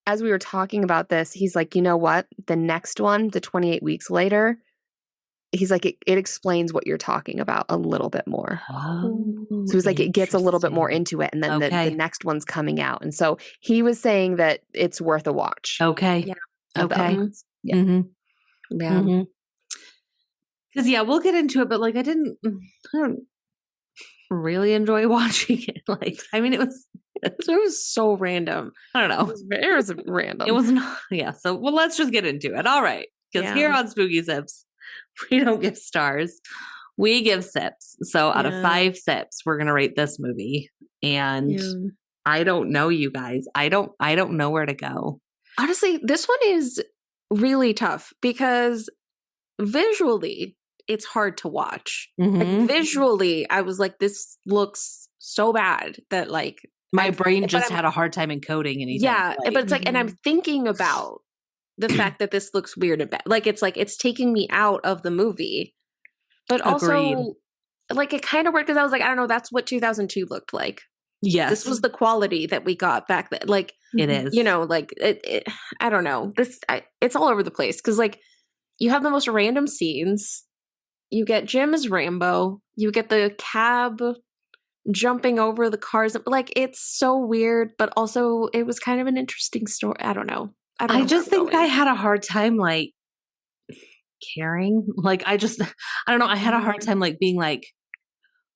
S3: as we were talking about this, he's like, you know what? The next one, the 28 weeks later, he's like, it explains what you're talking about a little bit more. So he's like, it gets a little bit more into it. And then
S2: Okay.
S3: the next one's coming out. And so he was saying that it's worth a watch.
S2: Okay.
S1: Yeah.
S2: Okay.
S3: Yeah.
S2: Mm-hmm.
S1: Yeah.
S2: Mm-hmm. Because yeah, we'll get into it, but like I don't really enjoy watching it. Like, I mean, it was
S1: so random.
S2: I don't know.
S3: It was random.
S2: It was not. Yeah. So well, let's just get into it. All right. Because here on Spooky Sips, we don't give stars. We give sips. So out of 5 sips, we're gonna rate this movie. And I don't know, you guys. I don't know where to go.
S1: Honestly, this one is really tough because visually it's hard to watch.
S2: Mhm.
S1: Like visually, I was like, this looks so bad that like
S2: my brain just had a hard time encoding anything.
S1: Yeah,
S2: like,
S1: but it's like, and I'm thinking about the fact that this looks weird and bad. Like it's taking me out of the movie. But
S2: Agreed.
S1: also, like it kind of worked because I was like, I don't know, that's what 2002 looked like.
S2: yes,
S1: This was the quality that we got back then. Like
S2: it is.
S1: you know, like I don't know. It's all over the place because like you have the most random scenes. You get Jim as Rambo. You get the cab jumping over the cars. Like it's so weird, but also it was kind of an interesting story. I don't know.
S2: I just think I had a hard time like caring. Like I don't know. I had a hard time like being like,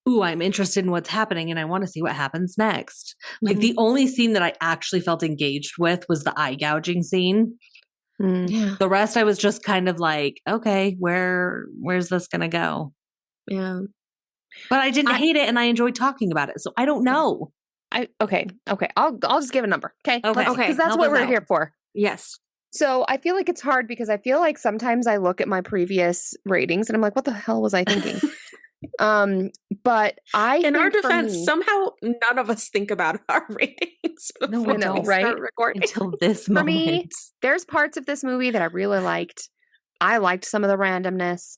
S2: ooh, I'm interested in what's happening and I want to see what happens next. Like the only scene that I actually felt engaged with was the eye gouging scene.
S1: Yeah.
S2: The rest I was just kind of like, okay, where's this gonna go?
S1: Yeah.
S2: But I didn't hate it and I enjoyed talking about it. So I don't know.
S3: Okay. I'll just give a number. Okay.
S2: Okay.
S3: Because that's
S2: Help
S3: what
S2: us
S3: we're
S2: out.
S3: here for.
S1: Yes.
S3: So I feel like it's hard because I feel like sometimes I look at my previous ratings and I'm like, what the hell was I thinking? But
S1: in our defense,
S3: me,
S1: somehow none of us think about our ratings
S2: No,
S1: before
S2: we don't.
S1: we start recording.
S2: Until this
S3: for
S2: moment.
S3: me, there's parts of this movie that I really liked. I liked some of the randomness.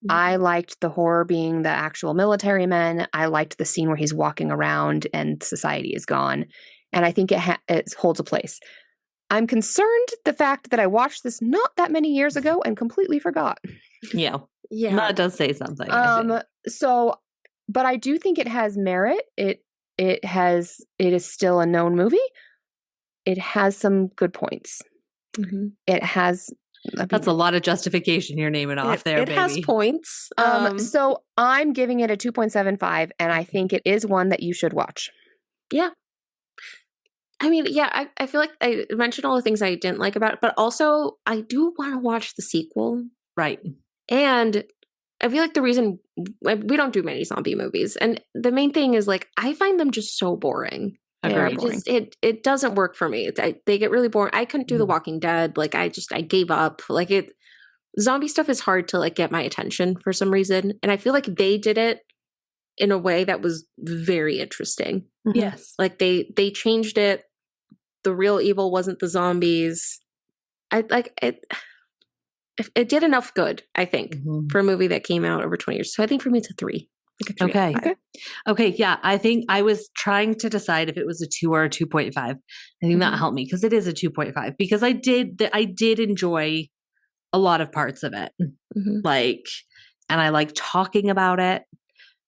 S3: I liked the horror being the actual military men. I liked the scene where he's walking around and society is gone. And I think it holds a place. I'm concerned the fact that I watched this not that many years ago and completely forgot.
S2: Yeah.
S1: Yeah.
S2: That does say something.
S3: So, but I do think it has merit. It is still a known movie. It has some good points. It has.
S2: That's a lot of justification you're naming off there,
S1: It
S2: baby.
S1: has points.
S3: So I'm giving it a 2.75, and I think it is one that you should watch.
S1: Yeah. I mean, yeah, I feel like I mentioned all the things I didn't like about it, but also I do want to watch the sequel.
S2: Right.
S1: And I feel like the reason we don't do many zombie movies, and the main thing is like, I find them just so boring.
S2: Agreed.
S1: It doesn't work for me. They get really boring. I couldn't do The Walking Dead. Like I gave up. Like zombie stuff is hard to like get my attention for some reason. And I feel like they did it in a way that was very interesting.
S2: Yes.
S1: Like they changed it. The real evil wasn't the zombies. I like it. It did enough good, I think, for a movie that came out over 20 years. So I think for me, it's a 3. Like a 3
S2: Okay. Yeah. I think I was trying to decide if it was a 2 or a 2.5. I think that helped me because it is a 2.5 because I did enjoy a lot of parts of it. Like, and I like talking about it.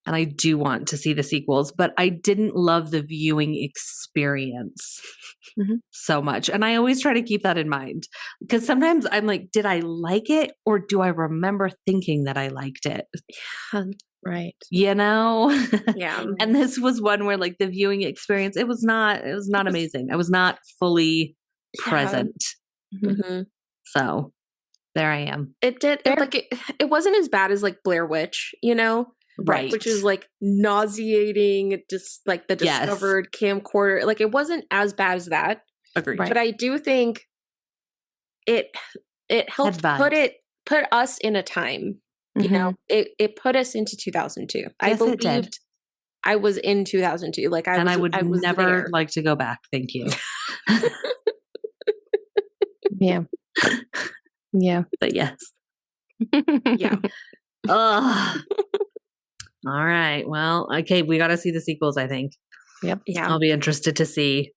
S2: And I do want to see the sequels, but I didn't love the viewing experience so much. And I always try to keep that in mind because sometimes I'm like, did I like it or do I remember thinking that I liked it?
S3: Right.
S2: You know?
S1: Yeah.
S2: And this was one where like the viewing experience, it was not amazing. I was not fully present. So there I am.
S1: It did it wasn't as bad as like Blair Witch, you know?
S2: Right.
S1: Which is like nauseating, just like the discovered camcorder. Like it wasn't as bad as that.
S2: Agreed.
S1: But I do think it helped put us in a time. You know, it put us into 2002.
S2: Yes,
S1: I believed I was in 2002. Like I would
S2: never
S1: there.
S2: like to go back. Thank you.
S3: Yeah. Yeah.
S2: But yes.
S1: Yeah.
S2: Ugh. All right. Well, okay. We got to see the sequels, I think.
S3: Yep.
S1: Yeah.
S2: I'll be interested to see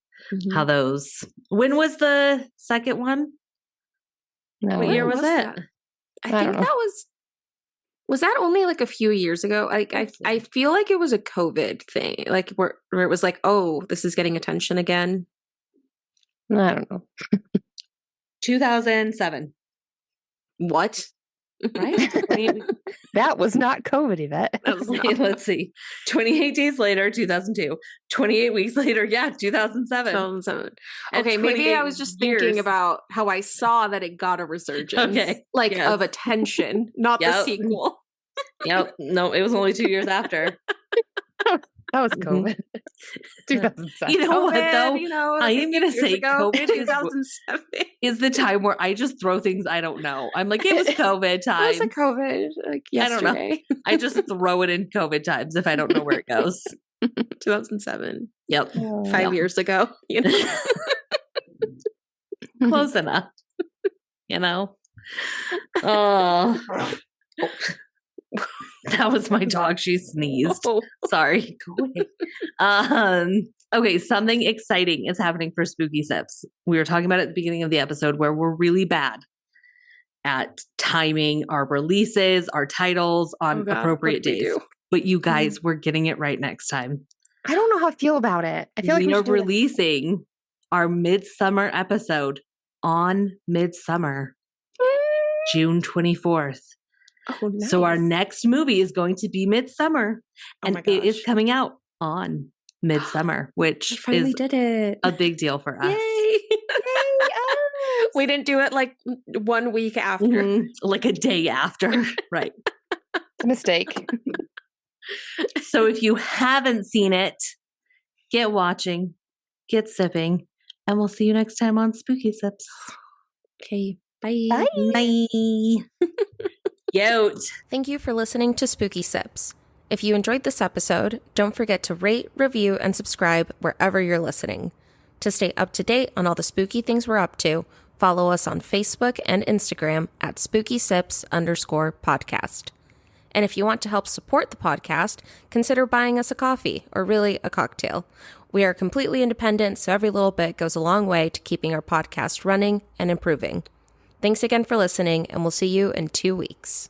S2: how those. When was the second one?
S3: No,
S2: what year was it?
S1: I think that was that only like a few years ago? I feel like it was a COVID thing, like where it was like, oh, this is getting attention again.
S3: I don't know.
S2: 2007.
S1: What?
S2: Right?
S3: That was not COVID, Yvette.
S2: Let's see. 28 days later, 2002. 28 weeks later, 2007.
S1: 2007. Okay, maybe I was just thinking about how I saw that it got a resurgence. Okay. Of attention, not the sequel.
S2: Yep. No, it was only 2 years after.
S3: That was COVID. 2007.
S2: You know what, though?
S1: You know,
S2: I
S1: like
S2: am
S1: a
S2: going to
S1: few years
S2: say
S1: ago,
S2: COVID
S1: 2007.
S2: is the time where I just throw things I don't know. I'm like, it was COVID
S1: It was
S2: time.
S1: a COVID, like
S2: I don't know.
S1: yesterday.
S2: I just throw it in COVID times if I don't know where it goes.
S1: 2007.
S2: Yep.
S1: 5 years ago. You know?
S2: Close enough. You know? Oh. That was my dog. She sneezed.
S1: Oh.
S2: Sorry. Go away. Okay, something exciting is happening for Spooky Sips. We were talking about it at the beginning of the episode where we're really bad at timing our releases, our titles on appropriate days. But you guys, we're getting it right next time.
S3: I don't know how I feel about it. I feel like
S2: we are
S3: should
S2: releasing our midsummer episode on midsummer, June 24th.
S1: Oh, nice.
S2: So our next movie is going to be Midsummer, and it is
S1: gosh.
S2: coming out on Midsummer, which
S1: I finally
S2: is
S1: did it.
S2: a big deal for us.
S1: Yay! Yay! We didn't do it like 1 week after.
S2: Mhm. Like a day after. Right.
S3: It's a mistake.
S2: So if you haven't seen it, get watching, get sipping, and we'll see you next time on Spooky Sips.
S1: Okay. Bye.
S3: Bye.
S2: Bye. Yote.
S1: Thank you for listening to Spooky Sips. If you enjoyed this episode, don't forget to rate, review, and subscribe wherever you're listening. To stay up to date on all the spooky things we're up to, follow us on Facebook and Instagram at SpookySips_podcast. And if you want to help support the podcast, consider buying us a coffee, or really a cocktail. We are completely independent, so every little bit goes a long way to keeping our podcast running and improving. Thanks again for listening, and we'll see you in 2 weeks.